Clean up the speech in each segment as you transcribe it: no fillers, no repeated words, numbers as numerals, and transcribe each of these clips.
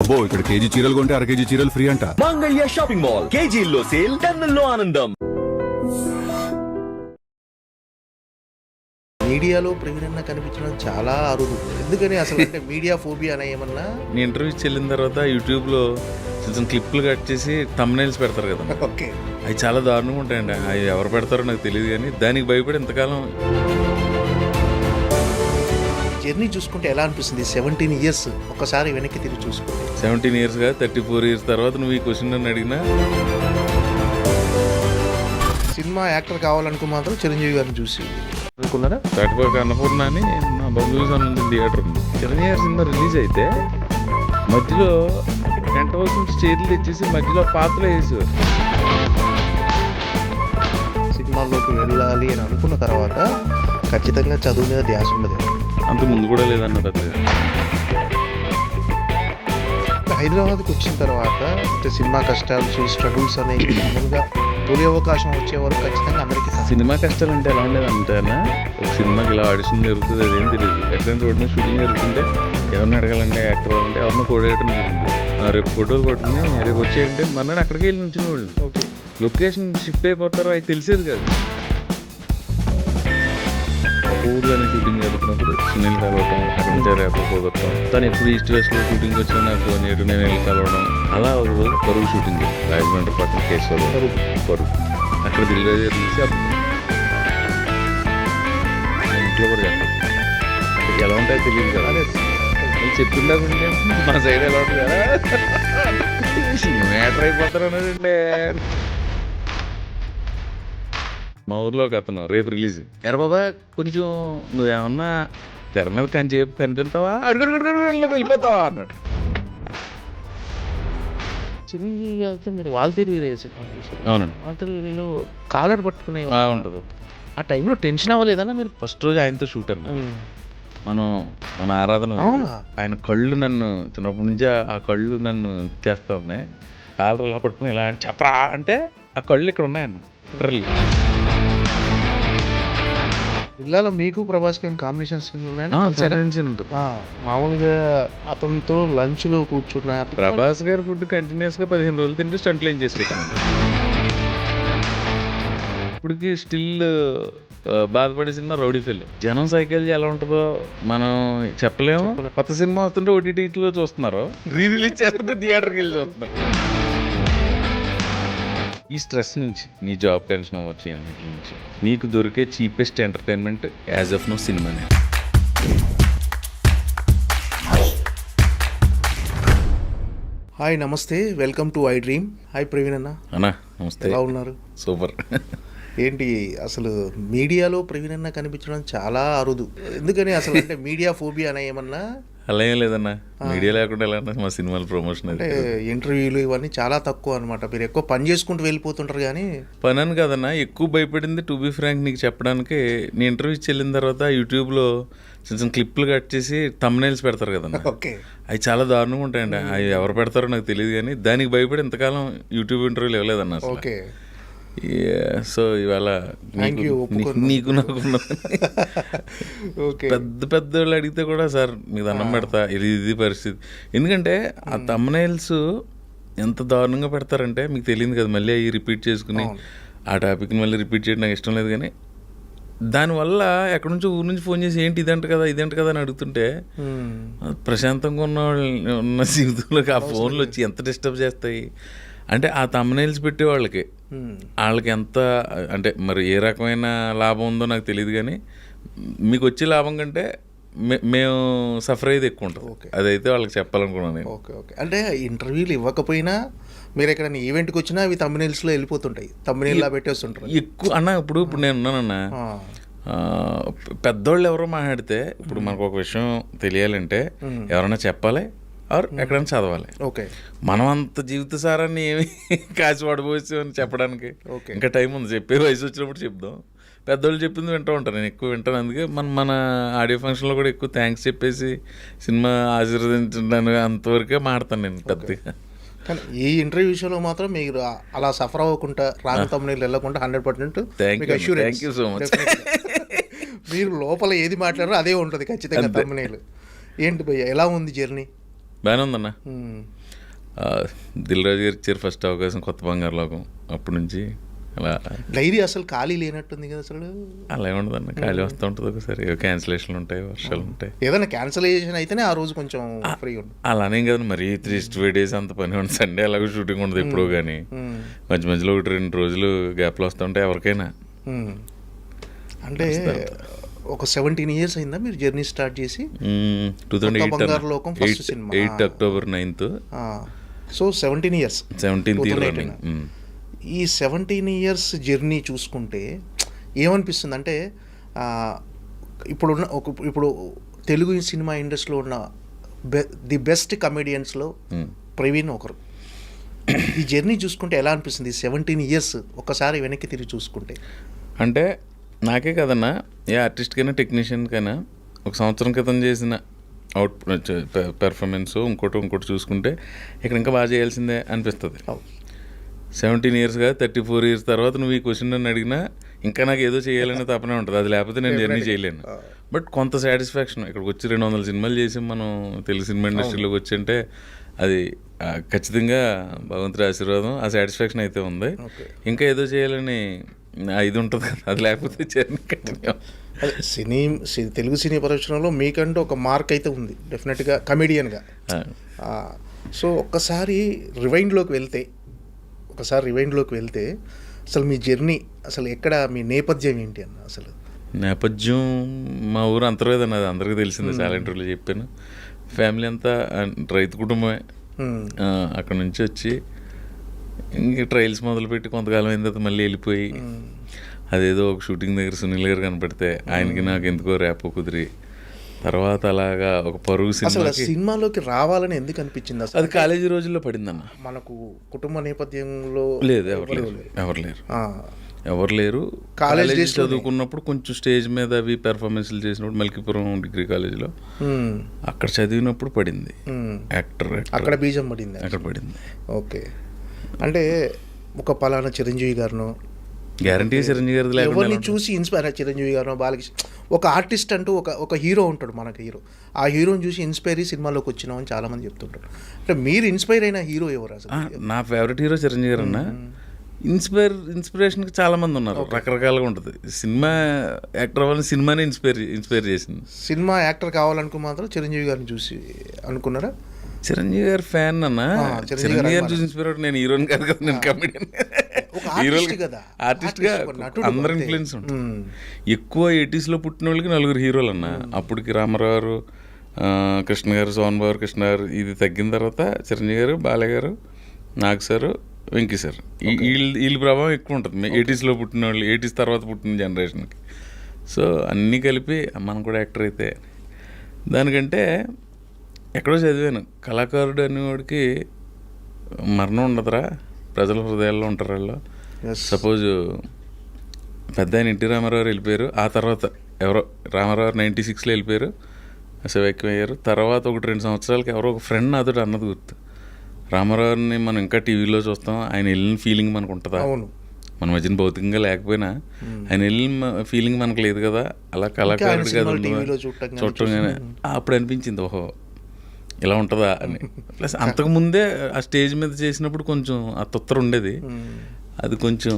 అబ్బో ఇక్కడ కేజీ చీరలు కొంటే అర కేజీ చీరలు ఫ్రీ అంట. మంగళ్య షాపింగ్ మాల్, కేజీల్లో సేల్, టన్నుల్లో ఆనందం. మీడియాలో ప్రవీణన్న కనిపించడం చాలా అరుదు. ఎందుకని అసలు అంటే మీడియా ఫోబియా అనే ఏమన్నా? నేను ఇంటర్వ్యూ చెల్లిన తర్వాత యూట్యూబ్లో కొంచెం క్లిప్లు కట్ చేసి థంబ్నైల్స్ పెడతారు కదా, ఓకే, అవి చాలా దారుణంగా ఉంటాయండి. అవి ఎవరు పెడతారో నాకు తెలియదు, కానీ దానికి భయపడి ఇంతకాలం. జర్నీ చూసుకుంటే ఎలా అనిపిస్తుంది? 17 years ఒకసారి వెనక్కి తిరిగి చూసుకుంటే. 17 years కాదు, 34 years తర్వాత నువ్వు ఈ క్వశ్చన్ నన్ను అడిగినా. సినిమా యాక్టర్ కావాలనుకో మాత్రం చిరంజీవి గారిని చూసి అనుకున్నారా? తాటిపాక అన్నపూర్ణ అని నా బంధువులు ఉంది థియేటర్ ఉంది. చిరంజీవి సినిమా రిలీజ్ అయితే మధ్యలో టెంట్ హౌస్ నుంచి చైర్లు తెచ్చేసి మధ్యలో పాత్రలు వేసేవారు. సినిమాల్లోకి వెళ్ళాలి అని అనుకున్న తర్వాత ఖచ్చితంగా చదువు మీద ధ్యాస ఉండదు. అంత ముందు కూడా లేదన్నారు. అది హైదరాబాద్కి వచ్చిన తర్వాత అంటే సినిమా కష్టాలు, స్ట్రగుల్స్ అనేవి మామూలుగా తొలి అవకాశం వచ్చే వరకు ఖచ్చితంగా అందరికీ సినిమా కష్టాలు అంటే ఎలా ఉండేది అంటేనా, ఒక సినిమాకి ఇలా ఆడిషన్ జరుగుతుంది, అదేం తెలియదు. ఎక్కడైనా రోడ్డు మీద షూటింగ్ జరుగుతుంటే ఎవరిని అడగాలంటే యాక్టర్ అంటే ఎవరిని కోడేయటం జరిగింది. రేపు ఫోటోలు కొట్టుకుని రేపు వచ్చేయంటే మన అక్కడికి వెళ్ళి నుంచిన వాళ్ళు. ఓకే, లొకేషన్ షిఫ్ట్ అయిపోతారో అది తెలిసేది కాదు. ఊర్లోనే షూటింగ్ జరుగుతున్నప్పుడు సునీల్ కలవటం, అక్కడ నుంచి రేపు కుదరటం, తను ఎప్పుడు ఈస్ట్ వెస్ట్లో షూటింగ్ వచ్చినా నాకు నేడు నేను వెళ్ళి కలవడం. అలా ఒక రోజు పరుగు షూటింగ్ రాజమండ్రి పక్కన కేసులో పరుగు అక్కడ దిల్రాజు తీసి ఇంట్లో కూడా చెప్పాలి. అక్కడికి ఎలా ఉంటాయో తెలియదు కదా, నేను చెప్పిందా మా సైడ్ ఎలా ఉంటుంది కదా మ్యాటర్ అయిపోతారు అన్నాడండి. మా ఊర్లో ఒక అతను రేపు రిలీజ్, ఎరా బాబా కొంచెం నువ్వేమన్నా తెర మీద కనిపిస్తావా, అడుగు వెళ్ళిపోతావా అన్నాడు. చిరంజీవి అయితే మీరు వాళ్ళు తిరిగి అవునండి, వాళ్ళు కాలర్ పట్టుకునే ఉంటుంది. ఆ టైంలో టెన్షన్ అవ్వలేదన్నా మీరు? ఫస్ట్ రోజు ఆయనతో షూటర్ మన ఆరాధన. ఆయన కళ్ళు నన్ను చిన్నప్పటి నుంచి ఆ కళ్ళు నన్ను చేస్తా ఉన్నాయి. కాలర్ ఇలా పట్టుకుని ఇలా చెప్పరా అంటే ఆ కళ్ళు ఇక్కడ ఉన్నాయన్న. జిల్లాలో మీకు ప్రభాస్ కాంబినేషన్స్ ఉంటుంది. మామూలుగా అతనితో లంచ్లో కూర్చున్న ప్రభాస్ గారి ఫుడ్ కంటిన్యూస్గా 15 రోజులు తింటే స్టంట్లు ఏం చేసి పెట్టాను. ఇప్పటికి స్టిల్ బాధపడే సినిమా రౌడీ ఫిల్. జనం సైకాలజీ ఎలా ఉంటుందో మనం చెప్పలేము. కొత్త సినిమా వస్తుంటే ఓటీటీలో చూస్తున్నారు, రిలీజ్ చేస్తుంటే థియేటర్కి వెళ్ళి చూస్తున్నారు. ఈ స్ట్రెస్ నుంచి, నీ జాబ్ టెన్షన్ అవ్వచ్చు, నుంచి నీకు దొరికే cheapest entertainment as of now సినిమానే. హాయ్, నమస్తే, welcome to I dream. Hi Praveen అన్న. అన్నా నమస్తే, ఎలా ఉన్నారు? సూపర్. ఏంటి అసలు మీడియాలో ప్రవీణ్ అన్న కనిపించడం చాలా అరుదు. ఎందుకని అసలు అంటే మీడియా ఫోబియా అనే ఏమన్నా? అలా ఏం లేదన్నా, మీడియా లేకుండా ఎలా మా సినిమాల ప్రమోషన్ అంటే ఇంటర్వ్యూలు ఇవన్నీ చాలా తక్కువ అనమాట. మీరు ఎక్కువ పని చేసుకుంటూ వెళ్ళిపోతుంటారు. కానీ పని అని కాదన్నా, ఎక్కువ భయపడింది టు బీ ఫ్రాంక్ నీకు చెప్పడానికి, నేను ఇంటర్వ్యూ చెల్లిన తర్వాత యూట్యూబ్లో కొంచెం క్లిప్లు కట్ చేసి థంబ్నైల్స్ పెడతారు కదన్నా, ఓకే, అవి చాలా దారుణంగా ఉంటాయండి. అవి ఎవరు పెడతారో నాకు తెలియదు, కానీ దానికి భయపడి ఇంతకాలం యూట్యూబ్ ఇంటర్వ్యూలు ఇవ్వలేదన్నా. ఓకే, సో ఇవాళ నీకు నాకు పెద్ద పెద్ద వాళ్ళు అడిగితే కూడా సార్ మీకు దండం పెడతా, ఇది పరిస్థితి. ఎందుకంటే ఆ థంబ్నైల్స్ ఎంత దారుణంగా పెడతారంటే మీకు తెలియదు కదా, మళ్ళీ అవి రిపీట్ చేసుకుని ఆ టాపిక్ని మళ్ళీ రిపీట్ చేయడం నాకు ఇష్టం లేదు. కానీ దానివల్ల ఎక్కడి నుంచో ఊరి నుంచి ఫోన్ చేసి ఏంటి ఇదంట కదా అని అడుగుతుంటే ప్రశాంతంగా ఉన్న జీవితంలోకి ఆ ఫోన్లు వచ్చి ఎంత డిస్టర్బ్ చేస్తాయి అంటే, ఆ థంబ్నైల్స్ పెట్టే వాళ్ళకి ఎంత అంటే మరి ఏ రకమైన లాభం ఉందో నాకు తెలియదు. కానీ మీకు వచ్చే లాభం కంటే మేము సఫర్ అయ్యేది ఎక్కువ ఉంటుంది. అదైతే వాళ్ళకి చెప్పాలనుకున్నాను. Okay, okay. అంటే ఇంటర్వ్యూలు ఇవ్వకపోయినా మీరు ఎక్కడైనా ఈవెంట్కి వచ్చినా అవి థంబ్నైల్స్లో వెళ్ళిపోతుంటాయి, థంబ్నైల్లా పెట్టేస్తుంటారు ఎక్కువ అన్న. ఇప్పుడు నేను ఉన్నానన్నా, పెద్దోళ్ళు ఎవరో మాట్లాడితే ఇప్పుడు మనకు ఒక విషయం తెలియాలంటే ఎవరైనా చెప్పాలి ఆర్ ఎక్కడైనా చదవాలి. ఓకే, మనం అంత జీవిత సారాన్ని ఏమి కాచి పడబోసి అని చెప్పడానికి ఇంకా టైం ఉంది. చెప్పే వయసు వచ్చినప్పుడు చెప్దాం. పెద్దోళ్ళు చెప్పింది వింటూ ఉంటాను, నేను ఎక్కువ వింటాను. అందుకే మన ఆడియో ఫంక్షన్లో కూడా ఎక్కువ థ్యాంక్స్ చెప్పేసి సినిమా ఆశీర్వదించడానికి అంతవరకే మాడతాను నేను పెద్దగా. కానీ ఈ ఇంటర్వ్యూ విషయంలో మాత్రం మీరు అలా సఫర్ అవ్వకుండా, రాంగ్ థంబ్నైల్ వెళ్ళకుండా 100% థ్యాంక్ యూ సో మచ్. మీరు లోపల ఏది మాట్లాడారో అదే ఉంటుంది ఖచ్చితంగా థంబ్నైల్. ఏంటి భయ్య, ఎలా ఉంది జర్నీ? బాగానే ఉందన్న. మ్మ్. దిల్ రాజు గారు ఇచ్చారు ఫస్ట్ అవకాశం కొత్త బంగారు లోకం. అప్పటి నుంచి అలా డైరీ అసలు ఖాళీ లేనట్టుంది కదా అసలు. అలా ఉండదన్న, ఖాళీ వస్తూ ఉంటుంది ఒకసారి, క్యాన్సిలేషన్లు ఉంటాయి, వర్షాలు ఉంటాయి. ఏదైనా క్యాన్సలేషన్ అయితేనే ఆ రోజు కొంచెం ఫ్రీ ఉంటుంది. అలానే కదా మరి 365 days అంత పని ఉంది. సండే అలాగే షూటింగ్ ఉండదు ఎప్పుడో కానీ, మధ్య మధ్యలో 1-2 రోజులు గ్యాప్లు వస్తూ ఉంటాయి ఎవరికైనా. అంటే ఒక 17 years అయిందా మీరు జర్నీ స్టార్ట్ చేసి? 2008 బంగారు లోకం first cinema 8 October 9th. So 17 years. 17th. ఈ 17 years జర్నీ చూసుకుంటే ఏమనిపిస్తుంది అంటే ఇప్పుడు తెలుగు సినిమా ఇండస్ట్రీలో ఉన్న ది బెస్ట్ కమెడియన్స్లో ప్రవీణ్ ఒకరు. ఈ జర్నీ చూసుకుంటే ఎలా అనిపిస్తుంది 17 years ఒక్కసారి వెనక్కి తిరిగి చూసుకుంటే? అంటే నాకే కదన్నా, ఏ ఆర్టిస్ట్కైనా టెక్నీషియన్కైనా ఒక సంవత్సరం క్రితం చేసిన పెర్ఫార్మెన్స్ ఇంకోటి చూసుకుంటే ఇక్కడ ఇంకా బాగా చేయాల్సిందే అనిపిస్తుంది. 17 years 34 years తర్వాత నువ్వు ఈ క్వశ్చన్ నన్ను అడిగినా ఇంకా నాకు ఏదో చేయాలనే తపనే ఉంటుంది. అది లేకపోతే నేను జర్నీ చేయలేను. బట్ కొంత సాటిస్ఫాక్షన్, ఇక్కడికి వచ్చి 200 సినిమాలు చేసి మనం తెలుగు సినిమా ఇండస్ట్రీలోకి వచ్చి అంటే అది ఖచ్చితంగా భగవంతుడి ఆశీర్వాదం. ఆ సాటిస్ఫాక్షన్ అయితే ఉంది. ఇంకా ఏదో చేయాలని ఇది ఉంటుంది కదా, అది లేకపోతే జర్నీ కంటిన్యూ. అదే తెలుగు సినీ పరిశ్రమలో మీకంటూ ఒక మార్క్ అయితే ఉంది డెఫినెట్గా కమెడియన్గా. సో ఒక్కసారి రివైండ్లోకి వెళ్తే అసలు మీ జర్నీ అసలు ఎక్కడ, మీ నేపథ్యం ఏంటి అన్న? అసలు నేపథ్యం మా ఊరు అంతర్వేది అన్నది అందరికీ తెలిసిందే, చాలా ఇంటర్వ్యూలో చెప్పాను. ఫ్యామిలీ అంతా రైతు కుటుంబమే. అక్కడ నుంచి వచ్చి ఇంక ట్రయల్స్ మొదలుపెట్టి కొంతకాలం అయిన తర్వాత మళ్ళీ వెళ్ళిపోయి అదేదో ఒక షూటింగ్ దగ్గర సునీల్ గారు కనపడితే ఆయనకి నాకు ఎందుకో ర్యాపో కుదిరి తర్వాత అలాగా ఒక పరుగు సినిమాలోకి రావాలని ఎందుకు అనిపించింది అసలు? అది కాలేజీ రోజుల్లో పడిందన్న. మనకు కుటుంబ నేపథ్యంలో లేదు, ఎవరు లేరు. కాలేజీ చదువుకున్నప్పుడు కొంచెం స్టేజ్ మీద అవి పెర్ఫార్మెన్స్లు చేసినప్పుడు మల్కీపురం డిగ్రీ కాలేజీలో అక్కడ చదివినప్పుడు పడింది. యాక్టర్ అక్కడ బీజం పడింది. అక్కడ పడింది. ఓకే. అంటే ఒక పలానా చిరంజీవి గారును గ్యారంటీ చిరంజీవి గారు ఎవరిని చూసి ఇన్స్పైర్ చిరంజీవి గారు, బాలకృష్ణ, ఒక ఆర్టిస్ట్ అంటూ ఒక హీరో ఉంటాడు మనకు, హీరో. ఆ హీరోని చూసి ఇన్స్పైర్ అయ్యి సినిమాలోకి వచ్చినామని చాలామంది చెప్తుంటారు. అంటే మీరు ఇన్స్పైర్ అయిన హీరో ఎవరు అసలు? నా ఫేవరెట్ హీరో చిరంజీవి గారు అన్న. ఇన్స్పిరేషన్కి చాలామంది ఉన్నారు, రకరకాలుగా ఉంటుంది. సినిమా యాక్టర్ అవ్వాలని సినిమానే ఇన్స్పైర్ చేసింది. సినిమా యాక్టర్ కావాలనుకో మాత్రం చిరంజీవి గారిని చూసి అనుకున్నారా? చిరంజీవి గారి ఫ్యాన్ అన్న. చిరంజీవి గారిని చూసి ఇన్స్పైర్ అవుతుంది. నేను హీరోని కాదు కదా, నేను కమెడియన్. ఆర్టిస్ట్గా అందరు ఇన్ఫ్లుయెన్స్ ఉంటుంది. ఎక్కువ 80s పుట్టిన వాళ్ళకి 4 హీరోలు అన్న. అప్పటికి రామారావు గారు, కృష్ణ గారు, సోహన్ బాబు, కృష్ణ గారు, ఇది తగ్గిన తర్వాత చిరంజీవి గారు, బాలయ్య గారు, నాగ్ సార్, వెంకీ సార్, వీళ్ళ ప్రభావం ఎక్కువ ఉంటుంది 80s పుట్టిన వాళ్ళు, 80s తర్వాత పుట్టిన జనరేషన్కి. సో అన్నీ కలిపి మనం కూడా యాక్టర్ అయితే దానికంటే ఎక్కడో చదివాను, కళాకారుడు అనేవాడికి మరణం ఉండదురా, ప్రజల హృదయాల్లో ఉంటారు వాళ్ళు. సపోజ్ పెద్ద ఆయన ఎన్టీ రామారావు వెళ్ళిపోయారు, ఆ తర్వాత ఎవరో రామారావు 96లో వెళ్ళిపోయారు, శివైక్యం అయ్యారు. తర్వాత 1-2 సంవత్సరాలకి ఎవరో ఒక ఫ్రెండ్ నాతో అన్నది గుర్తు, రామారావుని మనం ఇంకా టీవీలో చూస్తాం, ఆయన వెళ్ళిన ఫీలింగ్ మనకు ఉంటుందా? మన మధ్యన భౌతికంగా లేకపోయినా ఆయన వెళ్ళిన ఫీలింగ్ మనకు లేదు కదా, అలా కళాకారుడు కదా చూడటం. అప్పుడు అనిపించింది ఓహో ఇలా ఉంటుందా అని. ప్లస్ అంతకుముందే ఆ స్టేజ్ మీద చేసినప్పుడు కొంచెం ఆ తొత్తర ఉండేది, అది కొంచెం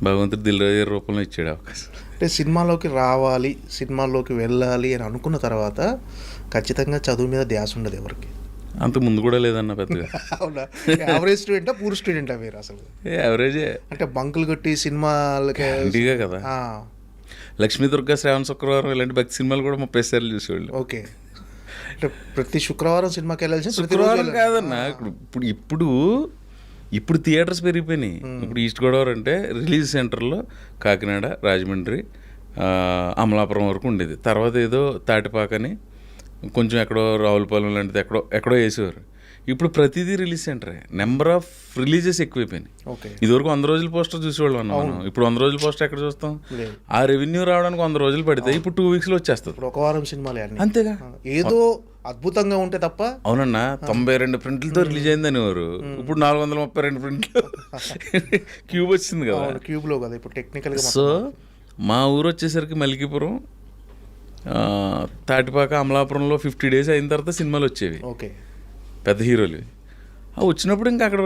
భగవంతుడు దిల్ రాజు గారి రూపంలో ఇచ్చాడు అవకాశం. అంటే సినిమాలోకి రావాలి, సినిమాల్లోకి వెళ్ళాలి అని అనుకున్న తర్వాత ఖచ్చితంగా చదువు మీద ధ్యాస ఉండదు ఎవరికి. అంత ముందు కూడా లేదన్న పెద్దగా. అవునా? యావరేజ్ స్టూడెంటా పూర్ స్టూడెంటా మీరు అసలు? యావరేజే. అంటే బంకులు కొట్టి సినిమాలకి కదా. లక్ష్మీ దుర్గా, శ్రావణ శుక్రవారం ఇలాంటి భక్తి సినిమాలు కూడా 30 సార్లు చూసేవాళ్ళు. ఓకే. అంటే ప్రతి శుక్రవారం సినిమాకి వెళ్ళాల్సి? శుక్రవారం కాదన్న, ఇప్పుడు థియేటర్స్ పెరిగిపోయినాయి. ఇప్పుడు ఈస్ట్ గోదావరి అంటే రిలీజ్ సెంటర్లో కాకినాడ, రాజమండ్రి, అమలాపురం వరకు ఉండేది. తర్వాత ఏదో తాటిపాకని కొంచెం ఎక్కడో రావులపాలెం లాంటిది ఎక్కడో వేసేవారు. ఇప్పుడు ప్రతిదీ రిలీజ్ సెంటరే. నెంబర్ ఆఫ్ రిలీజెస్ ఎక్కువైపోయినాయి. ఇదివరకు 100 రోజుల పోస్టర్ చూసేవాళ్ళం అన్న మనం. ఇప్పుడు 100 రోజుల పోస్టర్ ఎక్కడ చూస్తాం? ఆ రెవెన్యూ రావడానికి 100 రోజులు పడితే ఇప్పుడు 2 weeksలో వచ్చేస్తుంది. ఒక వారం సినిమాలు అంతేగా, ఏదో అద్భుతంగా ఉంటే తప్ప. అవునన్నా, 92 ప్రింట్లతో రిలీజ్ అయింది అనేవారు, ఇప్పుడు 432 ప్రింట్లు క్యూబ్ వచ్చింది కదా, క్యూబ్లో కదా ఇప్పుడు టెక్నికల్గా. సో మా ఊరు వచ్చేసరికి మల్కీపురం, తాటిపాక, అమలాపురంలో 50 days అయిన తర్వాత సినిమాలు వచ్చేవి. ఓకే. పెద్ద హీరోలు. వచ్చినప్పుడు ఇంకా అక్కడ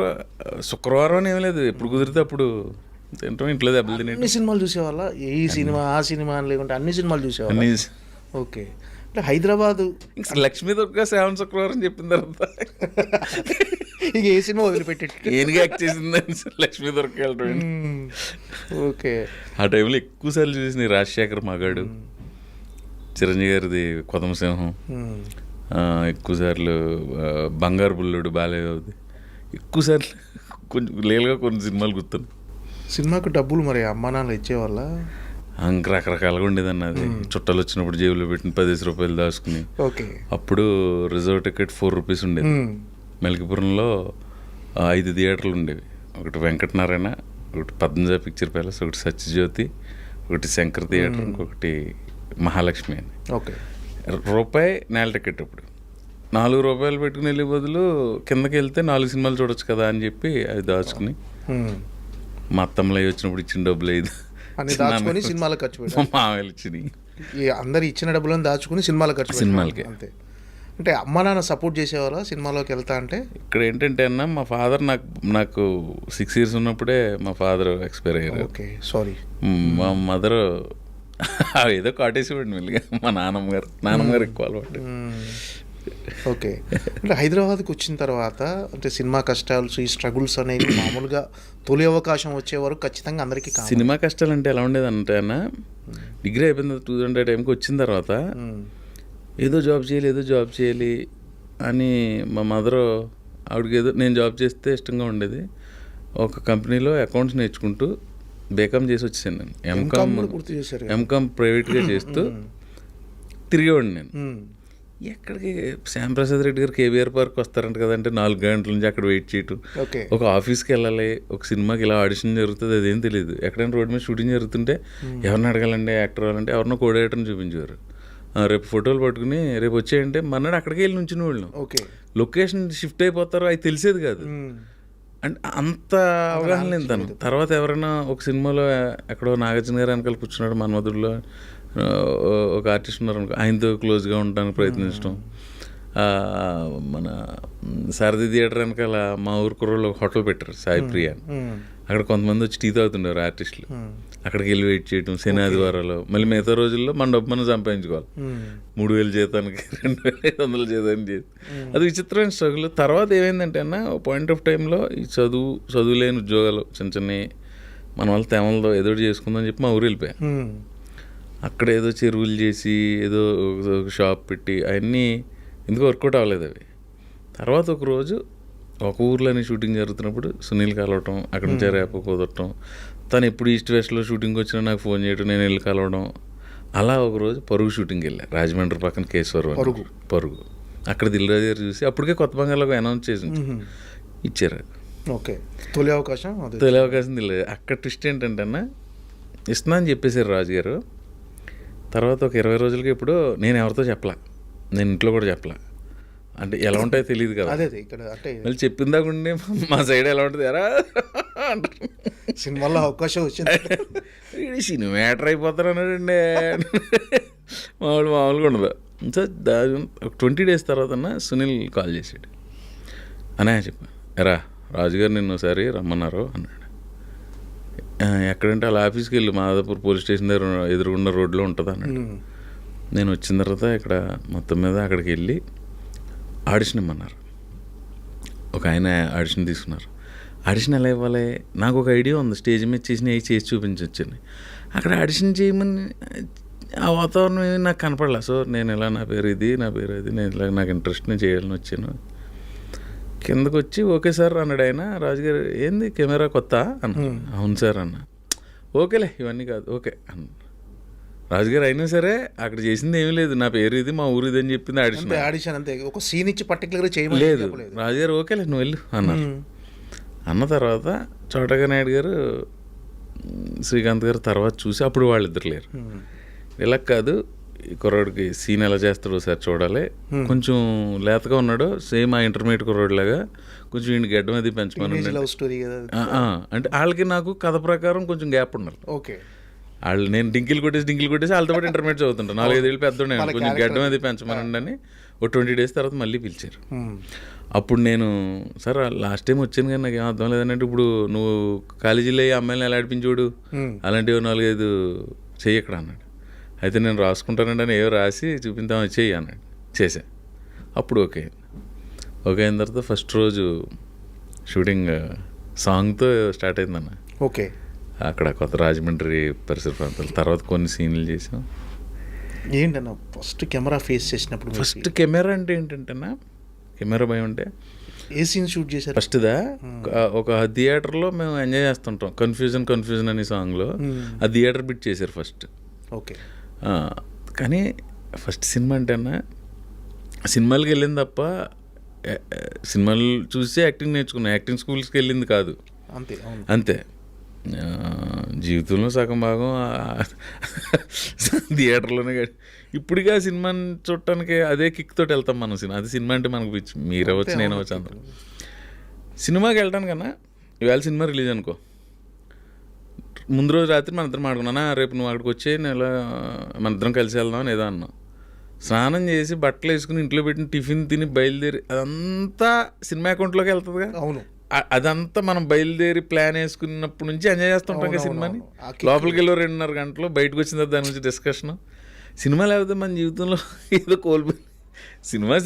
శుక్రవారం అని ఏమీ లేదు, ఎప్పుడు కుదిరితే అప్పుడు తింటాం, ఇంట్లో దెబ్బలు తినే అన్ని సినిమాలు చూసేవాళ్ళ, ఈ సినిమా ఆ సినిమా అని లేకుంటే అన్ని సినిమాలు చూసేవాళ్ళ. అన్ని. ఓకే, అంటే హైదరాబాదు ఇంకా లక్ష్మీ దుర్గా శ్రావణ శుక్రవారం చెప్పిన తర్వాత ఇక ఏ సినిమా వదిలిపెట్టేట్టు. ఏనుగా యాక్ట్ చేసిందని లక్ష్మీ దుర్గా వెళ్ళడం. ఓకే, ఆ టైంలో ఎక్కువ సార్లు చూసిన రాజశేఖర్ మగాడు, చిరంజీవి గారిది కొదమసింహం, ఎక్కువ సార్లు బంగారు బుల్లుడు బాలయ్యది, ఎక్కువ సార్లు కొంచెం లేలుగా కొన్ని సినిమాలు గుర్తున్నాయి. సినిమాకు డబ్బులు మరి అమ్మా నాన్న ఇచ్చేవాళ్ళ? ఇంక రకరకాలుగా ఉండేదన్న అది. చుట్టాలు వచ్చినప్పుడు జేబులో పెట్టిన 10 రూపాయలు దాచుకుని. ఓకే, అప్పుడు రిజర్వ్ టికెట్ 4 రూపీస్ ఉండేది. మెలికిపురంలో 5 థియేటర్లు ఉండేవి. ఒకటి వెంకటనారాయణ, ఒకటి పద్మజ పిక్చర్ ప్యాలెస్, ఒకటి సత్యజ్యోతి, ఒకటి శంకర్ థియేటర్, ఇంకొకటి మహాలక్ష్మి అని. ఓకే, రూపాయి నేల టికెట్. అప్పుడు 4 రూపాయలు పెట్టుకుని వెళ్ళే బదులు కిందకి వెళ్తే 4 సినిమాలు చూడొచ్చు కదా అని చెప్పి అది దాచుకుని, మా అత్తమ్మలు అవి వచ్చినప్పుడు ఇచ్చిన డబ్బులు అయింది అన్ని దాచుకొని సినిమాలకు ఖర్చు పెట్టారు. మామూలు ఇచ్చినాయి. అందరు ఇచ్చిన డబ్బులను దాచుకుని సినిమాలకు ఖర్చు పెట్టారు. సినిమాలకి అంతే. అంటే అమ్మ నాన్న సపోర్ట్ చేసేవాళ్ళ సినిమాలోకి వెళ్తా అంటే? ఇక్కడ ఏంటంటే అన్న, మా ఫాదర్ నాకు 6 years ఉన్నప్పుడే మా ఫాదర్ ఎక్స్పైర్ అయ్యారు. Okay, sorry. మా మదర్ ఏదో కాటేసేవాడు మెల్లిగా. మా నాన్నమ్మ గారు ఎక్కువ అలవాటు. ఓకే, అంటే హైదరాబాద్కి వచ్చిన తర్వాత అంటే సినిమా కష్టాలు, ఈ స్ట్రగుల్స్ అనేవి మామూలుగా తొలి అవకాశం వచ్చే వరకు ఖచ్చితంగా అందరికీ కావాలి. సినిమా కష్టాలు అంటే ఎలా ఉండేది అంటే అన్న, డిగ్రీ అయిపోయింది 2000 టైంకి వచ్చిన తర్వాత ఏదో జాబ్ చేయాలి అని మా మదర్, ఆవిడకి ఏదో నేను జాబ్ చేస్తే ఇష్టంగా ఉండేది. ఒక కంపెనీలో అకౌంట్స్ నేర్చుకుంటూ బీకామ్ చేసి వచ్చేసాను నేను. ఎంకామ్ ప్రైవేట్గా చేస్తూ తిరిగేవాడిని నేను. ఎక్కడికి శ్యాంప్రసాద్ రెడ్డి గారు కేబీఆర్ పార్క్ వస్తారంట కదంటే 4 గంటల నుంచి అక్కడ వెయిట్ చేయటం. ఒక ఆఫీస్కి వెళ్ళాలి, ఒక సినిమాకి ఇలా ఆడిషన్ జరుగుతుంది, అదేం తెలియదు. ఎక్కడైనా రోడ్ మీద షూటింగ్ జరుగుతుంటే ఎవరిని అడగాలండి, యాక్టర్ అవ్వాలంటే ఎవరినో కోడేటర్ని చూపించేవారు. రేపు ఫోటోలు పట్టుకుని రేపు వచ్చేయంటే మన్నాడు అక్కడికి వెళ్ళి నుంచి వాళ్ళం. లొకేషన్ షిఫ్ట్ అయిపోతారో అది తెలిసేది కాదు. అంటే అంత అవగాహన లేదు తను. తర్వాత ఎవరైనా ఒక సినిమాలో ఎక్కడో నాగార్జున గారు వెనకాల కూర్చున్నాడు, మన్మధుడిలో ఒక ఆర్టిస్ట్ ఉన్నారు అనుకో, ఆయనతో క్లోజ్గా ఉండడానికి ప్రయత్నించడం. మన సారథి థియేటర్ వెనకాల మా ఊరు కుర్రోళ్ళు ఒక హోటల్ పెట్టారు, సాయి ప్రియ అని. అక్కడ కొంతమంది వచ్చి టీ తాగుతుండేవారు ఆర్టిస్టులు. అక్కడికి వెళ్ళి వెయిట్ చేయటం శని ఆదివారాలు. మళ్ళీ మిగతా రోజుల్లో మన డబ్బు మనం సంపాదించుకోవాలి. 3000 జీతానికి 2500 జీతానికి చేసి అది విచిత్రమైన స్ట్రగుల్. తర్వాత ఏమైందంటే అన్న, పాయింట్ ఆఫ్ టైంలో ఈ చదువు లేని ఉద్యోగాలు చిన్న చిన్నవి మన వాళ్ళ తేమలతో ఏదో చేసుకుందని చెప్పి మా ఊరు వెళ్ళిపోయా. అక్కడ ఏదో చెరువులు చేసి ఏదో ఒక షాప్ పెట్టి అవన్నీ ఎందుకు వర్కౌట్ అవ్వలేదు అవి. తర్వాత ఒకరోజు ఒక ఊర్లోనే షూటింగ్ జరుగుతున్నప్పుడు సునీల్ కలవటం, అక్కడి నుంచి రేపు కుదరటం, తను ఎప్పుడు ఈస్ట్ వెస్ట్లో షూటింగ్ వచ్చినా నాకు ఫోన్ చేయటం, నేను వెళ్ళి కలవడం. అలా ఒకరోజు పరుగు షూటింగ్కి వెళ్ళా, రాజమండ్రి పక్కన కేశవరం పరుగు. అక్కడ దిల్రాజు గారు చూసి అప్పటికే కొత్త బంగాళాకు అనౌన్స్ చేసి ఇచ్చారు. ఓకే, తొలి అవకాశం దిల్రాజు. అక్కడ ట్విస్ట్ ఏంటంటే అన్న, ఇస్తున్నా అని చెప్పేశారు రాజుగారు. తర్వాత ఒక 20 రోజులకి ఇప్పుడు నేను ఎవరితో చెప్పలా, నేను ఇంట్లో కూడా చెప్పలా. అంటే ఎలా ఉంటాయో తెలియదు కదా. మళ్ళీ చెప్పిందా ఉండి మా సైడ్ ఎలా ఉంటుంది ఎరా అంటారు. సినిమాలో అవకాశం వచ్చింది, సినిమా యాక్టర్ అయిపోతారు అన్నాడండి. మామూలుగా ఉండదు. సో ఒక 20 days తర్వాత సునీల్ కాల్ చేసాడు. అనే చెప్పా, ఎరా రాజుగారు నిన్ను ఒకసారి రమ్మన్నారు అన్నాడు. ఎక్కడంటే అలా ఆఫీస్కి వెళ్ళి మాదాపూర్ పోలీస్ స్టేషన్ దగ్గర ఎదురుగుండా రోడ్లో ఉంటుంది అన్నాడు. నేను వచ్చిన తర్వాత ఇక్కడ మొత్తం మీద అక్కడికి వెళ్ళి ఆడిషన్ ఇమ్మన్నారు. ఒక ఆయన ఆడిషన్ తీసుకున్నారు. ఆడిషన్ ఎలా ఇవ్వాలి నాకు ఒక ఐడియా ఉంది, స్టేజ్ మీద చేసి చూపించవచ్చని. అక్కడ ఆడిషన్ చేయమని ఆ వాతావరణం ఏమి నాకు కనపడలే. సో నేను ఇలా నా పేరు ఇది నేను ఇలా నాకు ఇంట్రెస్ట్, నేను చేయాలని వచ్చాను. కిందకు వచ్చి ఓకే సార్ అన్నాడు ఆయన. రాజుగారు ఏంది కెమెరా కొత్త అన్న. అవును సార్ అన్న. ఓకేలే ఇవన్నీ కాదు ఓకే అన్న. రాజుగారు అయినా సరే అక్కడ చేసింది ఏమీ లేదు, నా పేరు ఇది మా ఊరు ఇది అని చెప్పింది. ఆడిషన్ అంతే, ఒక సీన్ ఇచ్చి పర్టికులర్గా చేయలేదు లేదు. రాజుగారు ఓకేలే నువ్వు వెళ్ళు అన్నారు. అన్న తర్వాత చోటగా నాయుడు గారు, శ్రీకాంత్ గారు తర్వాత చూసి అప్పుడు వాళ్ళిద్దరు లేరు. ఇలా కాదు, ఈ కుర్రాడికి సీన్ ఎలా చేస్తాడో ఒకసారి చూడాలి, కొంచెం లేతగా ఉన్నాడు సేమ్ ఆ ఇంటర్మీడియట్ కుర్రాడు లాగా, కొంచెం వీడిని గడ్డం అది పెంచమని. అంటే వాళ్ళకి నాకు కథ ప్రకారం కొంచెం గ్యాప్ ఉన్నారు. ఓకే, వాళ్ళు నేను డింకిల్ కొట్టేసి వాళ్ళతో పాటు ఇంటర్మీడియట్ చదువుతుంటాను. 4-5 ఏళ్ళు పెద్దోడే, కొంచెం గడ్డం అది పెంచమనండి అని ఓ 20 days తర్వాత మళ్ళీ పిలిచారు. అప్పుడు నేను సార్ లాస్ట్ టైం వచ్చాను కానీ నాకు ఏం అర్థం లేదన్నట్టు ఇప్పుడు నువ్వు కాలేజీలో ఈ అమ్మాయిని ఎలా ఆడిపించోడు అలాంటివి 4-5 చెయ్యి ఇక్కడ అన్నాడు. అయితే నేను రాసుకుంటానండి అని ఏవో రాసి చూపించామని చెయ్యి అన్నాడు. చేశా. అప్పుడు ఓకే అయిన తర్వాత ఫస్ట్ రోజు షూటింగ్ సాంగ్తో స్టార్ట్ అయిందన్న. ఓకే. అక్కడ కొత్త రాజమండ్రి పరిసర ప్రాంతాలు. తర్వాత కొన్ని సీన్లు చేసాం. ఏంటన్నా ఫస్ట్ కెమెరా ఫేస్ చేసినప్పుడు ఫస్ట్ కెమెరా అంటే ఏంటంటేనా, కెమెరా భయం అంటే ఏ సీన్ షూట్ చేశారు ఫస్ట్దా ఒక థియేటర్లో మేము ఎంజాయ్ చేస్తుంటాం. కన్ఫ్యూజన్ అనే సాంగ్లో ఆ థియేటర్ బిట్ చేశారు ఫస్ట్. ఓకే. కానీ ఫస్ట్ సినిమా అంటేనా సినిమాలకి వెళ్ళింది తప్ప సినిమాలు చూసి యాక్టింగ్ నేర్చుకున్నా. యాక్టింగ్ స్కూల్స్కి వెళ్ళింది కాదు. అంతే. జీవితంలో సగం భాగం థియేటర్లోనే. ఇప్పుడుగా సినిమాని చూడటానికి అదే కిక్ తోటి వెళ్తాం మనం. అది సినిమా అంటే మనకు పిచ్చి. మీరు అవ్వచ్చు, నేను అవ్వచ్చు, అందరూ. సినిమాకి వెళ్ళటానికన్నా ఇవాళ సినిమా రిలీజ్ అనుకో, ముందు రోజు రాత్రి మన ఇద్దరం ఆడుకున్నానా రేపు నువ్వు అక్కడికి వచ్చి నేను మన ఇద్దరం కలిసి వెళ్దాం అని ఏదో అన్నాం. స్నానం చేసి బట్టలు వేసుకుని ఇంట్లో పెట్టిన టిఫిన్ తిని బయలుదేరి అదంతా సినిమా అకౌంట్లోకి వెళ్తుందిగా. అవును. అదంతా మనం బయలుదేరి ప్లాన్ వేసుకున్నప్పటి నుంచి ఎంజాయ్ చేస్తుంటాం కదా సినిమాని. లోపలికి వెళ్ళి 2.5 గంటలు, బయటకు వచ్చిన తర్వాత దాని గురించి డిస్కషన్. సినిమా లేకపోతే మన జీవితంలో ఏదో కోల్పోయి. సినిమా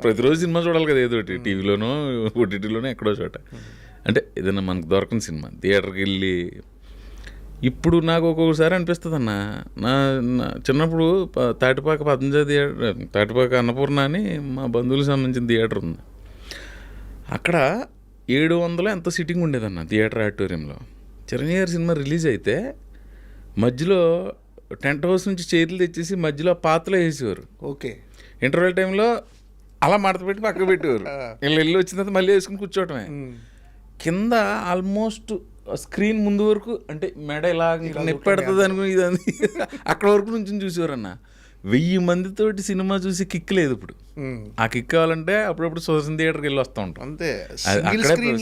ప్రతిరోజు సినిమా చూడాలి కదా, ఏదో ఒకటి టీవీలోనో ఓటీటీలోనో ఎక్కడో చోట. అంటే ఏదైనా మనకు దొరకని సినిమా థియేటర్కి వెళ్ళి. ఇప్పుడు నాకు ఒక్కొక్కసారి అనిపిస్తుంది అన్న, నా చిన్నప్పుడు తాటిపాక పద్మజా థియేటర్, తాటిపాక అన్నపూర్ణ అని మా బంధువులకు సంబంధించిన థియేటర్ ఉంది. అక్కడ 700 ఎంతో సిట్టింగ్ ఉండేదన్న థియేటర్ ఆడిటోరియంలో. చిరంజీవి గారి సినిమా రిలీజ్ అయితే మధ్యలో టెంట్ హౌస్ నుంచి చైర్లు తెచ్చేసి మధ్యలో పాతలో వేసేవారు. ఓకే. ఇంటర్వెల్ టైంలో అలా మడత పెట్టి పక్కకు పెట్టేవారు. వీళ్ళు వెళ్ళి వచ్చిన తర్వాత మళ్ళీ వేసుకుని కూర్చోవటమే. కింద ఆల్మోస్ట్ స్క్రీన్ ముందు వరకు, అంటే మెడ ఇలా నిప్పెడుతుంది అనుకుని ఇదని అక్కడ వరకు నుంచి చూసేవారన్న. 1000 మందితోటి సినిమా చూసి కిక్ లేదు ఇప్పుడు. ఆ కిక్ కావాలంటే అప్పుడప్పుడు సోషల్ థియేటర్కి వెళ్ళి వస్తూ ఉంటాం. అంతే.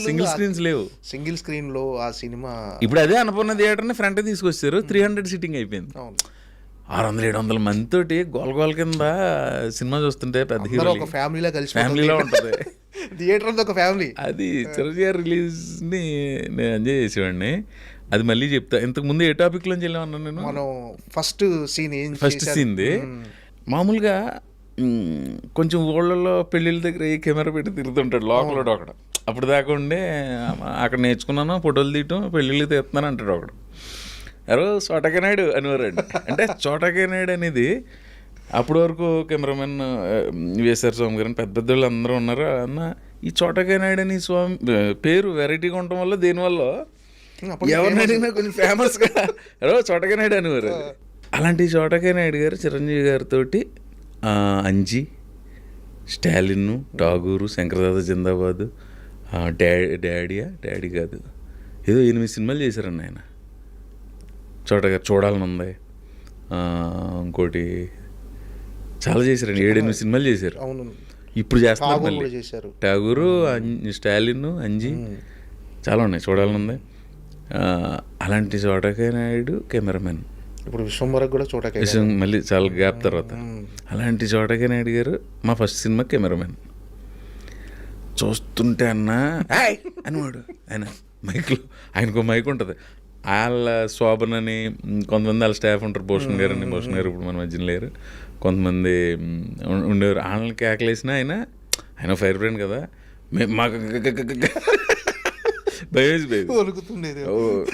సింగిల్ స్క్రీన్స్ లేవు. సింగిల్ స్క్రీన్ లో ఆ సినిమా ఇప్పుడు అదే అన్నపూర్ణ థియేటర్ని ఫ్రంట్ తీసుకొచ్చారు. 300 సీటింగ్ అయిపోయింది. 600-700 మందితోటి గోల కింద సినిమా చూస్తుంటే పెద్ద హీరో ఫ్యామిలీలో కలిసి ఫ్యామిలీలో ఉంటుంది థియేటర్ అంతా ఒక ఫ్యామిలీ. అది చిరంజీవి గారి రిలీజ్ని నేను ఎంజాయ్ చేసేవాడిని. అది మళ్ళీ చెప్తా. ఇంతకు ముందు ఏ టాపిక్ లోంచి వెళ్ళామన్నా నేను? మనం ఫస్ట్ సీన్ది మామూలుగా కొంచెం ఊళ్ళలో పెళ్ళిళ్ళ దగ్గర ఈ కెమెరా పెట్టి తిరుగుతుంటాడు లోపల అక్కడ. అప్పుడు దాకా ఉండే అక్కడ నేర్చుకున్నాను ఫోటోలు తీయటం, పెళ్ళిళ్ళు తీస్తున్నాను అంటాడు ఒకడు. ఎవరో చోటకే నాయుడు అనేవారండి. అంటే చోటకే నాయుడు అనేది అప్పటి వరకు కెమెరామెన్ విఎస్ఆర్ స్వామి గారు పెద్ద పెద్దోళ్ళు అందరూ ఉన్నారు అన్న. ఈ చోటకే నాయుడు అని స్వామి పేరు వెరైటీగా ఉండటం వల్ల దేనివల్ల ఎవరిని అడిగినా కొంచెం ఫేమస్గా ఎవరో చోటకే నాయుడు అనేవారు. అలాంటి చోటకే నాయుడు గారు చిరంజీవి గారితో అంజి, స్టాలిన్, ఠాగూరు, శంకరదాద జిందాబాద్, డాడీ కాదు ఏదో 8 సినిమాలు చేశారన్న ఆయన. చోటగారు చూడాలని ఉంది, ఇంకోటి చాలా చేశారండి. 7-8 సినిమాలు చేశారు. ఇప్పుడు చేస్తున్నారు మళ్ళీ. ఠాగూరు, స్టాలిన్, అంజి చాలా ఉన్నాయి, చూడాలని ఉంది. అలాంటి చోటకే నాయుడు కెమెరామెన్. ఇప్పుడు విశ్వంబరకు కూడా చోటకే, మళ్ళీ చాలా గ్యాప్ తర్వాత. అలాంటి చోటకే నాయుడు గారు మా ఫస్ట్ సినిమా కెమెరామెన్. చూస్తుంటే అన్న అనేవాడు ఆయన మైక్లో. ఆయనకు మైక్ ఉంటుంది. వాళ్ళ శోభన్ అని కొంతమంది వాళ్ళ స్టాఫ్ ఉంటారు. భూషణ్ గారు అని, భూషణ్ గారు ఇప్పుడు మన మధ్యన లేరు. కొంతమంది ఉండేవారు. వాళ్ళని కేకలేసినా ఆయన ఫైర్ బ్రాండ్ కదా, మాకు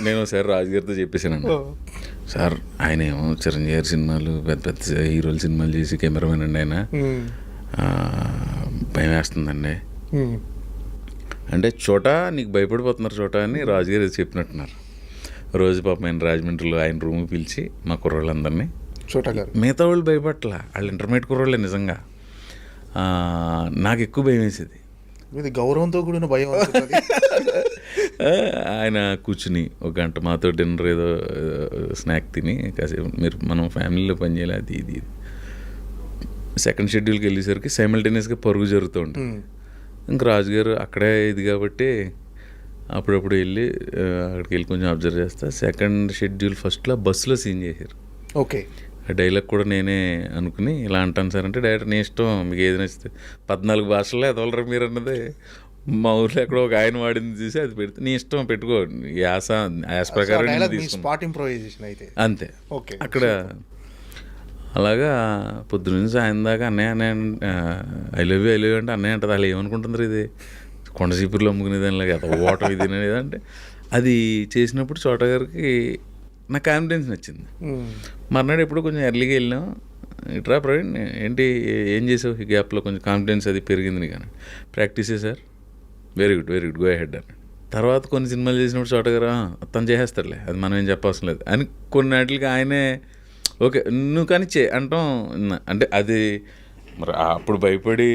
నేను సార్ రాజుగారితో చెప్పేసానండి, సార్ ఆయన ఏమో చిరంజీవి గారి సినిమాలు పెద్ద పెద్ద హీరోల సినిమాలు చేసి కెమెరామెన్ అండి ఆయన, భయం వేస్తుందండి అంటే. చోట నీకు భయపడిపోతున్నారు చోట అని రాజుగారు చెప్పినట్టున్నారు. రోజు పాపం ఆయన రాజమండ్రిలో ఆయన రూమ్కి పిలిచి మా కుర్రోళ్ళందరినీ, మిగతా వాళ్ళు భయపట్ల, వాళ్ళు ఇంటర్మీడియట్ కుర్రోళ్ళే నిజంగా. నాకు ఎక్కువ భయం వేసేది. గౌరవంతో కూడిన భయం. ఆయన కూర్చుని 1 గంట మాతో డిన్నర్ ఏదో స్నాక్ తిని కాసేపు మనం ఫ్యామిలీలో పనిచేయాలి అది ఇది. సెకండ్ షెడ్యూల్కి వెళ్ళేసరికి సైమల్టేనియస్గా పరుగు జరుగుతూ ఉంటుంది. ఇంక రాజుగారు అక్కడే ఇది కాబట్టి అప్పుడప్పుడు వెళ్ళి అక్కడికి వెళ్ళి కొంచెం అబ్జర్వ్ చేస్తా. సెకండ్ షెడ్యూల్ ఫస్ట్లో బస్సులో సీన్ చేశారు. ఓకే. ఆ డైలాగ్ కూడా నేనే అనుకుని ఇలా అంటాను సార్ అంటే డైరెక్టర్ నీ ఇష్టం మీకు ఏది నచ్చితే 14 భాషల్లో ఎదవలరా మీరు అన్నది మా ఊర్లో ఎక్కడో ఒక ఆయన వాడింది చూసి అది పెడితే నీ ఇష్టం పెట్టుకో యాస ప్రకారం నేను తీసుకున్నాను. స్పాట్ ఇంప్రూవైజేషన్ అయితే అంతే. ఓకే. అక్కడ అలాగా పొద్దున్న సాయం దాకా అన్నయ్య ఐ లవ్ యూ అంటే అన్నయ్య అంటది వాళ్ళు ఏమనుకుంటుంటారు ఇది కొండ చీపుర్లు అమ్ముకునే దానిలాగా ఓటం ఇది అనేది అంటే అది చేసినప్పుడు చోట గారికి నాకు కాన్ఫిడెన్స్ నచ్చింది. మర్నాడు ఎప్పుడు కొంచెం ఎర్లీగా వెళ్ళాం ఇట్రా ప్రవీణ్ ఏంటి ఏం చేసావు ఈ గ్యాప్లో కొంచెం కాన్ఫిడెన్స్ అది పెరిగింది కానీ ప్రాక్టీసే sir very good go ahead అని. తర్వాత కొన్ని సినిమాలు చేసినప్పుడు చోట గారు తను చేసేస్తారులే అది మనం ఏం చెప్పవసరం లేదు అని కొన్నిటికి ఆయనే ఓకే నువ్వు కానీ అంటాం. అంటే అది మరి అప్పుడు భయపడి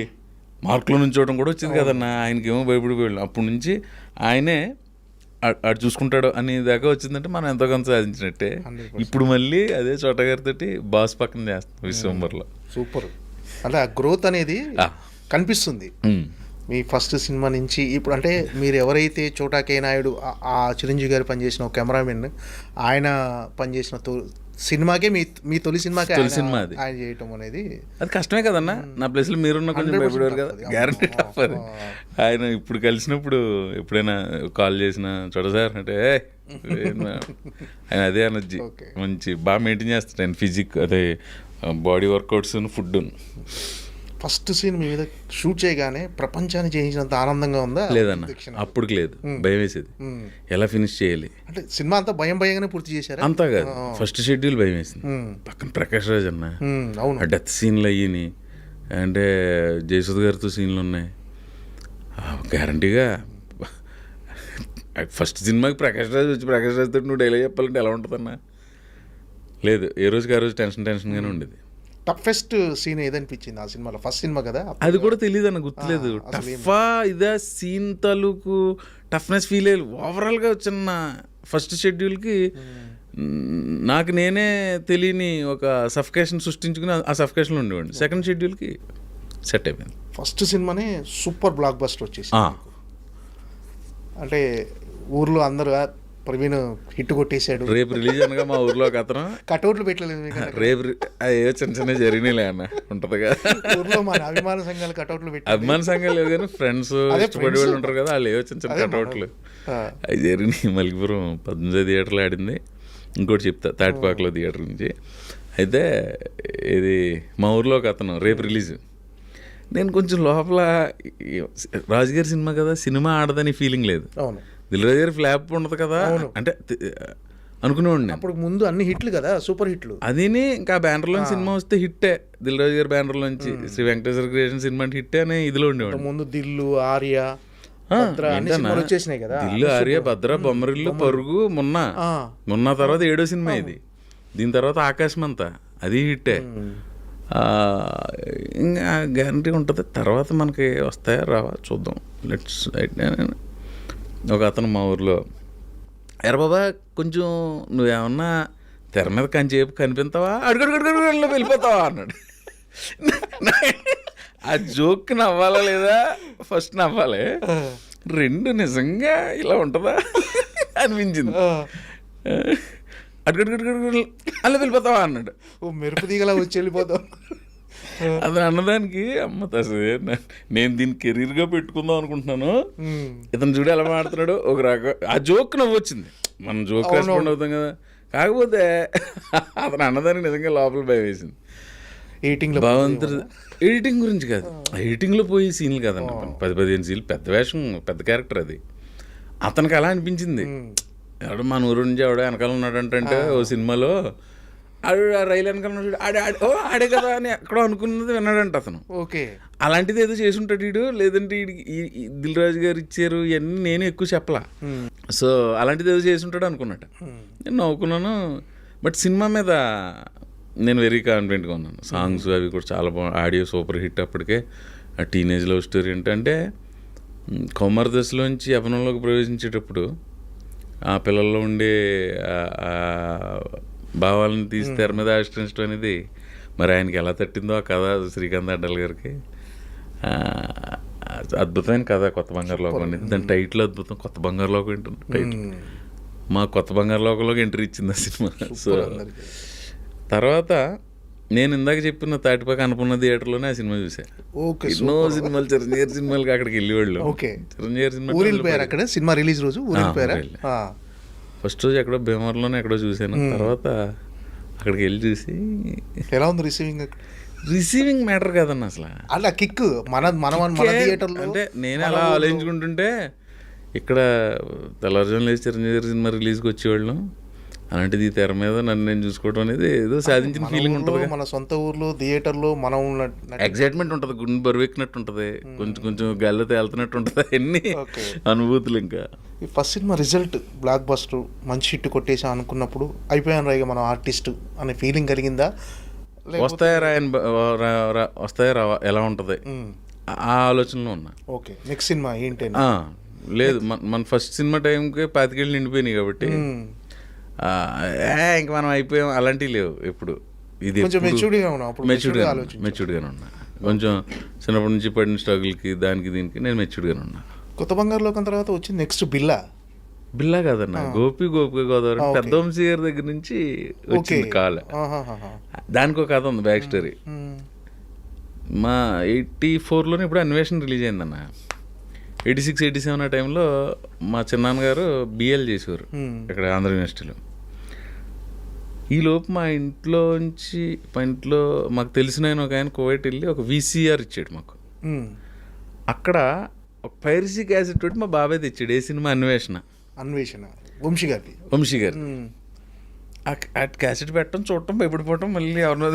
మార్కులో నుంచోవడం కూడా వచ్చింది కదన్నా ఆయనకి ఏమో భయపడిపోయాడు. అప్పటి నుంచి ఆయనే అటు చూసుకుంటాడు అని దాకా వచ్చిందంటే మనం ఎంతో కొంత సాధించినట్టే. ఇప్పుడు మళ్ళీ అదే చోట గారితోటి బాస్ పక్కన చేస్తాం విశ్వంబర్లో. సూపర్. అంటే ఆ గ్రోత్ అనేది కనిపిస్తుంది మీ ఫస్ట్ సినిమా నుంచి ఇప్పుడు. అంటే మీరు ఎవరైతే చోటా కే నాయుడు ఆ చిరంజీవి గారు పనిచేసిన కెమెరామెన్ ఆయన పనిచేసిన సినిమాకే మీ తొలి సినిమా అది ఆయన చేయటం అనేది అది కష్టమే కదన్నా. నా ప్లేస్లో మీరున్న కొంచెం భయపడేవారు కదా, గ్యారంటీ టఫ్ అది. ఆయన ఇప్పుడు కలిసినప్పుడు ఎప్పుడైనా కాల్ చేసిన చోట సార్ అంటే ఆయన అదే ఎనర్జీ మంచి బాగా మెయింటైన్ చేస్తాడు ఆయన ఫిజిక్ అదే body workouts food. First scene మీ మీద షూట్ చేయగానే ప్రపంచాన్ని చేయించినంత ఆనందంగా ఉందా? లేదన్న అప్పుడు లేదు, భయం వేసేది ఎలా ఫినిష్ చేయాలి అంటే. సినిమా అంతా భయంగానే పూర్తి చేశారు అంతా కాదు, ఫస్ట్ షెడ్యూల్ భయం వేసింది. పక్కన ప్రకాష్ రాజ్ అన్న ఆ డెత్ సీన్లు అయ్యి అంటే జయసుధ్ గారితో సీన్లు ఉన్నాయి గ్యారంటీగా. ఫస్ట్ సినిమాకి ప్రకాష్ రాజ్ తోటి నువ్వు డైలాగ్ చెప్పాలంటే ఎలా ఉంటుందన్నా? లేదు, ఏ రోజుకి ఆ రోజు టెన్షన్గానే ఉండేది. టఫెస్ట్ సీన్ ఏదనిపించింది ఆ సినిమాలో? ఫస్ట్ సినిమా కదా, అది కూడా తెలియదు అన్న, గుర్తులేదు. టఫా ఇదా సీన్ తాలూకు టఫ్నెస్ ఫీల్ అయ్యి ఓవరాల్గా చిన్న ఫస్ట్ షెడ్యూల్కి నాకు నేనే తెలియని ఒక సఫికేషన్ సృష్టించుకుని ఆ సఫికేషన్లో ఉండేవాడిని. సెకండ్ షెడ్యూల్కి సెట్ అయిపోయింది. ఫస్ట్ సినిమానే సూపర్ బ్లాక్ బస్టర్ వచ్చేసి. అంటే ఊర్లో అందరూ ప్రవీణ్ హిట్ కొట్టేశాడు. రేపు రిలీజ్ అనగా మా ఊర్లో ఒక అతను కటౌట్లు పెట్టలేదు రేపు ఏ చిన్న జరిగినాయిలే అన్న ఉంటుందిగా ఊర్లో మన అభిమాన సంఘాలు కటౌట్లు పెట్టి. అభిమాన సంఘాలు లేవు కానీ ఫ్రెండ్స్ ఇష్టపడే వాళ్ళు ఉంటారు కదా, వాళ్ళు ఏవో చిన్న కటౌట్లు అవి జరిగినాయి. మల్కిపురం 18 థియేటర్లో ఆడింది. ఇంకోటి చెప్తా తాటిపాకలో థియేటర్ నుంచి. అయితే ఇది మా ఊర్లో ఒక అతను రేపు రిలీజ్. నేను కొంచెం లోపల రాజుగారి సినిమా కదా, సినిమా ఆడదని ఫీలింగ్ లేదు. అవును, దిల్రాజు గారి ఫ్లాప్ ఉండదు కదా అంటే అనుకునేవాడిని. అప్పుడు ముందు అన్ని హిట్లు కదా, సూపర్ హిట్లు. అదిని ఇంకా బ్యానర్లో సినిమా వస్తే హిట్టే. దిల్రాజు గారి బ్యానర్లోంచి శ్రీ వెంకటేశ్వర క్రియేషన్ సినిమా అంటే హిట్టే అని ఇదిలో ఉండేవాడు. ముందు దిల్లు, ఆర్య, వచ్చేసినాయి కదా. దిల్లు, ఆర్య, భద్ర, బొమ్మరిల్లు, పరుగు, మొన్న తర్వాత 7వ సినిమా ఇది. దీని తర్వాత ఆకాశమంతా అది హిట్టే. ఇంకా గ్యారంటీ ఉంటుంది. తర్వాత మనకి వస్తాయా రావా చూద్దాం. లెట్స్ ఒక అతను మా ఊర్లో ఎరా బాబా కొంచెం నువ్వేమన్నా తెర మీద కంచేపు కనిపిస్తావా, అడుగడుగడుగడులో వెళ్ళిపోతావా అన్నాడు. ఆ జోక్ నవ్వాలా లేదా? ఫస్ట్ నవ్వాలి, రెండు నిజంగా ఇలా ఉంటుందా అనిపించింది. అడుగడుగడుగడు అలా వెళ్ళిపోతావా అన్నాడు. ఓ మెరుపు దిగలా వచ్చి వెళ్ళిపోతావు అది అన్నదానికి అమ్మ తసే నేను దీన్ని కెరీర్గా పెట్టుకుందాం అనుకుంటున్నాను. ఇతను చూడు ఎలా మాడుతున్నాడు ఒక రకం. ఆ జోక్ నవ్వు వచ్చింది, మనం జోక్ రెస్పాండ్ అవుతాం కదా. కాకపోతే అతను అన్నదానికి నిజంగా లోపల భయం వేసింది. భగవంతుడు ఎడిటింగ్ గురించి కాదు, ఎడిటింగ్లో పోయి సీన్లు కదన్న 10-15 సీన్లు, పెద్ద వేషం, పెద్ద క్యారెక్టర్. అది అతనికి అలా అనిపించింది. ఎవడో మన ఊరు నుంచి ఎవడో వెనకాల ఉన్నాడంటే ఓ సినిమాలో ఆడు రైలు వెనకాల ఆడే కదా అని ఎక్కడో అనుకున్నది విన్నాడంట అతను. ఓకే, అలాంటిది ఏదో చేసి ఉంటాడు వీడు. లేదంటే దిల్ రాజు గారు ఇచ్చారు ఇవన్నీ నేను ఎక్కువ చెప్పలా. సో అలాంటిది ఏదో చేసి ఉంటాడు అనుకున్నట్టు నేను నవ్వుకున్నాను. బట్ సినిమా మీద నేను వెరీ కాన్ఫిడెంట్గా ఉన్నాను. సాంగ్స్ అవి కూడా చాలా బాగుంది, ఆడియో సూపర్ హిట్. అప్పటికే ఆ టీనేజ్ లవ్ స్టోరీ ఏంటంటే కౌమార దశలోంచి యవ్వనంలోకి ప్రవేశించేటప్పుడు ఆ పిల్లల్లో ఉండే భావాలను తీసి తెర మీద ఆవిష్కరించడం అనేది మరి ఆయనకి ఎలా తట్టిందో ఆ కథ శ్రీకాంత్ అడ్డల్ గారికి. అద్భుతమైన కథ కొత్త బంగారు లోకం అనేది. దాని టైటిల్ అద్భుతం, కొత్త బంగారు లోకం ఏంటంటే టైటిల్. మా కొత్త బంగారు లోకంలోకి ఎంట్రీ ఇచ్చింది ఆ సినిమా. సో తర్వాత నేను ఇందాక చెప్పిన తాటిపాక అనుకున్న థియేటర్లోనే ఆ సినిమా చూసా. ఓకే, ఎన్నో సినిమాలు చిరంజీవి సినిమాలకి అక్కడికి వెళ్ళేవాళ్ళు. ఓకే, చిరంజీవి సినిమా ఊరు వెళ్ళిపోయారు అక్కడ సినిమా రిలీజ్ రోజు ఊరు వెళ్ళిపోయారా? ఫస్ట్ రోజు ఎక్కడో భీమవరంలోనే ఎక్కడో చూశాను. తర్వాత అక్కడికి వెళ్ళి చూసి ఎలా ఉంది రిసీవింగ్? రిసీవింగ్ మ్యాటర్ కాదన్న అసలు. అలా కిక్ మన థియేటర్లో అంటే నేను అలా ఆలోచించుకుంటుంటే ఇక్కడ తెల్లవారుజామున లేచి చిరంజీవి సినిమా రిలీజ్కి వచ్చేవాళ్ళం. అలాంటిది తెర మీద నన్ను నేను చూసుకోవడం అనేది ఏదో సాధించిన ఫీలింగ్ ఉంటుంది. మన సొంత ఊర్లో థియేటర్లో మనం ఎగ్జైట్మెంట్ ఉంటుంది, గుండె బరువెక్కినట్టు ఉంటుంది, కొంచెం కొంచెం గాల్లో తేలుతున్నట్టు ఉంటుంది, అన్ని అనుభూతులు. ఇంకా ఈ first cinema result block buster మంచి హిట్ కొట్టేసాం అనుకున్నప్పుడు అయిపోయాను రైగా మనం ఆర్టిస్ట్ అనే ఫీలింగ్ కలిగిందా? వస్తాయా రావా ఎలా ఉంటుంది ఆ ఆలోచనలో ఉన్నా. ఓకే, నెక్స్ట్ సినిమా ఏంటి? లేదు, మన ఫస్ట్ సినిమా టైంకి 25 ఏళ్ళు నిండిపోయినాయి కాబట్టి ఇంక మనం అయిపోయాం అలాంటివి లేవు. ఎప్పుడు ఇది మెచ్యూర్డ్గానే ఉన్నా. కొంచెం చిన్నప్పటి నుంచి పడిన స్ట్రగుల్కి దానికి దీనికి నేను మెచ్యూర్డ్గానే ఉన్నా. కొత్త బంగారు లోకం తర్వాత వచ్చింది నెక్స్ట్ బిల్లా కాదన్న, గోపిక గోదావరి పెద్ద వంశీ గారి దగ్గర నుంచి వచ్చింది కాల్. దానికి ఒక కథ ఉంది, బ్యాక్ స్టోరీ. మా 84లోనే ఇప్పుడు అన్వేషణ రిలీజ్ అయిందన్న. 86, 87 ఆ టైంలో మా చిన్నాన్నగారు బిఎల్ చేసేవారు ఇక్కడ ఆంధ్ర యూనివర్సిటీలో. ఈలోపు మా ఇంట్లో మాకు తెలిసిన ఆయన ఒక ఆయన కువైట్ వెళ్ళి ఒక VCR ఇచ్చాడు మాకు. అక్కడ ఒక పైరసీ క్యాసెట్ తోటి మా బాబాయ్ తెచ్చాడు. ఏ సినిమా? అన్వేషణ వంశీ గారి. ఆ క్యాసెట్ పెట్టడం, చూడటం, భయపడిపోవటం, మళ్ళీ ఎవరినో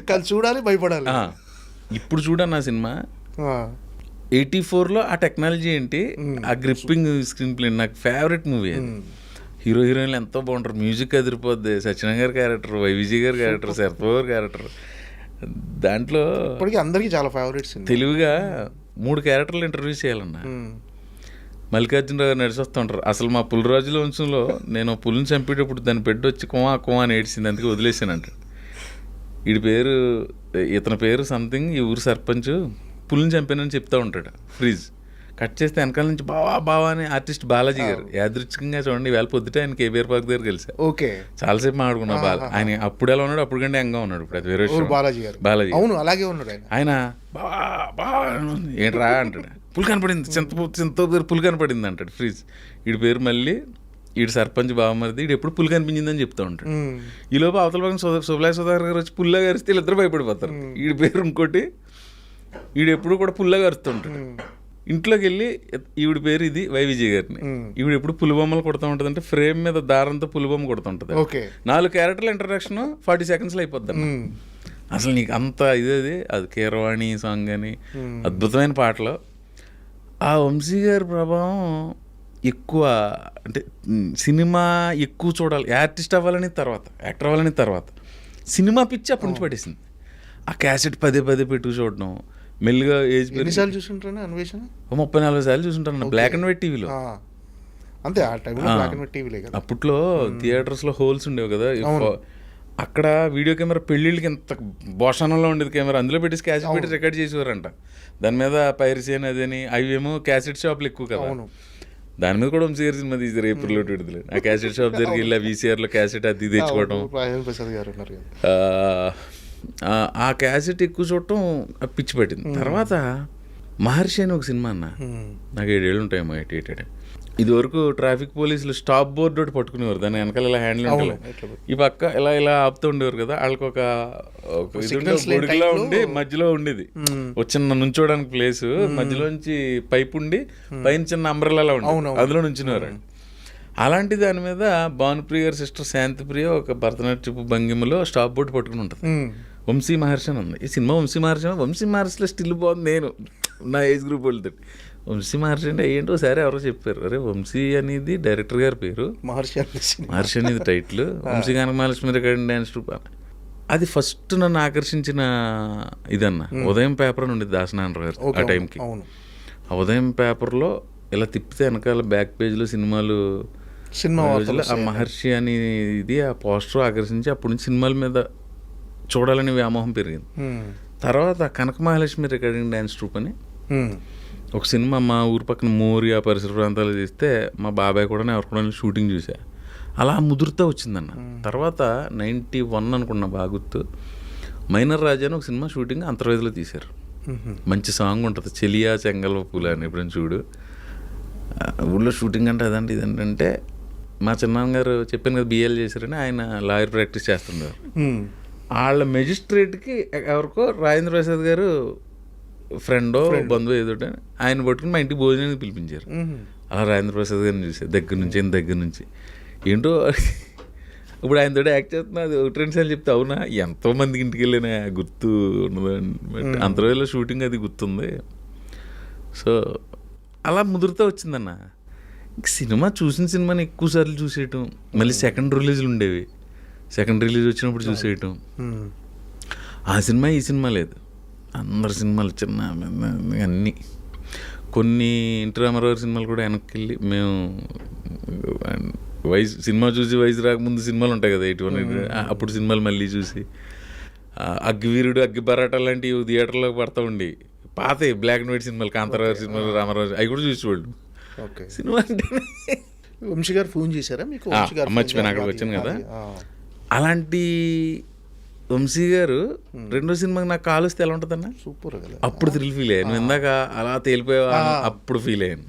కానీ చూడాలి, భయపడాలి. ఇప్పుడు చూడన్న ఆ సినిమా 84లో ఆ టెక్నాలజీ ఏంటి, ఆ గ్రిప్పింగ్ స్క్రీన్ ప్లే నాకు ఫేవరెట్ మూవీ అది. హీరో హీరోయిన్లు ఎంతో బాగుంటారు, మ్యూజిక్ అదిరిపోద్ది, సత్యనారాయణ గారి క్యారెక్టర్, వైవిజీ గారి క్యారెక్టర్, శరత్బాబు గారి క్యారెక్టర్. దాంట్లో అందరికీ చాలా ఫేవరెట్స్. తెలివిగా 3 క్యారెక్టర్లు ఇంటర్వ్యూ చేయాలన్నా. మల్లికార్జునరావు గారు నడిచి వస్తూ ఉంటారు. అసలు మా పులిరాజుల వంశంలో నేను పులిని చంపేటప్పుడు దాని బిడ్డ వచ్చి కుమా అని ఏడ్చింది, అందుకే వదిలేసానంట. ఇతని పేరు సంథింగ్, ఈ ఊరు సర్పంచ్, పులిని చంపానని చెప్తా ఉంటాడు. ఫ్రీజ్ కట్ చేస్తే వెనకాల నుంచి బావా అని ఆర్టిస్ట్ బాలాజీ గారు యాదృచ్ఛికంగా చూడండి, వేళ పొద్దుట ఆయన కేబీఆర్ పార్క్ దగ్గర కలిసా. ఓకే, చాలాసేపు మాట్లాడుకున్నా. ఆయన అప్పుడు ఎలా ఉన్నాడు, అప్పుడు కంటే యంగా ఉన్నాడు. ఇప్పుడు అది వేరే బాలాజీ. అవును, అలాగే ఉన్నాడు ఆయన. బావా ఏంట్రా అంటాడు. పులి కనపడింది, చింత పులి కనపడింది అంటాడు ఫ్రీజ్. వీడి పేరు మళ్ళీ సర్పంచ్ బావమరిది, ఎప్పుడు పులి కనిపించిందని చెప్తా ఉంటాడు. ఈ లోపు అవతల పక్కన సుబ్లాయ్ సుధాకర్ గారు వచ్చి పుల్లా గారిస్తే వీళ్ళిద్దరు భయపడిపోతారు. వీడి పేరు ఇంకోటి, ఎప్పుడు కూడా పుల్లగా అరుస్తుంటాడు. ఇంట్లోకి వెళ్ళి ఈవిడ పేరు ఇది వైవిజయ్ గారిని. ఈవిడ ఎప్పుడు పులిబొమ్మలు కొడుతూ ఉంటుంది, అంటే ఫ్రేమ్ మీద దారంతో పులిబొమ్మ కొడుతుంటది. 4 క్యారెక్టర్ల ఇంట్రడక్షన్ 40 సెకండ్స్లో అయిపోద్ది. అసలు నీకు అంత అది కీరవాణి సాంగ్ అని అద్భుతమైన పాటలు. ఆ వంశీ గారి ప్రభావం ఎక్కువ, అంటే సినిమా ఎక్కువ చూడాలి, ఆర్టిస్ట్ అవ్వాలని తర్వాత, యాక్టర్ అవ్వాలని తర్వాత సినిమా పిచ్చి అప్పటి నుంచి పట్టేసింది. ఆ క్యాసెట్ పదే పెట్టుకు చూడడం, మెల్లిగా ఏజ్ ఎన్నిసార్లు చూసుంటాను అన్వేషణ? 34 సార్లు చూసుంటాను, బ్లాక్ అండ్ వైట్ టీవీలో. అంతే, ఆ టైంలో బ్లాక్ అండ్ వైట్ టీవీలే కదా. అప్పట్లో థియేటర్స్లో హోల్స్ ఉండేవి కదా. అక్కడ వీడియో కెమెరా పెళ్ళిళ్ళకి ఎంత భోషణంలో ఉండేది కెమెరా, అందులో పెట్టి క్యాసెట్ పెట్టి రికార్డ్ చేసేవారంట. దాని మీద పైరసీ అని అదని, అవేమో క్యాసెట్ షాప్లు ఎక్కువ కదా. దాని మీద కూడా వంశీ సినిమా తీసారు ఏప్రిల్లో విడుదల. ఆ క్యాసెట్ షాప్ జరిగి వెళ్ళి VCRలో క్యాసెట్ అది తెచ్చుకోవడం, ఆ క్యాసెట్ ఎక్కువ చూడటం పిచ్చి పట్టింది. తర్వాత మహర్షి అని ఒక సినిమా అన్న, నాకు 7 ఏళ్ళు ఉంటాయేమో, 88. ఇది వరకు ట్రాఫిక్ పోలీసులు స్టాప్ బోర్డు ఒకటి పట్టుకునేవారు, దాని వెనకాల ఇలా హ్యాండిల్ ఉంటుంది, ఈ పక్క ఇలా ఆపుతూ ఉండేవారు కదా. వాళ్ళకి ఒక గొడుగులా ఉండి మధ్యలో ఉండేది ఒక చిన్న నుంచోడానికి ప్లేస్, మధ్యలోంచి పైప్ ఉండి పైన చిన్న అంబ్రెల్లా ఉండేది, అందులో నుంచునేవారు. అలాంటి దాని మీద భానుప్రియ గారి సిస్టర్ శాంతిప్రియ ఒక భరతనాట్యపు భంగిమలో స్టాప్ బోర్డు పట్టుకుని ఉంటుంది. వంశీ మహర్షి అని ఉంది ఈ సినిమా. వంశీ మహర్షిలో స్టిల్ బాగుంది. నేను నా ఏజ్ గ్రూప్ వాళ్ళతో వంశీ మహర్షి అంటే ఏంటో సరే ఎవరో చెప్పారు, అరే వంశీ అనేది డైరెక్టర్ గారి పేరు, మహర్షి అనేది title, Vamsi Kanakamahalakshmi recording dance troupe. అది ఫస్ట్ నన్ను ఆకర్షించిన ఇదన్న. ఉదయం పేపర్ అని ఉండేది దాసనారాయణ గారు ఆ టైంకి. ఆ ఉదయం పేపర్లో ఇలా తిప్పితే వెనకాల బ్యాక్ పేజ్లో సినిమా ఆ మహర్షి అనేది ఆ పోస్టర్ ఆకర్షించి అప్పటి నుంచి సినిమాల మీద చూడాలని వ్యామోహం పెరిగింది. తర్వాత కనకమహాలక్ష్మి రికార్డింగ్ డ్యాన్స్ ట్రూప్ అని ఒక సినిమా మా ఊరు పక్కన మోరి ఆ పరిసర ప్రాంతాలు తీస్తే మా బాబాయ్ కూడా ఎవరు కూడా షూటింగ్ చూసా. అలా ముదురుతా వచ్చిందన్న. తర్వాత 91 అనుకున్నా బాగా గుర్తు, మైనర్ రాజా అని ఒక సినిమా షూటింగ్ అంతర్వేదిలో తీశారు. మంచి సాంగ్ ఉంటుంది, చెలియా చెంగల్వ పూల అని, ఎప్పుడైనా చూడు. ఊళ్ళో షూటింగ్ అంటే అదంటే ఇదంటే, మా చిన్నాన్నగారు చెప్పాను కదా బిఏలు చేశారని, ఆయన లాయర్ ప్రాక్టీస్ చేస్తుండేవారు. వాళ్ళ మెజిస్ట్రేట్కి ఎవరికో రాజేంద్ర ప్రసాద్ గారు ఫ్రెండో బంధువు ఏదో ఆయన పట్టుకుని మా ఇంటికి భోజనానికి పిలిపించారు. అలా రాజేంద్ర ప్రసాద్ గారిని చూసారు దగ్గర నుంచి ఏంటో. ఇప్పుడు ఆయనతో యాక్ట్ చేస్తున్నా, అది 1-2 సార్లు చెప్తే అవునా ఎంతోమందికి ఇంటికి వెళ్ళినా గుర్తు ఉండదు. అంతర్వేదిలో షూటింగ్ అది గుర్తుంది. సో అలా ముదురుతో వచ్చిందన్న. సినిమా చూసిన సినిమాని ఎక్కువ సార్లు చూసేయటం, మళ్ళీ సెకండ్ రిలీజ్లు ఉండేవి, సెకండ్ రిలీజ్ వచ్చినప్పుడు చూసేయటం. ఆ సినిమా ఈ సినిమా లేదు, అందరి సినిమాలు చిన్న అన్నీ. కొన్ని ఎన్టీ రామారావు సినిమాలు కూడా వెనక్కి వెళ్ళి మేము సినిమా చూసి వయసు రాకముందు సినిమాలు ఉంటాయి కదా 81, అప్పుడు సినిమాలు మళ్ళీ చూసి, అగ్గివీరుడు, అగ్గి బరాటా లాంటివి థియేటర్లో పడతా ఉండి, పాత బ్లాక్ అండ్ వైట్ సినిమాలు, కాంతారావు సినిమాలు, రామారావు అవి కూడా చూసేవాళ్ళు. ఓకే, సినిమా అంటే వంశీ గారు ఫోన్ చేశారా మీకు? మర్చిపోయిన అక్కడికి వచ్చాను కదా. అలాంటి వంశీ గారు రెండో సినిమాకి నాకు కాల్ వస్తే ఎలా ఉంటుందన్న, సూపర్ కదా. అప్పుడు థ్రిల్ ఫీల్ అయ్యాను. నువ్వు ఇందాక అలా తేలిపోయావా, అప్పుడు ఫీల్ అయ్యాను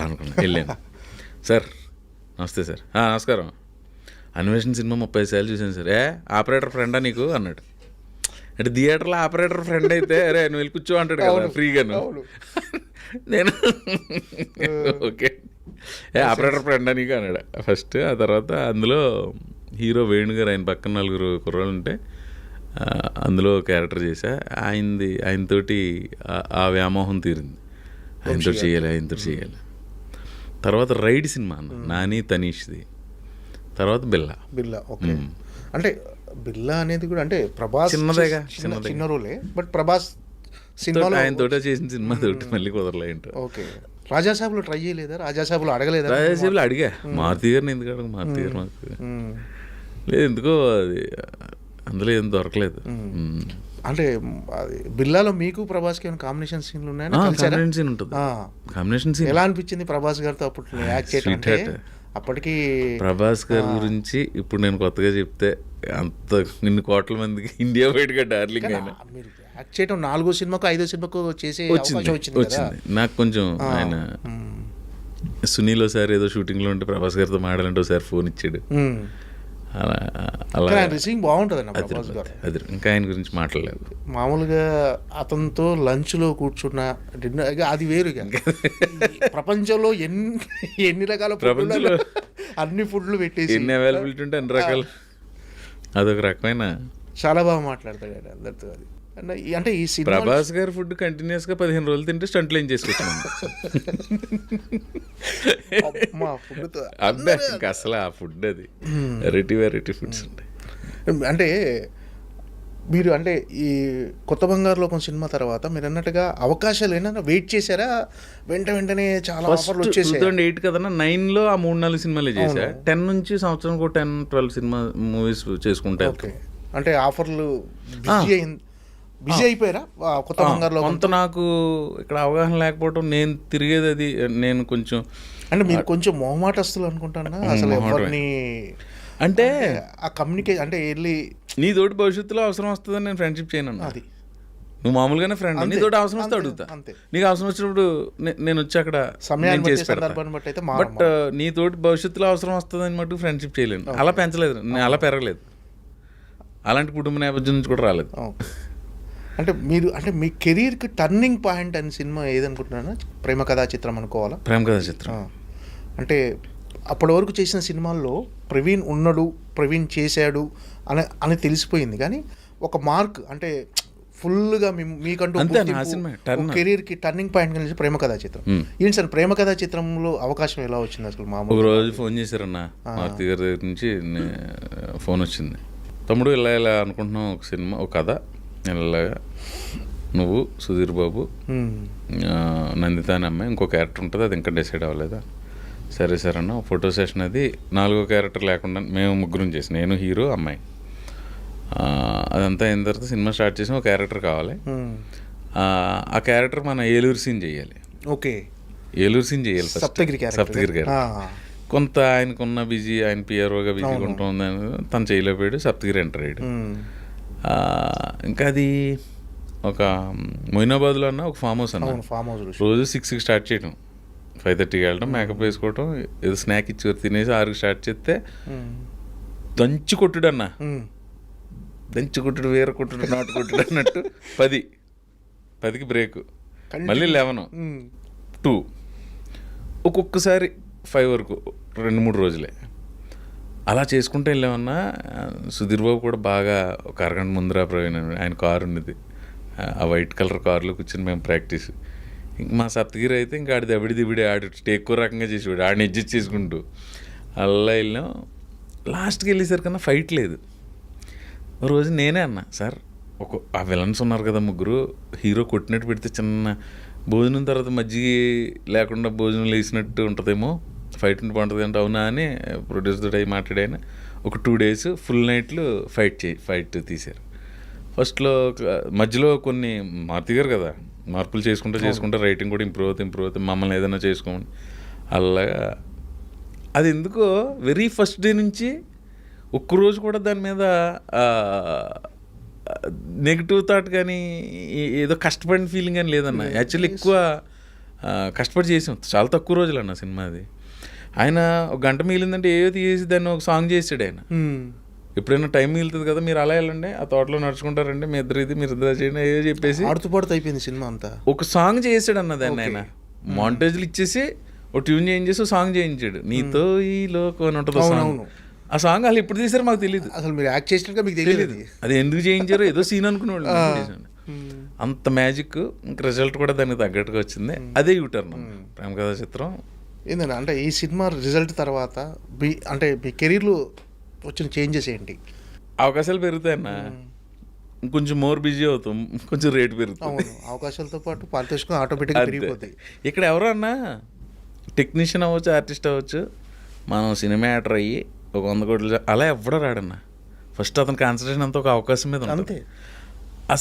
అనుకున్నా. వెళ్ళాను, సార్ నమస్తే సార్. నమస్కారం, అన్వేషణ సినిమా 30 సార్లు చూసాను సార్. ఆపరేటర్ ఫ్రెండా నీకు అన్నాడు. అంటే థియేటర్లో ఆపరేటర్ ఫ్రెండ్ అయితే అరే నువ్వు వెళ్ళి కూర్చో అంటాడు కదా ఫ్రీగాను. నేను ఓకే ఆపరేటర్ ఫ్రెండా నీకు అన్నాడు ఫస్ట్. ఆ తర్వాత అందులో హీరో వేణు గారు, ఆయన పక్కన 4 కుర్రాళ్ళు ఉంటే అందులో క్యారెక్టర్ చేశా. ఆయనతోటి ఆ వ్యామోహం తీరింది, ఆయనతో చేయాలి. తర్వాత రైడ్ సినిమా అన్న, నాని తనీష్ది. తర్వాత బిల్లా. ఓకే, అంటే బిల్లా అనేది కూడా అంటే ప్రభాస్ చిన్నదేగా, చిన్న రోలే, బట్ ప్రభాస్ సినిమాలో ఆయనతోటే చేసిన సినిమా తోటి మళ్ళీ కుదరలే ఏంటో. ఓకే, రాజాసాబులో ట్రై చేయలేదా? రాజాసాబులో అడగలేదా? రాజాసాబులో అడిగా, మారుతి గారిని ఎందుకు అడగ, మారుతి గారు మాకు లేదు ఎందుకో అది అందులో ఏం దొరకలేదు. అంటే బిల్లాలో మీకు ప్రభాస్కి ఏమైనా కాంబినేషన్ సీన్లు ఉన్నాయా? కాంబినేషన్ సీన్ ఉంటుంది. కాంబినేషన్ సీన్ ఎలా అనిపించింది ప్రభాస్ గారితో అప్పుడు యాక్ట్ చేయడం? అప్పటికి ప్రభాస్ గారి గురించి ఇప్పుడు నేను కొత్తగా చెప్తే అంత ఇన్ని కోట్ల మందికి ఇండియా బయటగా డార్లింగ్ అయినా. మీరు యాక్ట్ చేయడం 4వ సినిమాకు 5వ సినిమాకు చేసే వచ్చింది నాకు కొంచెం. ఆయన సునీల్ ఒకసారి ఏదో షూటింగ్లో ఉంటే ప్రభాస్ గారితో మాట్లాడాలంటే ఒకసారి ఫోన్ ఇచ్చాడు. అలా రిసీవింగ్ బాగుంటుంది ప్రభాస్ గారు. అది ఇంకా ఆయన గురించి మాట్లాడలేదు. మామూలుగా అతనితో లంచ్లో కూర్చున్న డిన్నర్ అది వేరుగా. ప్రపంచంలో ఎన్ని రకాల ప్రపంచంలో అన్ని ఫుడ్లు పెట్టేసి ఎన్ని అవైలబిలిటీ ఉంటే అన్ని రకాలు, అదొక రకమైన చాలా బాగా మాట్లాడతాడు ఆయన అందరితో. అది అంటే ఈ సినిమా ప్రభాస్ గారి ఫుడ్ కంటిన్యూస్గా 15 రోజులు తింటే స్టంట్లు ఏం చేసుకొచ్చాను అబ్బాయి. ఇంకా అసలు ఆ ఫుడ్ అది వెరైటీ ఫుడ్స్ ఉంటాయి. అంటే మీరు అంటే ఈ కొత్త బంగారు లోకం సినిమా తర్వాత మీరు అన్నట్టుగా అవకాశాలు ఏమైనా వెయిట్ చేశారా? వెంటనే చాలా ఆఫర్లు వచ్చేసాయి. 2008 కదన్నా, 9లో ఆ 3-4 సినిమాలే చేశా. 10 నుంచి సంవత్సరానికి 10-12 సినిమా మూవీస్ చేసుకుంటా. ఓకే, అంటే ఆఫర్లు బిజీ అయిపోయారా కొత్త బంగారులో? కొంత నాకు ఇక్కడ అవగాహన లేకపోవడం, నేను తిరిగేది అది, నేను కొంచెం అంటే మీరు కొంచెం మొహమాటస్తులు అనుకుంటానా అసలు ఎవరిని అంటే ఆ కమ్యూనికేషన్ అంటే వెళ్ళి నీ తోటి భవిష్యత్తులో అవసరం వస్తుందని నేను ఫ్రెండ్షిప్ చేయను. అది నువ్వు మామూలుగానే ఫ్రెండ్, నీ తోటి అవసరం వస్తే అడుగుతా. నీకు అవసరం వచ్చినప్పుడు నేను వచ్చి అక్కడ సమయాన్ని చేసి పెడతా. బట్ నీ తోటి భవిష్యత్తులో అవసరం వస్తుందని మటుకు ఫ్రెండ్షిప్ చేయలేను. అలా పెంచలేదు, నేను అలా పెరగలేదు, అలాంటి కుటుంబ నేపథ్యం నుంచి కూడా రాలేదు. అంటే మీరు అంటే మీ కెరీర్కి టర్నింగ్ పాయింట్ అని సినిమా ఏదనుకుంటున్నారా? ప్రేమ కథా చిత్రం అనుకోవాలా? ప్రేమ కథా చిత్రం అంటే అప్పటి వరకు చేసిన సినిమాల్లో ప్రవీణ్ ఉన్నాడు, ప్రవీణ్ చేశాడు అని తెలిసిపోయింది, కానీ ఒక మార్క్ అంటే ఫుల్గా మీకంటూ కెరీర్కి టర్నింగ్ పాయింట్ కలిసి ప్రేమ కథా చిత్రం. ఏంటి సార్ ప్రేమ కథా చిత్రంలో అవకాశం ఎలా వచ్చింది అసలు? ఒక రోజు ఫోన్ చేశారన్న మారుతి గారి దగ్గర నుంచి, ఫోన్ వచ్చింది, తమ్ముడు ఇలా అనుకుంటున్నాం ఒక సినిమా, ఒక కథ, ఇలాగా నువ్వు సుధీర్ బాబు, నందిత అనే అమ్మాయి, ఇంకో క్యారెక్టర్ ఉంటుంది, అది ఇంకా డిసైడ్ అవ్వలేదా? సరే సార్ అన్న, ఫోటో సెషన్ అది 4వ క్యారెక్టర్ లేకుండా మేము ముగ్గురం చేసి, నేను హీరో అమ్మాయి, అదంతా అయిన తర్వాత సినిమా స్టార్ట్ చేసి ఒక క్యారెక్టర్ కావాలి. ఆ క్యారెక్టర్ మన ఏలూరు సీన్ చేయాలి. ఓకే, ఏలూరు సీన్ చేయాలి, సప్తగిరి క్యారెక్టర్. కొంత ఆయనకున్న బిజీ, ఆయన పిఆర్ఓగా బిజీగా ఉంటుందని తను చేయలేకపోయాడు. సప్తగిరి ఎంటర్ అయ్యాడు. ఇంకా అది ఒక మొయినాబాద్లో అన్న ఒక ఫామ్ హౌస్ అన్న. ఫామ్ హౌస్ రోజు 6కి స్టార్ట్ చేయడం, 5:30కి వెళ్ళడం, మేకప్ వేసుకోవడం, ఏదో స్నాక్ ఇచ్చి తినేసి 6కి స్టార్ట్ చేస్తే దంచి కొట్టుడు అన్న. దంచి కొట్టుడు, వేర కొట్టుడు, నాటు కొట్టుడు అన్నట్టు 10కి బ్రేక్, మళ్ళీ 11, 2, ఒక్కొక్కసారి 5 వరకు 2-3 రోజులే అలా చేసుకుంటూ వెళ్ళామన్నా. సుధీర్ బాబు కూడా బాగా ఒక అరగంట ముందర ప్రవీణ్ ఆయన కారు ఉన్నది, ఆ వైట్ కలర్ కారులో కూర్చొని మేము ప్రాక్టీస్. ఇంక మా సప్తగిరి అయితే ఇంకా ఆడి దబిడి ఆడు ఎక్కువ రకంగా చేసేవాడు, ఆడిని అడ్జస్ట్ చేసుకుంటూ అలా వెళ్ళాం. లాస్ట్కి వెళ్ళేసరికన్నా ఫైట్ లేదు. ఓ రోజు నేనే అన్నా, సార్ ఆ విలన్స్ ఉన్నారు కదా ముగ్గురు, హీరో కొట్టినట్టు పెడితే చిన్న భోజనం తర్వాత మజ్జిగ లేకుండా భోజనం లేచినట్టు ఉంటుందేమో, ఫైట్ ఉంటే బాగుంటుంది అంటే అవునా అని ప్రొడ్యూసర్ అయ్యి మాట్లాడాయన. ఒక 2 days ఫుల్ నైట్లు ఫైట్ తీశారు. ఫస్ట్లో మధ్యలో కొన్ని మారుతిగారు కదా, మార్పులు చేసుకుంటూ రైటింగ్ కూడా ఇంప్రూవ్ అవుతుంది, మమ్మల్ని ఏదైనా చేసుకోమని. అలాగా అది ఎందుకో వెరీ ఫస్ట్ డే నుంచి ఒక్కరోజు కూడా దాని మీద నెగిటివ్ థాట్ కానీ ఏదో కష్టపడిన ఫీలింగ్ కానీ లేదన్న. యాక్చువల్లీ ఎక్కువ కష్టపడి చేసాం, చాలా తక్కువ రోజులు అన్న సినిమా అది. ఆయన ఒక గంట మిగిలిందంటే ఏదో తీసి దాన్ని ఒక సాంగ్ చేసాడు ఆయన. ఎప్పుడైనా టైం మిగులుతుంది కదా, మీరు అలా వెళ్ళండి, ఆ తోటలో నడుచుకుంటారండి, మీ ఇద్దరు చేయండి ఏదో చెప్పేసి ఆడుతూ అయిపోయింది సినిమా అంతా. ఒక సాంగ్ చేసాడు అన్న దాన్ని. ఆయన మాంటేజ్లు ఇచ్చేసి ఒక ట్యూన్ చేయించేసి సాంగ్ చేయించాడు, నీతో ఈ లోకం అని ఉంటుంది సాంగ్. ఆ సాంగ్ వాళ్ళు ఎప్పుడు తీసారో మాకు తెలియదు, అసలు మీరు యాక్ట్ చేసినట్టుగా మీకు తెలియదు. అది ఎందుకు చేయించారో ఏదో సీన్ అనుకునేవాళ్ళు. అంత మ్యాజిక్. ఇంకా రిజల్ట్ కూడా దానికి తగ్గట్టుగా వచ్చింది. అదే యూటర్న్ ప్రేమ కథా చిత్రం. ఏంటంటే అంటే ఈ సినిమా రిజల్ట్ తర్వాత అంటే మీ కెరీర్లో వచ్చిన చేంజెస్ ఏంటి? అవకాశాలు పెరుగుతాయన్న, కొంచెం మోర్ బిజీ అవుతాం, కొంచెం రేటు పెరుగుతుంది. అవకాశాలతో పాటు పారితోషికం ఆటోమేటిక్గా పెరిగిపోతాయి. ఇక్కడ ఎవరో అన్నా టెక్నీషియన్ అవ్వచ్చు, ఆర్టిస్ట్ అవ్వచ్చు, మనం సినిమా యాక్టర్ అయ్యి ఒక 100 కోట్లు అలా ఎవడో రాడన్న. ఫస్ట్ అతని కాన్సన్ట్రేషన్ అంతా ఒక అవకాశం మీద ఉంటుంది. ఆ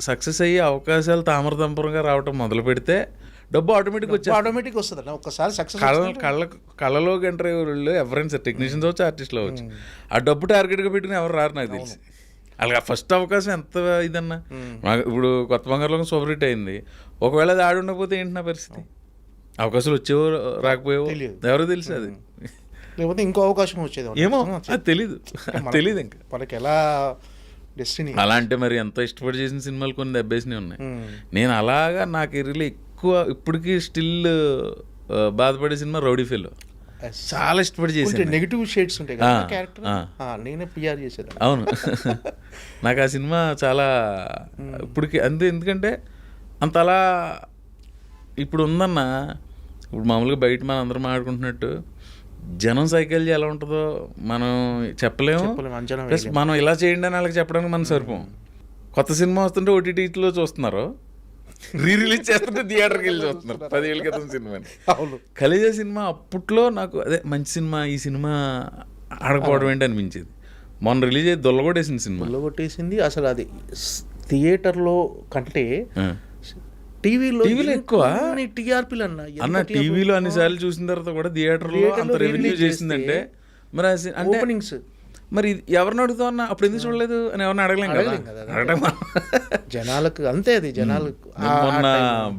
సక్సెస్ అయ్యి అవకాశాలు తామరతంపరంగా రావటం మొదలు పెడితే డబ్బు ఆటోమేటిక్ వస్తుంది అన్న. ఒక్కసారి సక్సెస్ కళ్ళలోకి ఎంటర్ అయ్యే వాళ్ళు ఎవరైనా సార్, టెక్నీషియన్స్ అవచ్చు, ఆర్టిస్టులు అవ్వచ్చు, ఆ డబ్బు టార్గెట్గా పెట్టుకుని ఎవరు రారు నాకు తెలిసి. అలాగే ఫస్ట్ అవకాశం ఎంత ఇదన్నా. ఇప్పుడు కొత్త బంగారులో సూపర్ హిట్ అయింది, ఒకవేళ అది ఆడి ఉండకపోతే ఏంటి నా పరిస్థితి? అవకాశాలు వచ్చేవో రాకపోయేవో ఎవరో తెలుసు. అది లేకపోతే ఇంకో అవకాశం వచ్చేది ఏమో అది తెలీదు ఇంకా మనకి ఎలా డెస్టినీ. అలా అంటే మరి ఎంత ఇష్టపడి చేసిన సినిమాలు కొన్ని దెబ్బేసినవి ఉన్నాయి. నేను అలాగా నా కెరీర్లో ఎక్కువ ఇప్పటికీ స్టిల్ బాధపడే సినిమా రౌడీ ఫెలో. చాలా ఇష్టపడి చేసి నెగిటివ్ షేడ్స్ ఉంటాయి కదా క్యారెక్టర్, నేనే పిఆర్ చేసేది. అవును, నాకు ఆ సినిమా చాలా ఇప్పటికి అంతే. ఎందుకంటే అంత అలా ఇప్పుడు ఉందన్న. ఇప్పుడు మామూలుగా బయట మనం అందరం ఆడుకుంటున్నట్టు జనం సైకాలజీ ఎలా ఉంటుందో మనం చెప్పలేము. ప్లస్ మనం ఇలా చేయండి అని వాళ్ళకి చెప్పడానికి మనం సరిపోం. కొత్త సినిమా వస్తుంటే ఓటీటీలో చూస్తున్నారు, రిలీజ్ చేస్తుంటే థియేటర్కి వెళ్ళి చూస్తున్నారు. 10 ఏళ్ళ క్రితం సినిమాని. కలేజా సినిమా అప్పట్లో నాకు అదే మంచి సినిమా, ఈ సినిమా ఆడకపోవడం ఏంటి అనిపించేది. మొన్న రిలీజ్ అయ్యి దొల్లగొట్టేసింది సినిమా. దొల్లగొట్టేసింది అసలు. అది థియేటర్లో కంటే టీవీలో ఎక్కువ టీఆర్పీలు అన్న. టీవీలో అన్నిసార్లు చూసిన తర్వాత కూడా థియేటర్లో అంత రెవెన్యూ చేసిందంటే మరి అంటే ఓపెనింగ్స్ మరి ఎవరిని అడుగుతావు అన్న, అప్పుడు ఎందుకు చూడలేదు అని ఎవరిని అడగలేం కదా జనాలకు. అంతే అది జనాలకు. మొన్న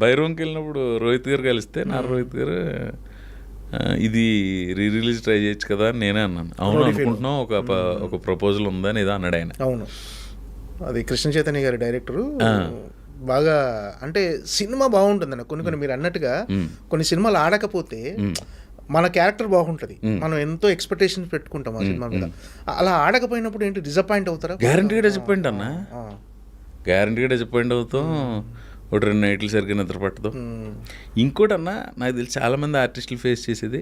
బైరోంకి వెళ్ళినప్పుడు రోహిత్ గారు కలిస్తే, రోహిత్ గారు ఇది రిలీజ్ ట్రై చేయొచ్చు కదా అని నేనే అన్నాను. అవును అనుకుంటున్నాం, ఒక ప్రపోజల్ ఉందని ఏదో అన్నాడు ఆయన. అవును, అది కృష్ణ చైతన్య గారి డైరెక్టరు. బాగా అంటే సినిమా బాగుంటుందన్న. కొన్ని మీరు అన్నట్టుగా కొన్ని సినిమాలు ఆడకపోతే మన క్యారెక్టర్ బాగుంటుంది, మనం ఎంతో ఎక్స్పెక్టేషన్స్ పెట్టుకుంటాం ఆ సినిమా మీద. అలా ఆడకపోయినప్పుడు ఏంటి, డిసప్పాయింట్ అవుతారా? గ్యారంటీగా డిసప్పాయింట్ అన్న, గ్యారంటీగా డిసప్పాయింట్ అవుతాం. ఒక 2 నైట్లు సరిగ్గా నిద్ర పట్టదు. ఇంకోటి అన్న, నాకు తెలిసి చాలామంది ఆర్టిస్టులు ఫేస్ చేసేది,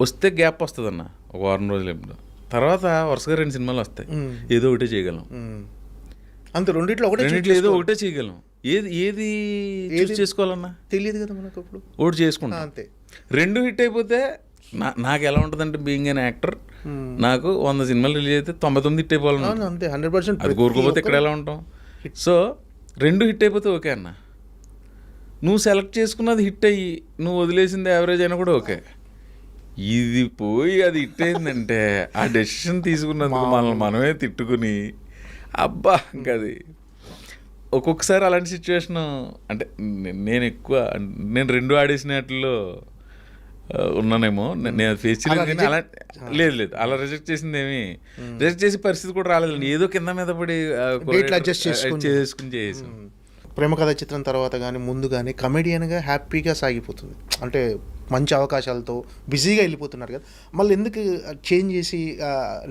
వస్తే గ్యాప్ వస్తుంది అన్న, ఒక 1 వారం రోజులు ఎప్పుడు, తర్వాత వరుసగా 2 సినిమాలు వస్తాయి, ఏదో ఒకటే చేయగలం. అంత రెండిట్లో ఏదో ఒకటే చేయగలం. ఏది చేసుకోవాలన్నా తెలియదు కదా మనకు. అప్పుడు ఒకటి చేసుకుంటా అంతే. 2 హిట్ అయిపోతే నాకు ఎలా ఉంటుందంటే, బీయింగ్ అన్ యాక్టర్, నాకు 100 సినిమాలు రిలీజ్ అయితే 99 హిట్ అయిపోవాలన్నా అంతే. 100% అది కోరుకోపోతే ఇక్కడ ఎలా ఉంటాం. సో 2 హిట్ అయిపోతే ఓకే అన్న. నువ్వు సెలెక్ట్ చేసుకున్నది హిట్ అయ్యి నువ్వు వదిలేసింది యావరేజ్ అయినా కూడా ఓకే. ఇది పోయి అది హిట్ అయిందంటే ఆ డెసిషన్ తీసుకున్నందుకు మనల్ని మనమే తిట్టుకుని అబ్బా ఇంకా అది ఒక్కొక్కసారి అలాంటి సిచ్యువేషన్ అంటే నేను ఎక్కువ నేను 2 ఆడేసిన వాటిల్లో ఉన్నానేమో నేను ఫేస్ చేయలేదు కానీ అలా లేదు అలా రిజెక్ట్ చేసింది ఏమి రిజెక్ట్ చేసే పరిస్థితి కూడా రాలేదు. ఏదో కింద మీద పడి అడ్జస్ట్ చేసుకుని చేసాం. ప్రేమ కథ చిత్రం తర్వాత కానీ ముందు కానీ కమెడియన్గా హ్యాపీగా సాగిపోతుంది, అంటే మంచి అవకాశాలతో బిజీగా వెళ్ళిపోతున్నారు కదా. మళ్ళీ ఎందుకు చేంజ్ చేసి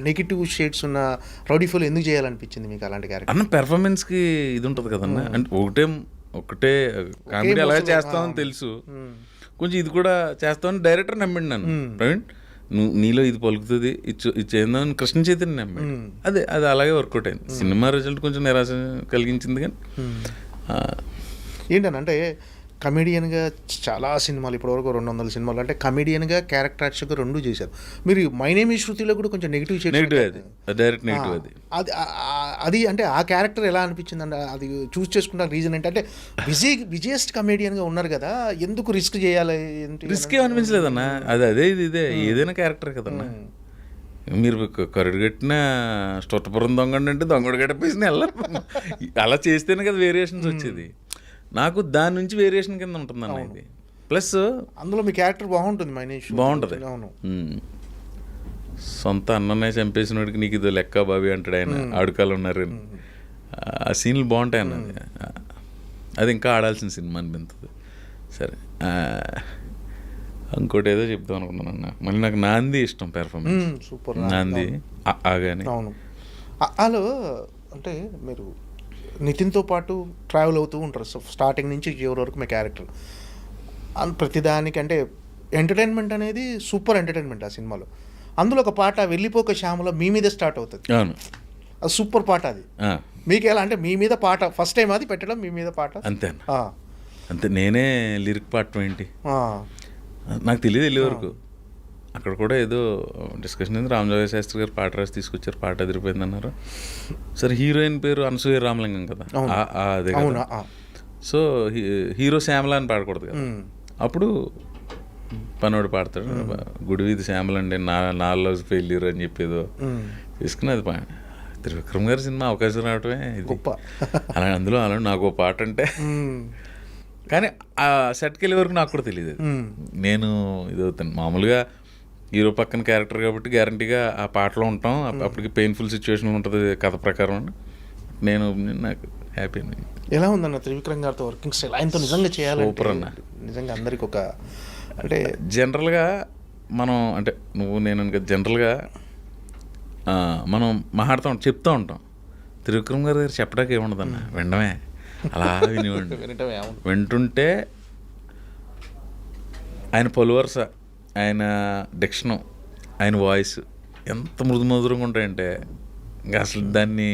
నెగిటివ్ షేడ్స్ ఉన్న రౌడీఫుల్ ఎందుకు చేయాలనిపించింది మీకు అలాంటి క్యారెక్టర్? అన్న పెర్ఫార్మెన్స్కి ఇది ఉంటుంది కదన్న, అంటే ఒకటే కామెడీ అలాగే చేస్తామని తెలుసు, కొంచెం ఇది కూడా చేస్తామని డైరెక్టర్ నమ్మిండి నన్ను. ప్రవీణ్ నీలో ఇది పలుకుతుంది ఇది చేద్దామని కృష్ణ చైతన్య నమ్మాడు. అది అలాగే వర్కౌట్ అయింది. సినిమా రిజల్ట్ కొంచెం నిరాశ కలిగించింది కానీ ఏంటనంటే కమెడియన్గా చాలా సినిమాలు ఇప్పటివరకు 200 సినిమాలు అంటే కమెడియన్గా క్యారెక్టర్ ఆర్టిస్ట్గా 2 చేశారు. మీరు మై నేమ్ ఈజ్ శృతిలో కూడా కొంచెం నెగిటివ్ డైరెక్ట్ నెగిటివ్ అది అంటే ఆ క్యారెక్టర్ ఎలా అనిపించింది అంటే అది చూస్ చేసుకున్న రీజన్ ఏంటంటే బిజియెస్ట్ కమెడియన్గా ఉన్నారు కదా, ఎందుకు రిస్క్ చేయాలి? రిస్క్ ఏమనిపించలేదన్న, అదే ఇదే ఏదైనా క్యారెక్టర్ కదన్నా. మీరు కరుడు కట్టిన స్టొట్టపురం దొంగండి అంటే దొంగడు గడిపేసి వెళ్ళరు, అలా చేస్తేనే కదా వేరియేషన్స్ వచ్చేది. నాకు దాని నుంచి వేరియేషన్ కింద ఉంటుంది అన్న ఇది. ప్లస్ అందులో మీ క్యారెక్టర్ బాగుంటుంది, బాగుంటుంది. సొంత అన్ననే చంపేసిన వాడికి నీకు ఇదో లెక్క బాబీ అంటాడు ఆయన, ఆడుకాలు ఉన్నారు. ఆ సీన్లు బాగుంటాయి అన్నది, అది ఇంకా ఆడాల్సిన సినిమా అనిపించదు. సరే ఇంకోటి ఏదో చెప్తాం అనుకున్నాను అన్న, మళ్ళీ నాకు నాంది ఇష్టం పెర్ఫార్మెన్స్. సూపర్ నాంది ఆగానే. అవును అలో అంటే మీరు నితిన్తో పాటు ట్రావెల్ అవుతూ ఉంటారు స్టార్టింగ్ నుంచి చివరి వరకు మీ క్యారెక్టర్. ప్రతిదానికి అంటే ఎంటర్టైన్మెంట్ అనేది సూపర్ ఎంటర్టైన్మెంట్ ఆ సినిమాలో. అందులో ఒక పాట వెళ్ళిపోక శ్యామలో మీ మీద స్టార్ట్ అవుతుంది, అది సూపర్ పాట. అది మీకు ఎలా అంటే మీ మీద పాట ఫస్ట్ టైం అది పెట్టడం, మీ మీద పాట అంతే అంతే. నేనే లిరిక్ పాడటం ఏంటి నాకు తెలియదు వెళ్ళే వరకు. అక్కడ కూడా ఏదో డిస్కషన్ అయింది, రామజోగయ్య శాస్త్రి గారు పాట రాసి తీసుకొచ్చారు, పాట అదిరిపోయింది అన్నారు. సరే హీరోయిన్ పేరు అనసూయ రామలింగం కదా, అదే కదా. సో హీరో శ్యామల అని పాడకూడదు కదా. అప్పుడు పనోడు పాడతాడు, గుడివీధి శ్యామల అండి నాలో ఫెయిల్యూర్ అని చెప్పేదో తీసుకుని అది త్రివిక్రమ్ గారి సినిమా అవకాశం రావటమే ఇది. అలా అందులో అలా నాకు పాట అంటే కానీ ఆ సెట్కి వెళ్ళే వరకు నాకు కూడా తెలియదు. నేను ఇది అవుతాను మామూలుగా హీరో పక్కన క్యారెక్టర్ కాబట్టి గ్యారంటీగా ఆ పాటలో ఉంటాం, అప్పటికి పెయిన్ఫుల్ సిచ్యువేషన్ ఉంటుంది కథ ప్రకారం. నాకు హ్యాపీ. ఎలా ఉందన్న త్రివిక్రమ్ గారితో వర్కింగ్ స్టైల్? ఆయనతో నిజంగా చేయాలి సూపర్ అన్న. నిజంగా అందరికి ఒక అంటే జనరల్గా మనం అంటే నువ్వు నేను జనరల్గా మనం మాట్లాడుతూ చెప్తూ ఉంటాం. త్రివిక్రమ్ గారి దగ్గర చెప్పడానికి ఏముండదన్న, వినడమే, అలా వింటుంటే ఆయన పలువరుస, ఆయన డిక్షను, ఆయన వాయిస్ ఎంత మృదుమధురంగా ఉంటాయంటే ఇంకా అసలు దాన్ని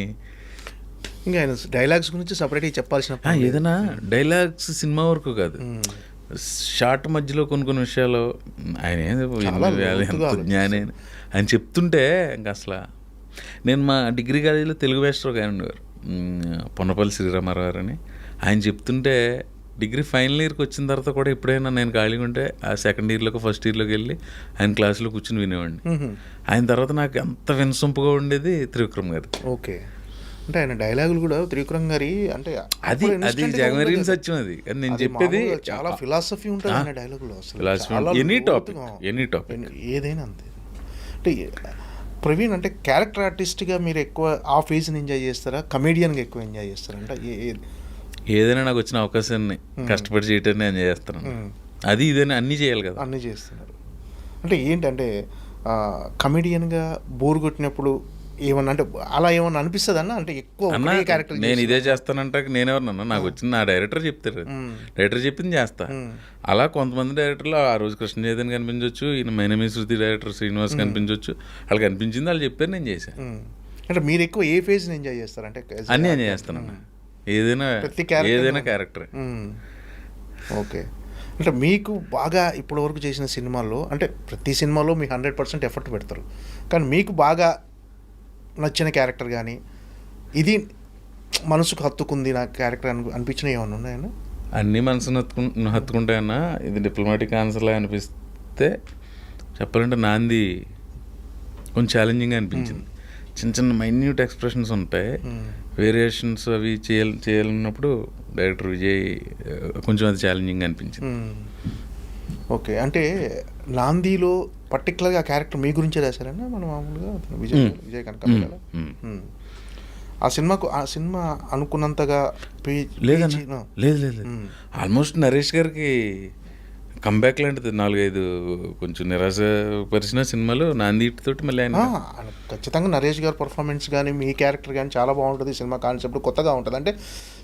ఇంకా ఆయన డైలాగ్స్ గురించి సపరేట్గా చెప్పాల్సిన ఏదైనా డైలాగ్స్ సినిమా వరకు కాదు, షార్ట్ మధ్యలో కొన్ని విషయాలు ఆయన ఎంత జ్ఞానే ఆయన చెప్తుంటే ఇంకా అసలు. నేను మా డిగ్రీ కాలేజీలో తెలుగు వేస్టర్ ఆయన ఉండేవారు, పొన్నపల్లి శ్రీరామారావు గారు అని. ఆయన చెప్తుంటే డిగ్రీ ఫైనల్ ఇయర్కి వచ్చిన తర్వాత కూడా ఎప్పుడైనా నేను ఖాళీగా ఉంటే ఆ సెకండ్ ఇయర్లోకి ఫస్ట్ ఇయర్లోకి వెళ్ళి ఆయన క్లాసులో కూర్చుని వినేవాడిని. ఆయన తర్వాత నాకు ఎంత వినసొంపుగా ఉండేది త్రివిక్రమ్ గారి. ఓకే, అంటే ఆయన డైలాగులు కూడా త్రివిక్రమ్ గారి అంటే అది జగమెరిగిన సత్యం. అది నేను చెప్పేది చాలా ఫిలాసఫీ ఉంటుంది ఆయన డైలాగులో. ఎనీ టాపిక్ ఏదైనా అంతే. అంటే ప్రవీణ్ అంటే క్యారెక్టర్ ఆర్టిస్ట్గా మీరు ఎక్కువ ఆ ఫేజ్ని ఎంజాయ్ చేస్తారా, కమెడియన్గా ఎక్కువ ఎంజాయ్ చేస్తారా? అంటే ఏదైనా నాకు వచ్చిన అవకాశాన్ని కష్టపడి చేయటాన్ని ఎంజాయ్ చేస్తాను. అది ఇదైనా అన్నీ చేయాలి కదా, అన్నీ చేస్తున్నారు. అంటే ఏంటంటే కమెడియన్గా బోర్ కొట్టినప్పుడు ఏమన్నా అంటే అలా ఏమన్నా అనిపిస్తుంది అన్న? అంటే ఎక్కువ క్యారెక్టర్ నేను ఇదే చేస్తానంటే నేనెవరినన్నా, నాకు వచ్చింది నా డైరెక్టర్ చెప్తారు, డైరెక్టర్ చెప్పింది చేస్తా. అలా కొంతమంది డైరెక్టర్లు ఆ రోజు కృష్ణ చైతన్య కనిపించవచ్చు, ఈయన my name is Shruti director Srinivas కనిపించవచ్చు, వాళ్ళకి అనిపించింది వాళ్ళు చెప్పారు, నేను చేశాను. అంటే మీరు ఎక్కువ ఏ ఫేజ్ని ఎంజాయ్ చేస్తారంటే? అన్నీ ఎంజాయ్ చేస్తానన్నా, ఏదైనా క్యారెక్టర్. ఓకే, అంటే మీకు బాగా ఇప్పటివరకు చేసిన సినిమాల్లో అంటే ప్రతి సినిమాలో మీ 100% ఎఫర్ట్ పెడతారు, కానీ మీకు బాగా నచ్చిన క్యారెక్టర్ కానీ ఇది మనసుకు హత్తుకుంది నా క్యారెక్టర్ అనిపించిన ఏమన్నా ఉన్నాయన్నా? అన్నీ మనసును హత్తుకుంటాయన్నా ఇది డిప్లొమాటిక్ ఆన్సర్లా అనిపిస్తే చెప్పాలంటే నాంది కొంచెం ఛాలెంజింగ్గా అనిపించింది. చిన్న చిన్న మైన్యూట్ ఎక్స్ప్రెషన్స్ ఉంటాయి, వేరియేషన్స్ అవి చేయాలన్నప్పుడు డైరెక్టర్ విజయ్ కొంచెం అది ఛాలెంజింగ్గా అనిపించింది. ఓకే, అంటే నాందీలో పర్టికులర్గా ఆ క్యారెక్టర్ మీ గురించే రాశారన్నా మన మామూలుగా విజయ్ కనకాల ఆ సినిమా అనుకున్నంతగా లేదన్నా, లేదు ఆల్మోస్ట్ నరేష్ గారికి కంబ్యాక్ లాంటిది 4-5 కొంచెం నిరాశపరిచిన సినిమాలు నాందీటితోటి మళ్ళీ ఆయన ఖచ్చితంగా నరేష్ గారి పర్ఫార్మెన్స్ కానీ మీ క్యారెక్టర్ కానీ చాలా బాగుంటుంది. సినిమా కాన్సెప్ట్ కొత్తగా ఉంటుంది. అంటే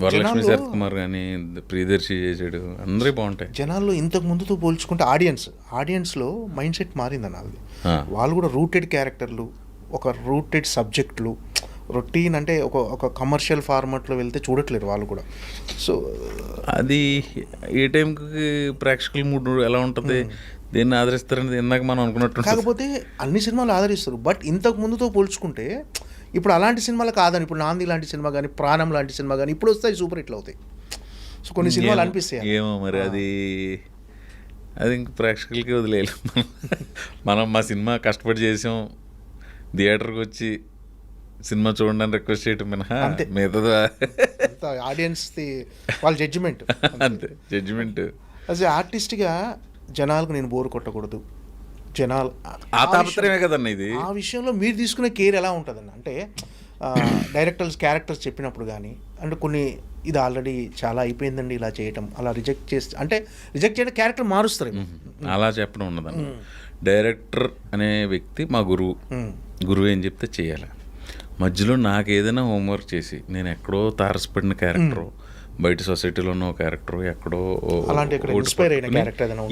వరలక్ష్మి శరత్ కుమార్ కానీ ప్రియదర్శి చేసాడు, అందరూ బాగుంటాయి. జనాల్లో ఇంతకు ముందుతో పోల్చుకుంటే ఆడియన్స్లో మైండ్ సెట్ మారిందన్న. అది వాళ్ళు కూడా రూటెడ్ క్యారెక్టర్లు, ఒక రూటెడ్ సబ్జెక్టులు, రొటీన్ అంటే ఒక కమర్షియల్ ఫార్మాట్లో వెళ్తే చూడట్లేరు వాళ్ళు కూడా. సో అది ఏ టైంకి ప్రేక్షకుల మూడ్ ఎలా ఉంటుంది, దేన్ని ఆదరిస్తారని ఇందాక మనం అనుకున్నట్టు. కాకపోతే అన్ని సినిమాలు ఆదరిస్తారు, బట్ ఇంతకు ముందుతో పోల్చుకుంటే ఇప్పుడు అలాంటి సినిమాలు కాదని. ఇప్పుడు నాంది లాంటి సినిమా కానీ, ప్రాణం లాంటి సినిమా కానీ ఇప్పుడు వస్తాయి, సూపర్ హిట్లు అవుతాయి. సో కొన్ని సినిమాలు అనిపిస్తాయి. ఏమో మరి అది ఇంక ప్రేక్షకులకి వదిలేయాలి. మనం మా సినిమా కష్టపడి చేసాం, థియేటర్కి వచ్చి సినిమా చూడండి రిక్వెస్ట్ చేయటం మినహా మిగతా ఆడియన్స్ వాళ్ళ జడ్జిమెంట్ అంతే. జడ్జిమెంట్ యాజ్ ఏ ఆర్టిస్ట్గా జనాలకు నేను బోర్ కొట్టకూడదు, జనాలు ఆ తాపత్రయమే కదన్న ఇది. ఆ విషయంలో మీరు తీసుకునే కేర్ ఎలా ఉంటుందన్న? అంటే క్యారెక్టర్స్ చెప్పినప్పుడు కానీ, అంటే కొన్ని ఇది ఆల్రెడీ చాలా అయిపోయిందండి ఇలా చేయటం, అలా రిజెక్ట్ చేయడం క్యారెక్టర్ మారుస్తారు. అలా చెప్పడం ఉన్నదన్న. డైరెక్టర్ అనే వ్యక్తి మా గురువు ఏం చెప్తే చేయాలి. మధ్యలో నాకు ఏదైనా హోంవర్క్ చేసి నేను ఎక్కడో తారసపడిన క్యారెక్టరు, బయట సొసైటీలో ఉన్న క్యారెక్టర్ ఎక్కడో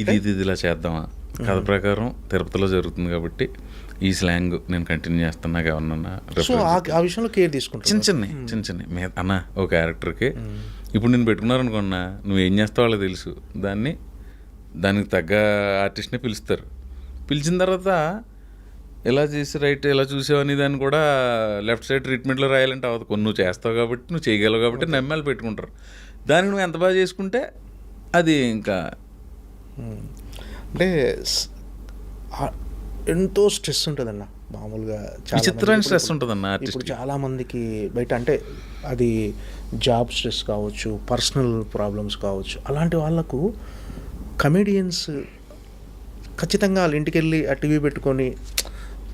ఇది ఇలా చేద్దామా, కథ ప్రకారం తిరుపతిలో జరుగుతుంది కాబట్టి ఈ స్లాంగ్ నేను కంటిన్యూ చేస్తాను, నాకు ఏమన్నా ఆ విషయంలో కేర్ తీసుకుంటాను. చిన్న చిన్న అన్న ఓ క్యారెక్టర్కి ఇప్పుడు నేను పెట్టుకున్నారనుకున్నా, నువ్వేం చేస్తావు వాళ్ళకి తెలుసు, దానికి తగ్గ ఆర్టిస్ట్ని పిలిచిన తర్వాత ఎలా చేసి రైట్ ఎలా చూసావని దాన్ని కూడా లెఫ్ట్ సైడ్ ట్రీట్మెంట్లో రాయాలంటే అవ్వదు. కొన్ని నువ్వు చేస్తావు కాబట్టి, నువ్వు చేయగలవు కాబట్టి నమ్మాలి పెట్టుకుంటారు. దానికి నువ్వు ఎంత బాగా చేసుకుంటే అది ఇంకా అంటే ఎంతో స్ట్రెస్ ఉంటుందన్న. మామూలుగా విచిత్రమైన స్ట్రెస్ ఉంటుందన్న ఇప్పుడు చాలామందికి బయట. అంటే అది జాబ్ స్ట్రెస్ కావచ్చు, పర్సనల్ ప్రాబ్లమ్స్ కావచ్చు. అలాంటి వాళ్ళకు కమెడియన్స్ ఖచ్చితంగా వాళ్ళ ఇంటికి వెళ్ళి ఆ టీవీ పెట్టుకొని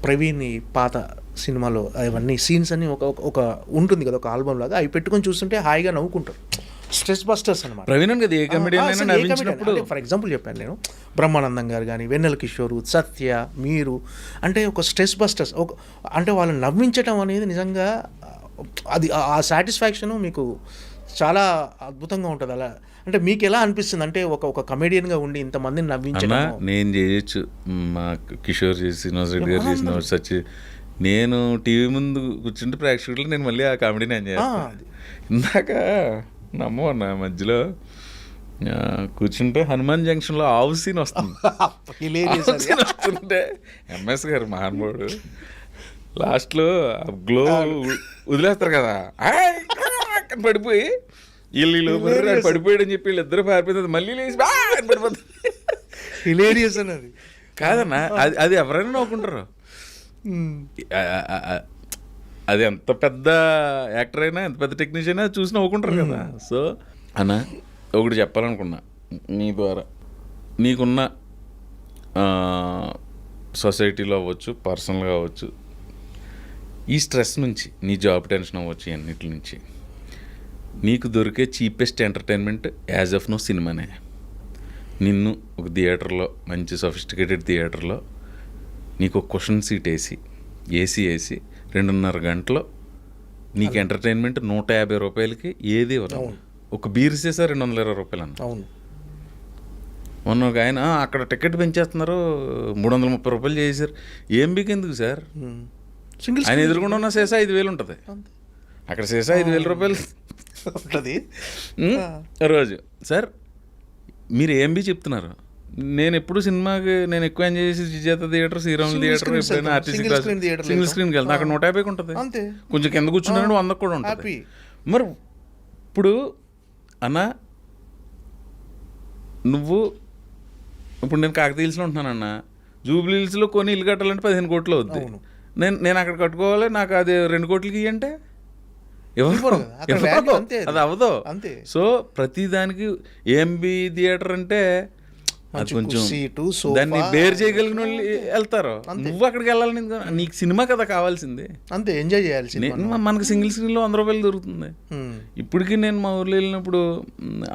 ప్రవీణ్ పాత సినిమాలో అవన్నీ సీన్స్ అన్నీ ఒక ఉంటుంది కదా, ఒక ఆల్బమ్ లాగా, అవి పెట్టుకొని చూస్తుంటే హాయిగా నవ్వుకుంటారు. స్ట్రెస్ బస్టర్స్ అనమాట. ఫర్ ఎగ్జాంపుల్ చెప్పాను నేను, బ్రహ్మానందం గారు కానీ, వెన్నెల కిషోరు, సత్య, మీరు అంటే ఒక స్ట్రెస్ బస్టర్స్. అంటే వాళ్ళని నవ్వించటం అనేది నిజంగా అది ఆ సాటిస్ఫాక్షను మీకు చాలా అద్భుతంగా ఉంటుంది. అలా అంటే మీకు ఎలా అనిపిస్తుంది? అంటే ఒక కమెడియన్గా ఉండి ఇంతమందిని నవ్వించడం. నేను చేయొచ్చు, మా కిషోర్ చేసి, శ్రీనివాస్ రెడ్డి గారు చేసిన సచ్చి, నేను టీవీ ముందు కూర్చుంటే ప్రేక్షకులు నేను మళ్ళీ ఆ కామెడీని ఎంజాయ్ చేస్తాను. ఇందాక నమ్మన్నా మధ్యలో కూర్చుంటే హనుమాన్ జంక్షన్లో ఆవు సీన్ వస్తుంటే ఎంఎస్ గారు మహానుభావుడు లాస్ట్లో గ్లో వదిలేస్తారు కదా, పడిపోయి వీళ్ళు పడిపోయాడు అని చెప్పి వీళ్ళిద్దరు పారిపోతుంది, మళ్ళీ లేచి పడిపోతుంది. హిలేరియస్ అన్నది కాదన్నా, అది ఎవరైనా నవ్వుకుంటారు. అది ఎంత పెద్ద యాక్టర్ అయినా, ఎంత పెద్ద టెక్నీషియన్ అయినా చూసి నవ్వుకుంటారు కదా. సో అన్న ఒకటి చెప్పాలనుకున్నా, నీ ద్వారా నీకున్న సొసైటీలో అవ్వచ్చు, పర్సనల్గా అవ్వచ్చు, ఈ స్ట్రెస్ నుంచి, నీ జాబ్ టెన్షన్ అవ్వచ్చు, అన్నిటి నుంచి నీకు దొరికే cheapest entertainment as of now సినిమానే. నిన్ను ఒక థియేటర్లో, మంచి సొఫిస్టికేటెడ్ థియేటర్లో నీకు ఒక కుషన్ సీట్ వేసి, ఏసీ 2.5 గంటలో నీకు ఎంటర్టైన్మెంట్ 150 రూపాయలకి ఏది ఇవ్వదు. ఒక బీర్ చేసా 220 రూపాయలు అన్న. అవును, మొన్న ఒక ఆయన అక్కడ టికెట్ పెంచేస్తున్నారు, 330 రూపాయలు చేశారు. ఏం బికెందుకు సార్? ఆయన ఎదురుకుండా ఉన్న సేసా 5,000 ఉంటుంది, అక్కడ సేసా 5,000 రూపాయలు ఉంటుంది రోజు. సార్ మీరు ఏం చెప్తున్నారు? నేను ఎప్పుడు సినిమాకి నేను ఎక్కువ ఎంజాయ్ చేసి విజేత థియేటర్, శ్రీరాములు థియేటర్, ఎప్పుడైనా ఆర్టీసీ క్లాస్ సింగిల్ స్క్రీన్కి వెళ్తాను. అక్కడ 150 ఉంటుంది, కొంచెం కింద కూర్చున్నాడు 100 కూడా ఉంటుంది. మరి ఇప్పుడు అన్న నువ్వు ఇప్పుడు నేను కాకతీయుల్స్లో ఉంటున్నానన్న, జూబ్లీ హిల్స్లో కొని ఇల్లు కట్టాలంటే 15 కోట్లు అవుద్ది. నేను అక్కడ కట్టుకోవాలి, నాకు అది 2 కోట్లకి ఇవ్వంటే ఇవ్వరు కదా. అక్కడ value అంతే అది అవ్వదు. అంతే. సో ప్రతి దానికి ఏఎంబి థియేటర్ అంటే అది మంచి కొంచెం సీటు, సోఫా, దాన్ని బేర్ చేయగలిగిన వాళ్ళు వెళ్తారు. నువ్వు అక్కడికి వెళ్ళాలి, నీకు సినిమా కదా కావాల్సింది. అంతే, ఎంజాయ్ చేయాల్సింది. మనకు సింగిల్ స్క్రీన్లో 100 రూపాయలు దొరుకుతుంది. ఇప్పటికీ నేను మా ఊర్లో వెళ్ళినప్పుడు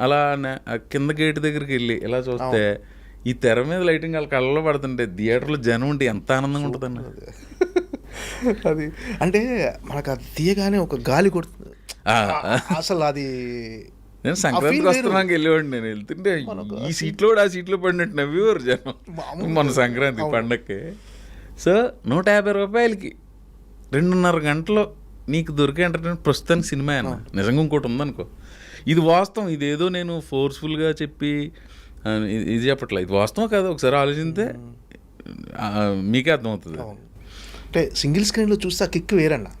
అలా ఆ కింద గేట్ దగ్గరికి వెళ్ళి ఇలా చూస్తే ఈ తెర మీద లైటింగ్ వాళ్ళ కళ్ళలో పడుతుంటే థియేటర్లో జనం ఉంటే ఎంత ఆనందంగా ఉంటుందన్న. అది అంటే మనకు అది తీయగానే ఒక గాలి కొడుతుంది అసలు. అది నేను సంక్రాంతికి వస్తున్నాక వెళ్ళేవాడిని, నేను వెళ్తుంటే ఈ సీట్లో ఆ సీట్లో పడినట్టు నవ్వేవారు జనం మన సంక్రాంతి పండగకి. సో 150 రూపాయలకి 2.5 గంటలో నీకు దొరికే ఎంటర్టైన్మెంట్ ప్రస్తుతానికి సినిమా అయినా. నిజంగా ఇంకోటి ఉందనుకో, ఇది వాస్తవం, ఇదేదో నేను ఫోర్స్ఫుల్గా చెప్పి ఇది చెప్పట్లే, ఇది వాస్తవం కాదు, ఒకసారి ఆలోచిస్తే మీకే అర్థమవుతుంది. అంటే సింగిల్ స్క్రీన్లో చూస్తే ఆ కిక్ వేరన్నా.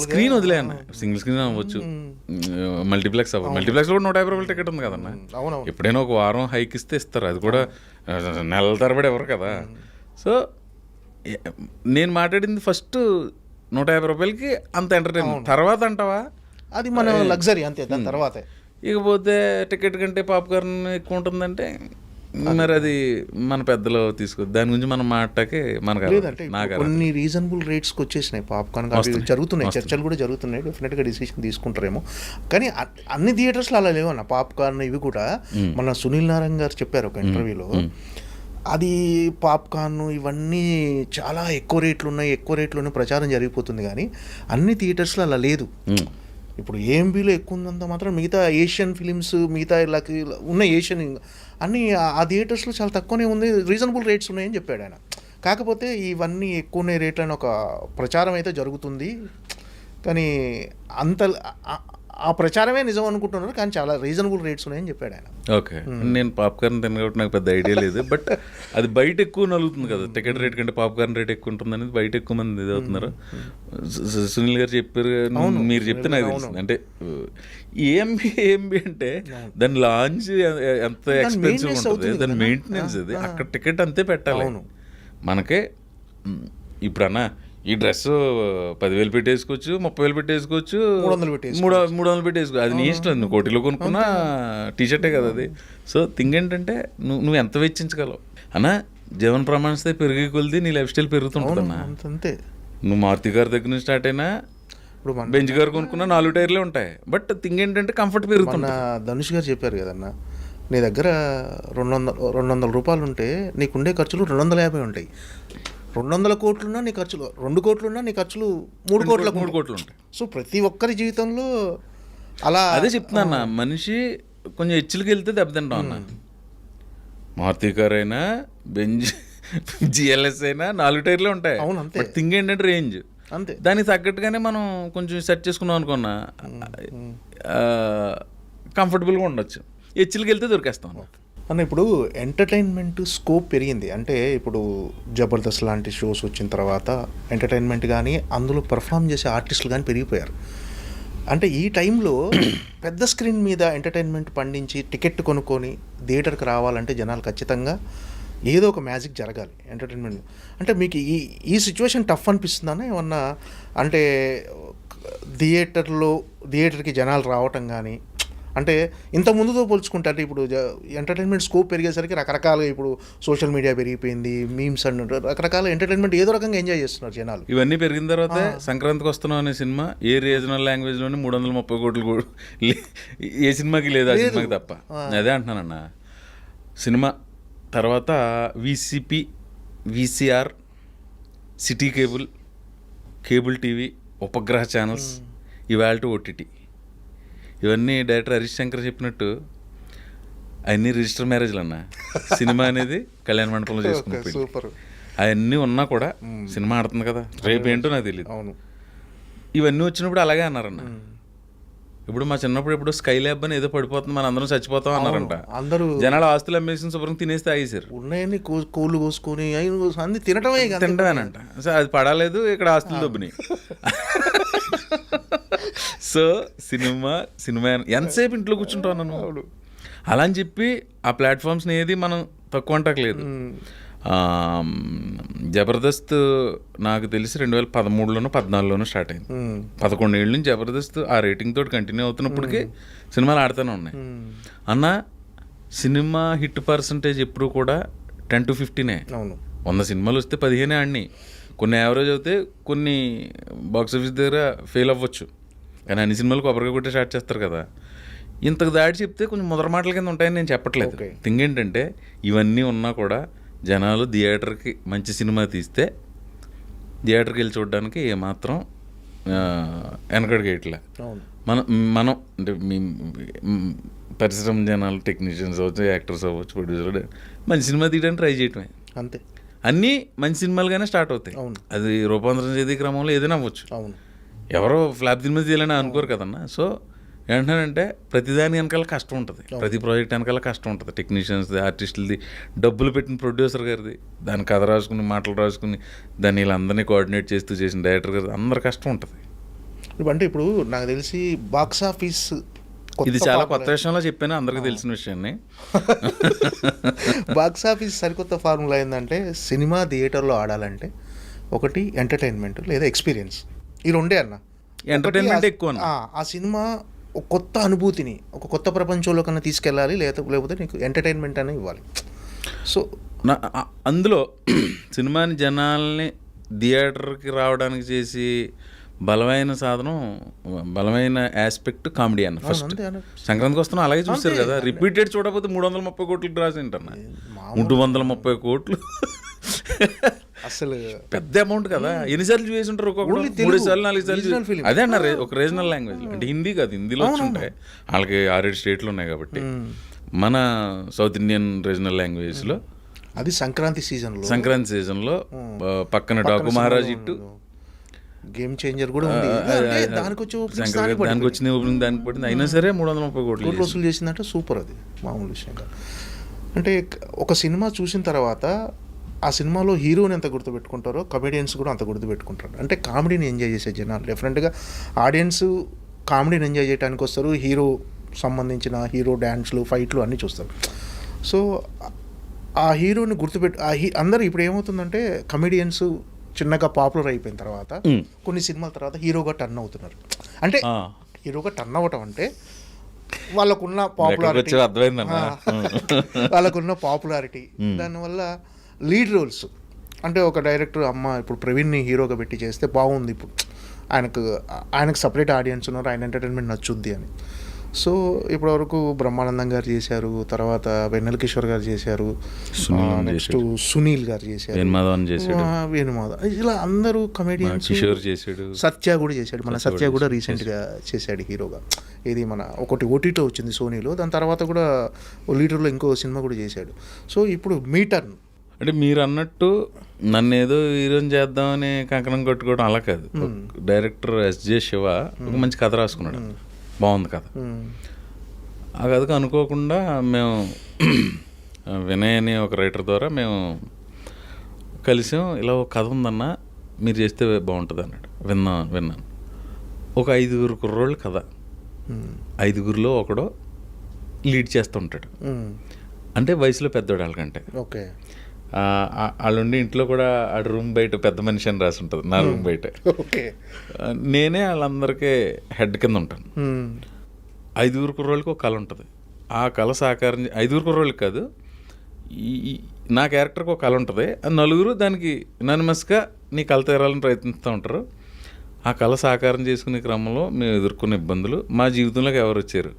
స్క్రీన్ వదిలే అన్న, సింగిల్ స్క్రీన్ అవ్వచ్చు, మల్టీప్లెక్స్ అవ్వచ్చు. మల్టీప్లెక్స్ కూడా 150 రూపాయలు టికెట్ ఉంది కదన్న. ఎప్పుడైనా ఒక వారం హైక్ ఇస్తే ఇస్తారు, అది కూడా నెలల తరబడి ఎవరు కదా. సో నేను మాట్లాడింది ఫస్ట్ 150 రూపాయలకి అంత ఎంటర్టైన్మెంట్. తర్వాత అంటావా అది మన లగ్జరీ అంతే, దాని తర్వాత. ఇకపోతే టికెట్ కంటే పాప్కార్న్ ఎక్కువ ఉంటుందంటే మరి అది మన పెద్దలు తీసుకోవద్దు, దాని గురించి మనం మాటకి మనకు లేదంటే కొన్ని రీజనబుల్ రేట్స్కి వచ్చేసినాయి పాప్కార్న్. జరుగుతున్నాయి, చర్చలు కూడా జరుగుతున్నాయి, డెఫినెట్గా డిసిషన్ తీసుకుంటారేమో. కానీ అన్ని థియేటర్స్లో అలా లేవన్న పాప్కార్న్. ఇవి కూడా మన సునీల్ నారాయణ గారు చెప్పారు ఒక ఇంటర్వ్యూలో, అది పాప్కార్న్ ఇవన్నీ చాలా ఎక్కువ రేట్లోనే ప్రచారం జరిగిపోతుంది, కానీ అన్ని థియేటర్స్లో అలా లేదు. ఇప్పుడు ఏఎంబీలో ఎక్కువ ఉందంత మాత్రం మిగతా ఏషియన్ ఫిలిమ్స్, మిగతా ఇలా ఉన్న ఏషియన్ అన్నీ ఆ థియేటర్స్లో చాలా తక్కువనే ఉంది, రీజనబుల్ రేట్స్ ఉన్నాయని చెప్పాడు ఆయన. కాకపోతే ఇవన్నీ ఎక్కువనే రేట్లు అని ఒక ప్రచారం అయితే జరుగుతుంది, కానీ అంత ఆ ప్రచారమే నిజం అనుకుంటున్నారు, కానీ చాలా రీజనబుల్ రేట్స్ ఉన్నాయని చెప్పాడు ఆయన. ఓకే, నేను పాప్కార్న్ తిన కాబట్టి నాకు పెద్ద ఐడియా లేదు, బట్ అది బయట ఎక్కువ నలుగుతుంది కదా, టికెట్ రేట్ కంటే పాప్కార్న్ రేట్ ఎక్కువ ఉంటుంది అనేది బయట ఎక్కువ మంది ఇది అవుతున్నారు. సునీల్ గారు చెప్పారు, మీరు చెప్తే నాకు తెలుస్తుంది. అంటే ఏఎంబి అంటే దాని లాంచ్ ఎంత ఎక్స్పెన్సివ్ ఉంటుంది, దాని మెయింటెనెన్స్, అది అక్కడ టికెట్ అంతే పెట్టాలి. మనకే ఇప్పుడు అన్న ఈ డ్రెస్ 10,000 పెట్టేసుకోవచ్చు, 30,000 పెట్టేసుకోవచ్చు, 300 పెట్టేసుకోవచ్చు, అది నీ ఇష్టం. నువ్వు కోటిలో కొనుక్కున్నా టీషర్టే కదా అది. సో థింగ్ ఏంటంటే నువ్వు ఎంత వెచ్చించగలవు అన్న. జీవన ప్రమాణస్తే పెరిగే కొలిది నీ లైఫ్ స్టైల్ పెరుగుతుంటుంది అన్న. అంతే. నువ్వు మారుతి గారి దగ్గర నుంచి స్టార్ట్ అయినా ఇప్పుడు బెంచ్ గారు కొనుక్కున్నా 4 టైర్లే ఉంటాయి, బట్ థింగ్ ఏంటంటే కంఫర్ట్ పెరుగుతుంది. ధనుష్ గారు చెప్పారు కదన్న, నీ దగ్గర 200 రూపాయలు ఉంటే నీకుండే ఖర్చులు 250 ఉంటాయి. 200 కోట్లున్నా నీ ఖర్చులు 2 కోట్లున్నా నీ ఖర్చులు 3 కోట్లు ఉంటాయి. సో ప్రతి ఒక్కరి జీవితంలో అలా అదే చెప్తున్నా, మనిషి కొంచెం హెచ్చులకి వెళ్తే దెబ్బతింటాం అన్న. మారుతి కార్ అయినా బెంజ్ జిఎల్ఎస్ అయినా 4 టైర్లే ఉంటాయి. బట్ థింగ్ ఏంటంటే రేంజ్ అంతే, దానికి తగ్గట్టుగానే మనం కొంచెం సెట్ చేసుకున్నాం అనుకున్నా కంఫర్టబుల్గా ఉండొచ్చు. హెచ్చులకి వెళ్తే దొరికేస్తాం అన్న. ఇప్పుడు ఎంటర్టైన్మెంట్ స్కోప్ పెరిగింది, అంటే ఇప్పుడు జబర్దస్త్ లాంటి షోస్ వచ్చిన తర్వాత ఎంటర్టైన్మెంట్ కానీ అందులో పెర్ఫామ్ చేసే ఆర్టిస్టులు కానీ పెరిగిపోయారు. అంటే ఈ టైంలో పెద్ద స్క్రీన్ మీద ఎంటర్టైన్మెంట్ పండించి టికెట్ కొనుక్కొని థియేటర్కి రావాలంటే జనాలు ఖచ్చితంగా ఏదో ఒక మ్యాజిక్ జరగాలి ఎంటర్టైన్మెంట్. అంటే మీకు ఈ సిచ్యువేషన్ టఫ్ అనిపిస్తుందన్న ఏమన్నా? అంటే థియేటర్కి జనాలు రావటం కానీ, అంటే ఇంత ముందుతో పోల్చుకుంటే, అంటే ఇప్పుడు ఎంటర్టైన్మెంట్ స్కోప్ పెరిగేసరికి రకరకాలుగా ఇప్పుడు సోషల్ మీడియా పెరిగిపోయింది, మీమ్స్ అండ్ రకరకాల ఎంటర్టైన్మెంట్ ఏదో రకంగా ఎంజాయ్ చేస్తున్నారు జనాలు. ఇవన్నీ పెరిగిన తర్వాత సంక్రాంతికి వస్తున్నాం అనే సినిమా ఏ రీజనల్ లాంగ్వేజ్లోని 330 కోట్లు ఏ సినిమాకి లేదు, ఆ సినిమాకి తప్ప. అదే అంటున్నానన్న. సినిమా తర్వాత VCP, VCR, city cable TV, ఉపగ్రహ ఛానల్స్, ఇవాల్టి ఓటీటీ, ఇవన్నీ డైరెక్టర్ హరీష్ శంకర్ చెప్పినట్టు అవన్నీ రిజిస్టర్ మ్యారేజ్లు అన్న. సినిమా అనేది కళ్యాణ మండపంలో చేసుకున్నప్పుడు అవన్నీ ఉన్నా కూడా సినిమా ఆడుతుంది కదా, రేపు ఏంటో నాకు తెలియదు. ఇవన్నీ వచ్చినప్పుడు అలాగే అన్నారన్న. ఇప్పుడు మా చిన్నప్పుడు ఎప్పుడు స్కై ల్యాబ్ అని ఏదో పడిపోతుంది, మన అందరం చచ్చిపోతాం అన్నారంట. అందరూ జనాలు ఆస్తులు అమ్మేసిన శుభ్రం తినేస్తే ఆగేశారు. ఉన్నాయని కోళ్ళు కోసుకొని అన్ని తినటమేనంట. అది పడలేదు, ఇక్కడ ఆస్తులు దొబ్బినాయి. సో సినిమా ఎంతసేపు ఇంట్లో కూర్చుంటావు నన్ను. అలా అని చెప్పి ఆ ప్లాట్ఫామ్స్ని ఏది మనం తక్కువ అంటలేదు. జబర్దస్త్ నాకు తెలిసి 2013లోనో 14లోనో స్టార్ట్ అయింది. 11 ఏళ్ళ నుంచి జబర్దస్త్ ఆ రేటింగ్ తోటి కంటిన్యూ అవుతున్నప్పటికీ సినిమాలు ఆడుతూనే ఉన్నాయి. అన్న సినిమా హిట్ పర్సంటేజ్ ఎప్పుడు కూడా 10 to 15. అవును, 100 సినిమాలు వస్తే 15 ఆడినాయి. కొన్ని యావరేజ్ అవుతే కొన్ని బాక్స్ ఆఫీస్ దగ్గర ఫెయిల్ అవ్వచ్చు, కానీ అన్ని సినిమాలు కొబ్బరిగా కొట్టే స్టార్ట్ చేస్తారు కదా. ఇంతకు దాడి చెప్తే కొంచెం ముదర మాటల కింద ఉంటాయని నేను చెప్పట్లేదు. థింగ్ ఏంటంటే ఇవన్నీ ఉన్నా కూడా జనాలు థియేటర్కి మంచి సినిమా తీస్తే థియేటర్కి వెళ్ళి చూడడానికి ఏమాత్రం వెనకడికి ఇట్లా మనం అంటే పరిశ్రమ జనాలు, టెక్నీషియన్స్ అవ్వచ్చు, యాక్టర్స్ అవ్వచ్చు, ప్రొడ్యూసర్ మంచి సినిమా తీయడానికి ట్రై చేయటమే అంతే. అన్నీ మంచి సినిమాలుగానే స్టార్ట్ అవుతాయి. అది రూపాంతరం చేసే క్రమంలో ఏదైనా అవ్వచ్చు. ఎవరో ఫ్లాప్ సినిమా తీయాలని అనుకోరు కదన్నా. సో ఏంటంటే ప్రతిదాని వెనకాల కష్టం ఉంటుంది, ప్రతి ప్రాజెక్ట్ వెనకాల కష్టం ఉంటుంది. టెక్నీషియన్స్ది, ఆర్టిస్టులది, డబ్బులు పెట్టిన ప్రొడ్యూసర్ గారిది, దాని కథ రాసుకుని మాటలు రాసుకుని దాన్ని వీళ్ళందరినీ కోఆర్డినేట్ చేస్తూ చేసిన డైరెక్టర్ గారిది, అందరు కష్టం ఉంటుంది. అంటే ఇప్పుడు నాకు తెలిసి బాక్స్ ఆఫీస్ ఇది చాలా కొత్త విషయంలో చెప్పాను, అందరికీ తెలిసిన విషయాన్ని. బాక్స్ ఆఫీస్ సరికొత్త ఫార్ములా ఏంటంటే సినిమా థియేటర్లో ఆడాలంటే ఒకటి ఎంటర్టైన్మెంట్ లేదా ఎక్స్పీరియన్స్, ఈ రెండే అన్న. ఎంటర్టైన్మెంట్ ఎక్కువ. ఆ సినిమా ఒక కొత్త అనుభూతిని, ఒక కొత్త ప్రపంచంలో కన్నా తీసుకెళ్ళాలి, లేకపోతే నీకు ఎంటర్టైన్మెంట్ అనేది ఇవ్వాలి. సో అందులో సినిమాని జనాల్ని థియేటర్కి రావడానికి చేసి బలమైన సాధనం, బలమైన ఆస్పెక్ట్ కామెడీ అన్న. ఫస్ట్ సంక్రాంతికి వస్తున్నాం అలాగే చూస్తారు కదా. రిపీటెడ్ చూడకపోతే 330 కోట్లు డ్రాస్ ఏంటన్నా, 330 కోట్లు అసలు పెద్ద అమౌంట్ కదా. ఎన్నిసార్లు చూసి ఉంటారు? ఒక్కొక్కరు 3 సార్లు 4 సార్లు. అదే అన్న ఒక రీజనల్ లాంగ్వేజ్ అంటే హిందీ కాదు, హిందీలో వచ్చి ఉంటాయి. వాళ్ళకి 6-7 స్టేట్లు ఉన్నాయి కాబట్టి. మన సౌత్ ఇండియన్ రీజనల్ లాంగ్వేజ్లో అది సంక్రాంతి సీజన్లో పక్కన డాకు మహారాజ్ ఇట్టు గేమ్ చేంజర్ కూడా ఉంది. దానికి వచ్చిన ఓపెనింగ్ దానికి పడింది. అయినా సరే 330 కోట్లు వసూలు చేసిందంటే సూపర్. అది మామూలు విషయం కాదు. అంటే ఒక సినిమా చూసిన తర్వాత ఆ సినిమాలో హీరోని ఎంత గుర్తుపెట్టుకుంటారో కమెడియన్స్ కూడా అంత గుర్తుపెట్టుకుంటారు. అంటే కామెడీని ఎంజాయ్ చేసే జనాలు డెఫినెట్గా ఆడియన్స్ కామెడీని ఎంజాయ్ చేయడానికి వస్తారు. హీరో సంబంధించిన హీరో డ్యాన్స్లు, ఫైట్లు అన్నీ చూస్తారు. సో ఆ హీరోని అందరూ ఇప్పుడు ఏమవుతుందంటే కమెడియన్స్ చిన్నగా పాపులర్ అయిపోయిన తర్వాత కొన్ని సినిమాల తర్వాత హీరోగా టర్న్ అవుతున్నారు. అంటే హీరోగా టర్న్ అవ్వటం అంటే వాళ్ళకున్న పాపులారిటీ దానివల్ల లీడ్ రోల్స్. అంటే ఒక డైరెక్టర్ ఇప్పుడు ప్రవీణ్ని హీరోగా పెట్టి చేస్తే బాగుంది, ఇప్పుడు ఆయనకు సపరేట్ ఆడియన్స్ ఉన్నారు, ఆయన ఎంటర్టైన్మెంట్ నచ్చుద్ది అని. సో ఇప్పటివరకు బ్రహ్మానందం గారు చేశారు, తర్వాత వెన్నెల కిషోర్ గారు చేశారు, నెక్స్ట్ సునీల్ గారు చేశారు, వేణుమాధవ్, ఇలా అందరూ కమెడియన్స్. సత్య కూడా చేశాడు, మన సత్య కూడా రీసెంట్గా చేశాడు హీరోగా. ఇది మన ఒకటి ఓటీటీ వచ్చింది సోనీలో, దాని తర్వాత కూడా లీడర్లో ఇంకో సినిమా కూడా చేశాడు. సో ఇప్పుడు మీ టర్న్. అంటే మీరు అన్నట్టు నన్ను ఏదో హీరోని చేద్దామని కంకణం కట్టుకోవడం అలా కాదు. డైరెక్టర్ ఎస్జే శివ ఒక మంచి కథ రాసుకున్నాడు, బాగుంది కథ. ఆ కథకు అనుకోకుండా మేము వినయ్ అనే ఒక రైటర్ ద్వారా మేము కలిసాం. ఇలా ఒక కథ ఉందన్న, మీరు చేస్తే బాగుంటుంది అన్నాడు. విన్నాను. ఒక 5 కుర్రోళ్ళు కథ, 5గురిలో ఒకడు లీడ్ చేస్తుంటాడు. అంటే వయసులో పెద్దోడు వాళ్ళకంటే. ఓకే. వాళ్ళుండి ఇంట్లో కూడా ఆ రూమ్ బయట పెద్ద మనిషి అని రాసి ఉంటుంది, నా రూమ్ బయట. నేనే వాళ్ళందరికీ హెడ్ కింద ఉంటాను. 5 కుర్రోళ్ళకి ఒక కళ ఉంటుంది. ఆ కళ సాకారం 5 కుర్రోళ్ళకి కాదు, నా క్యారెక్టర్కి ఒక కళ ఉంటుంది. 4 దానికి యునానిమస్గా నీ కళ తీరాలని ప్రయత్నిస్తూ ఉంటారు. ఆ కళ సాకారం చేసుకునే క్రమంలో మేము ఎదుర్కొన్న ఇబ్బందులు, మా జీవితంలోకి ఎవరు వచ్చారు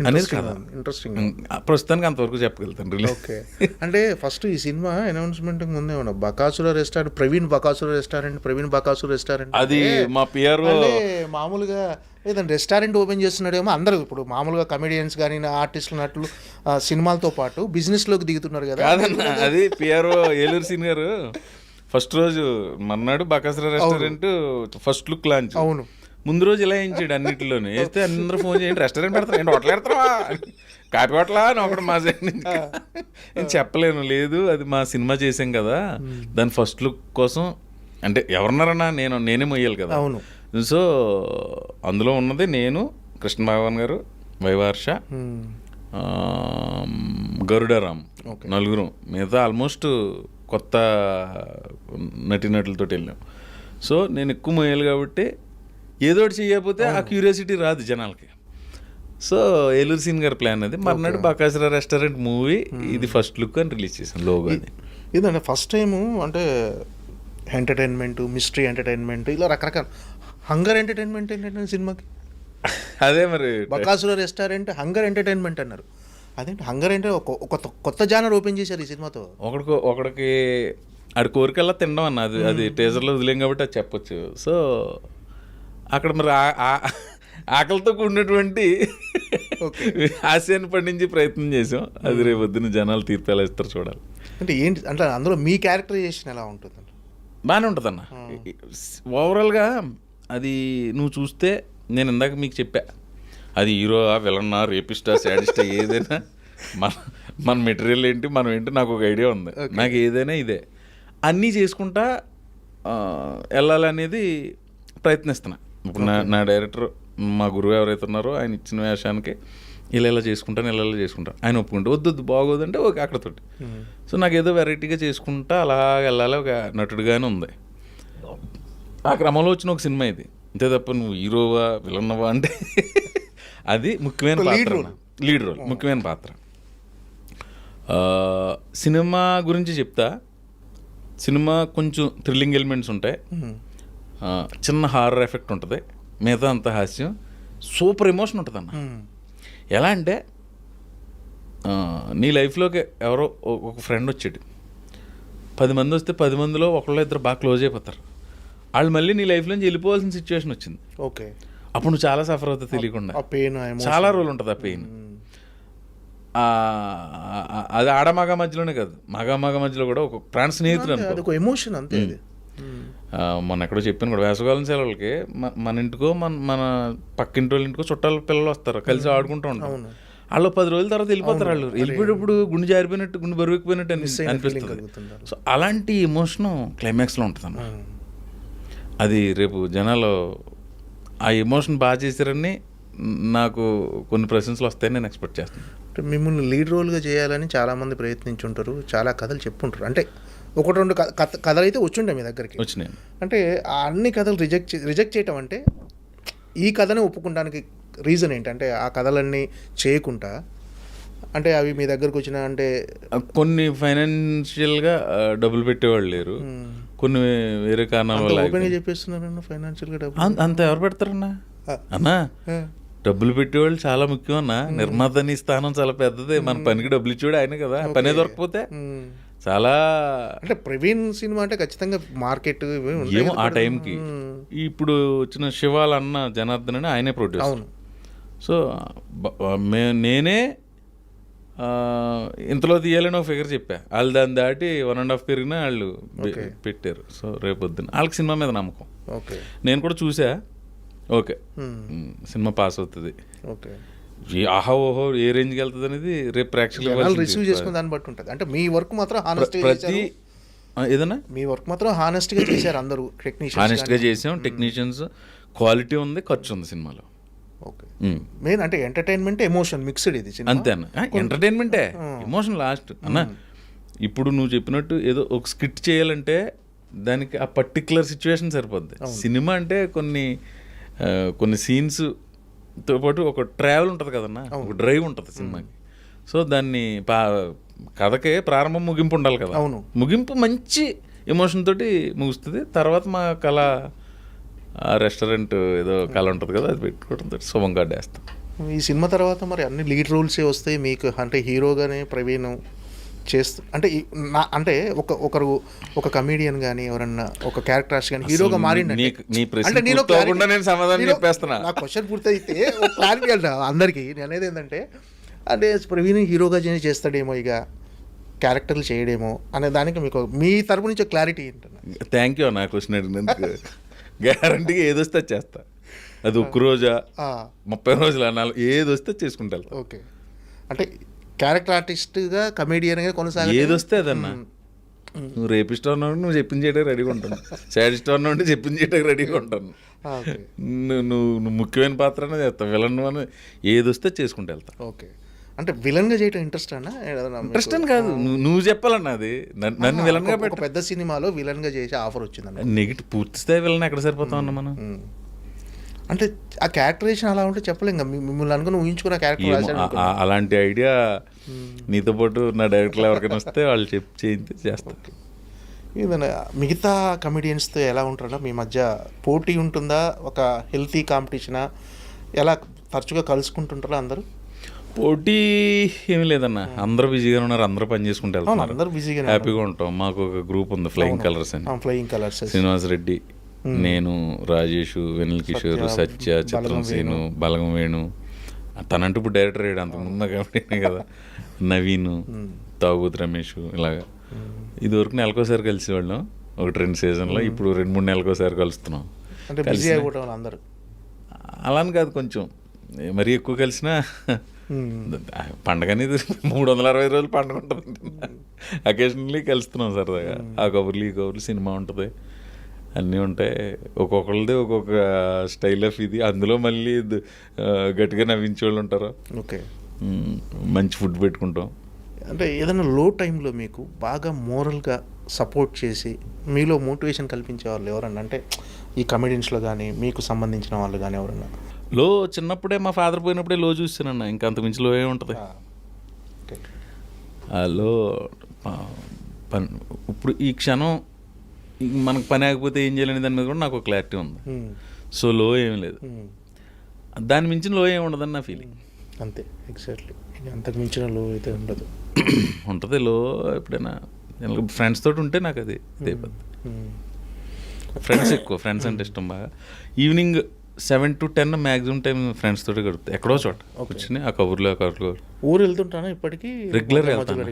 అనేది కదా. ఇంట్రెస్టింగ్. ప్రస్తుతానికి అంతవరకు చెప్పగలుగుతాను. ఓకే. అంటే ఫస్ట్ ఈ సినిమా అనౌన్స్మెంట్ ముందే ఉన్నా బకాసుర రెస్టారెంట్, ప్రవీణ్ బకాసుర రెస్టారెంట్ అది మా పిఆర్ మామూలుగా ఏదైనా రెస్టారెంట్ ఓపెన్ చేస్తున్నాడేమో. అందరూ ఇప్పుడు మామూలుగా కమెడియన్స్ కానీ ఆర్టిస్టులు నటులు సినిమాలతో పాటు బిజినెస్లోకి దిగుతున్నారు కదా. అది పిఆర్ ఏలూరు సీన్ గారు ఫస్ట్ రోజు మర్నాడు Bakasura restaurant first look launch. అవును. ముందు రోజు ఇలా వేయించాడు అన్నింటిలోనే. వేస్తే అందరూ ఫోన్ చేయండి, రెస్టారెంట్ పెడతారు ఏంటి, హోటల్ పెడతావా, కాపీ హోటలా అని ఒకటి మా సైడ్ నుంచి. నేను చెప్పలేను, లేదు అది మా సినిమా చేసాం కదా, దాని ఫస్ట్ లుక్ కోసం అంటే ఎవరున్నారన్నా నేనే మొయ్యాలి కదా. అవును. సో అందులో ఉన్నది నేను, కృష్ణ భగవాన్ గారు, వైవార్ష, గరుడరామ్, Okay. నలుగురం. మిగతా ఆల్మోస్ట్ కొత్త నటీనటులతో వెళ్ళాం. సో నేను ఎక్కువ మోయాలి కాబట్టి ఏదో ఒకటి చేయకపోతే ఆ క్యూరియాసిటీ రాదు జనాలకి. సో ఏలూరు సీన్ గారి ప్లాన్ అది. మర్నాడు బకాసుర రెస్టారెంట్ మూవీ ఇది ఫస్ట్ లుక్ అని రిలీజ్ చేశాను లోగో అది. ఇదంటే ఫస్ట్ టైము అంటే ఎంటర్టైన్మెంట్, మిస్టరీ ఎంటర్టైన్మెంట్, ఇలా రకరకాల. హంగర్ ఎంటర్టైన్మెంట్ ఏంటంటే సినిమాకి అదే మరి బకాసుర రెస్టారెంట్ హంగర్ ఎంటర్టైన్మెంట్ అన్నారు. అదేంటి హంగర్ అంటే ఒక కొత్త జానర్ ఓపెన్ చేశారు ఈ సినిమాతో. ఒకడికి ఆడి కోరికల్లా తినడం అన్న అది అది టీజర్లో వదిలేం కాబట్టి అది చెప్పొచ్చు. సో అక్కడ మరి ఆకలితో కూడినటువంటి హాస్యాన్ని పండించి ప్రయత్నం చేసాం. అది రేపు పొద్దున్న జనాలు తీర్పు ఎలా ఇస్తారు చూడాలి. అంటే ఏంటి అంటే అందులో మీ క్యారెక్టరైజేషన్ ఎలా ఉంటుంది? బాగానే ఉంటుందన్న. ఓవరాల్గా అది నువ్వు చూస్తే నేను ఇందాక మీకు చెప్పా, అది హీరో విలన్నా రేపిస్టా శాడిస్టా ఏదైనా మన మెటీరియల్ ఏంటి మనం ఏంటి నాకు ఒక ఐడియా ఉంది. నాకు ఏదైనా ఇదే అన్నీ చేసుకుంటా వెళ్ళాలనేది ప్రయత్నిస్తున్నా. ఇప్పుడు నా డైరెక్టర్ మా గురువు ఎవరైతే ఉన్నారో ఆయన ఇచ్చిన వేషానికి ఇలా చేసుకుంటాను ఆయన ఒప్పుకుంటే వద్దు బాగోదంటే ఓకే అక్కడతోటి. సో నాకు ఏదో వెరైటీగా చేసుకుంటా అలా వెళ్ళాలి ఒక నటుడుగానే ఉంది. ఆ క్రమంలో వచ్చిన ఒక సినిమా ఇది. అంతే తప్ప నువ్వు హీరోవా విలన్నవా అంటే అది ముఖ్యమైన పాత్ర, లీడ్ రోల్, ముఖ్యమైన పాత్ర. సినిమా గురించి చెప్తా. సినిమా కొంచెం థ్రిల్లింగ్ ఎలిమెంట్స్ ఉంటాయి, చిన్న హారర్ ఎఫెక్ట్ ఉంటుంది, మిగతా అంత హాస్యం, సూపర్ ఎమోషన్ ఉంటుంది అన్న. ఎలా అంటే నీ లైఫ్లోకి ఎవరో ఒక ఫ్రెండ్ వచ్చాడు, 10 మంది వస్తే 10 మందిలో ఒకళ్ళు ఇద్దరు బాగా క్లోజ్ అయిపోతారు. వాళ్ళు మళ్ళీ నీ లైఫ్లోంచి వెళ్ళిపోవాల్సిన సిచ్యువేషన్ వచ్చింది. ఓకే, అప్పుడు నువ్వు చాలా సఫర్ అవుతావు తెలియకుండా. చాలా రోజులు ఉంటుంది ఆ పెయిన్. అది ఆడమగ మధ్యలోనే కాదు, మగ మధ్యలో కూడా ఒక ప్రాణ స్నేహితుడు అనుకో ఎమోషన్ అంతే. మొన్న ఎక్కడో చెప్పాను కూడా, వేసవకాలం సెలవులకి మన ఇంటికో మన పక్కింటి వాళ్ళ ఇంటికో చుట్టాల పిల్లలు వస్తారు, కలిసి ఆడుకుంటూ ఉంటారు. వాళ్ళు 10 రోజుల తర్వాత వెళ్ళిపోతారు. వాళ్ళు వెళ్ళిపోయేటప్పుడు గుండె జారిపోయినట్టు, గుండె బరువెక్కిపోయినట్టు అనిపిస్తుంది. సో అలాంటి ఎమోషను క్లైమాక్స్లో ఉంటుంది. అది రేపు జనాలు ఆ ఎమోషన్ బాగా చేశారని నాకు కొన్ని ప్రశంసలు వస్తాయని నేను ఎక్స్పెక్ట్ చేస్తాను. మిమ్మల్ని లీడ్ రోల్గా చేయాలని చాలామంది ప్రయత్నించుంటారు, చాలా కథలు చెప్పుంటారు. అంటే 1-2 కథలు అయితే వచ్చుండే మీ దగ్గరికి వచ్చినాయి. అంటే ఆ అన్ని కథలు రిజెక్ట్ చేయటం అంటే ఈ కథనే ఒప్పుకోవడానికి రీజన్ ఏంటంటే ఆ కథలన్నీ చేయకుండా అంటే అవి మీ దగ్గరకు వచ్చిన అంటే కొన్ని ఫైనాన్షియల్గా డబ్బులు పెట్టేవాళ్ళు లేరు, కొన్ని వేరే కారణాల వల్ల చెప్పేస్తున్నారు. ఫైనాన్షియల్గా డబ్బులు అంత ఎవరు పెడతారన్నా? అన్నా డబ్బులు పెట్టేవాళ్ళు చాలా ముఖ్యం అన్న. నిర్మాతని స్థానం చాలా పెద్దది. మన పనికి డబ్బులు ఇచ్చేవాడు ఆయన కదా. పనే దొరకపోతే చాలా అంటే ప్రవీణ్ సినిమా అంటే ఖచ్చితంగా మార్కెట్ ఏమో ఆ టైంకి. ఇప్పుడు వచ్చిన శివాల అన్న జనార్దన్ అని ఆయనే ప్రొడ్యూసర్. సో నేనే ఇంతలో తీయాలని ఒక ఫిగర్ చెప్పా. వాళ్ళు దాన్ని దాటి 1.5 పెరిగినా వాళ్ళు పెట్టారు. సో రేపొద్దున వాళ్ళకి సినిమా మీద నమ్మకం. నేను కూడా చూసా. ఓకే, సినిమా పాస్ అవుతుంది. ఆహా ఓహో ఏ రేంజ్కి వెళ్తుంది అనేది రేపు ప్రేక్షకులు రిసీవ్ చేసుకుని దాన్ని బట్టి ఉంటుంది. అంటే మీ వర్క్ మాత్రం ప్రతి ఏదన్నా మీ వర్క్ మాత్రం హానెస్ట్గా చేశారు అందరూ టెక్నీషియన్స్. హానెస్ట్గా చేసాం. టెక్నీషియన్స్, క్వాలిటీ ఉంది, ఖర్చు ఉంది సినిమాలో. ఓకే, మెయిన్ అంటే ఎంటర్టైన్మెంట్ ఎమోషన్ మిక్స్డ్ ఇది అంతే అన్న. ఎంటర్టైన్మెంటే ఎమోషన్ లాస్ట్ అన్న. ఇప్పుడు నువ్వు చెప్పినట్టు ఏదో ఒక స్కిట్ చేయాలంటే దానికి ఆ పర్టికులర్ సిచ్యువేషన్ సరిపోద్ది. సినిమా అంటే కొన్ని సీన్స్తో పాటు ఒక ట్రావెల్ ఉంటుంది కదన్న, ఒక డ్రైవ్ ఉంటుంది సినిమాకి. సో దాన్ని కథకే ప్రారంభం ముగింపు ఉండాలి కదా. ముగింపు మంచి ఎమోషన్ తోటి ముగుస్తుంది. తర్వాత మా కళ రెస్టారెంట్ ఏదో కళ ఉంటుంది కదా, అది పెట్టుకోవడంతో శుభం వేస్తాం. ఈ సినిమా తర్వాత మరి అన్ని లీడ్ రోల్సే వస్తాయి మీకు. అంటే హీరోగానే ప్రవీణ్ అంటే అంటే ఒక కమీడియన్ కానీ ఎవరన్నా ఒక క్యారెక్టర్ ఆర్టిస్ట్ కానీ హీరోగా మారిందంటే నా క్వశ్చన్ పూర్తయితే ఒక క్లారిటీ అంట అందరికీ. నేను అనేది ఏంటంటే అంటే ప్రవీణ్ హీరోగా చేస్తాడేమో, ఇక క్యారెక్టర్లు చేయడేమో అనే దానికి మీకు మీ తరపు నుంచి క్లారిటీ ఏంటన్నా? థ్యాంక్ యూ నా క్వశ్చన్ అడిగినందుకు. గ్యారంటీగా ఏది వస్తే చేస్తా. అది 1 రోజా 30 రోజులు అన్నాళ్ళు ఏది వస్తే చేసుకుంటా. ఓకే, అంటే క్యారెక్టర్ ఆర్టిస్ట్గా కమేడియన్గా కొనసాగే ఏది వస్తే అదన్నా. నువ్వు రేపిస్ట్ అన్నావు నువ్వు చెప్పింది చేయడానికి రెడీగా ఉంటాను, సాడిస్ట్ అన్నావు చెప్పింది చేయడానికి రెడీగా ఉంటాను. ఓకే నువ్వు ముఖ్యమైన పాత్ర అనేది చేస్తావు, విలన్ అని ఏది వస్తే చేసుకుంటూ వెళ్తా. ఓకే అంటే విలన్గా చేయటం ఇంట్రెస్ట్ అన్నా? ఇంట్రెస్ట్ అని కాదు, నువ్వు చెప్పాలన్నా అది నన్ను విలన్గా ఒక పెద్ద సినిమాలో విలన్గా చేసే ఆఫర్ వచ్చిందన్న. నెగిటివ్ పూర్తి స్థాయి విలన్ ఎక్కడ సరిపోతా ఉన్నా మనం. అంటే ఆ క్యారెక్టరేషన్ అలా ఉంటే చెప్పలేం కదా, మిమ్మల్ని అనుకుని ఊహించుకున్న క్యారెక్టర్ అలాంటి ఐడియా నీతో పాటు నా డైరెక్టర్లు ఎవరికైనా వస్తే వాళ్ళు చేయితే చేస్తారు. ఏదైనా మిగతా కమెడియన్స్తో ఎలా ఉంటారా? మీ మధ్య పోటీ ఉంటుందా? ఒక హెల్తీ కాంపిటీషనా? ఎలా తరచుగా కలుసుకుంటుంటారా అందరూ? పోటీ ఏమి లేదన్న, అందరూ బిజీగా ఉన్నారు, అందరూ పని చేసుకుంటూ వెళ్తున్నారు, అందరూ బిజీగా హ్యాపీగా ఉంటాం. మాకు ఒక గ్రూప్ ఉంది ఫ్లయింగ్ కలర్స్ అని. ఫ్లయింగ్ కలర్స్ శ్రీనివాస్ రెడ్డి, నేను, రాజేష్, వెనిల్ కిషోర్, సత్య, చిత్రం సీను, బలగం వేణు, తనంటూ ఇప్పుడు డైరెక్టర్ అయ్యాడు, అంతకుముందు కాబట్టి కదా, నవీన్, తాగుతు రమేష్, ఇలాగా. ఇదివరకు నెలకోసారి కలిసేవాళ్ళం, ఒకటి 2 సీజన్లో. ఇప్పుడు 2-3 నెలకోసారి కలుస్తున్నాం. అంటే బిజీ అయిపోవడం అందరూ అలా అని కాదు, కొంచెం మరీ ఎక్కువ కలిసినా పండగ అనేది 365 రోజులు పండుగ ఉంటుంది. అకేషనల్లీ కలుస్తున్నాం సరదాగా, ఆ కబుర్లు ఈ కబుర్లు, సినిమా ఉంటుంది, అన్నీ ఉంటాయి. ఒక్కొక్కరిది ఒక్కొక్క స్టైల్ ఆఫ్ ఇది. అందులో మళ్ళీ గట్టిగా నవ్వించే వాళ్ళు ఉంటారు. ఓకే మంచి ఫుడ్ పెట్టుకుంటాం. అంటే ఏదైనా లో టైంలో మీకు బాగా మోరల్గా సపోర్ట్ చేసి మీలో మోటివేషన్ కల్పించే వాళ్ళు ఎవరన్నా? అంటే ఈ కమెడియన్స్లో కానీ మీకు సంబంధించిన వాళ్ళు కానీ ఎవరన్నా? లో చిన్నప్పుడే మా ఫాదర్ పోయినప్పుడే లో చూస్తానన్న, ఇంకా అంతకుమించి లో ఏముంటుంది. లో ఇప్పుడు ఈ క్షణం మనకు పని ఆగిపోతే ఏం చేయాలనే దాని మీద కూడా నాకు ఒక క్లారిటీ ఉంది. సో లో ఏం లేదు, దాని మించిన లో ఏమి ఉండదని నా ఫీలింగ్. అంతే, ఎగ్జాక్ట్లీ. అంతకు మించిన లో అయితే ఉండదు. ఉంటుంది లో ఎప్పుడైనా ఫ్రెండ్స్ తోటి ఉంటే నాకు అది ఇదే పద్ధతి. ఫ్రెండ్స్ ఎక్కువ, ఫ్రెండ్స్ అంటే ఇష్టం బాగా. Evening 7 to 10 maximum time friends తోటి గడుపుతాయి, ఎక్కడో చోట కూర్చుని ఆ కబుర్లో ఊరు వెళ్తుంటానా ఇప్పటికీ? రెగ్యులర్గా వెళ్తాను.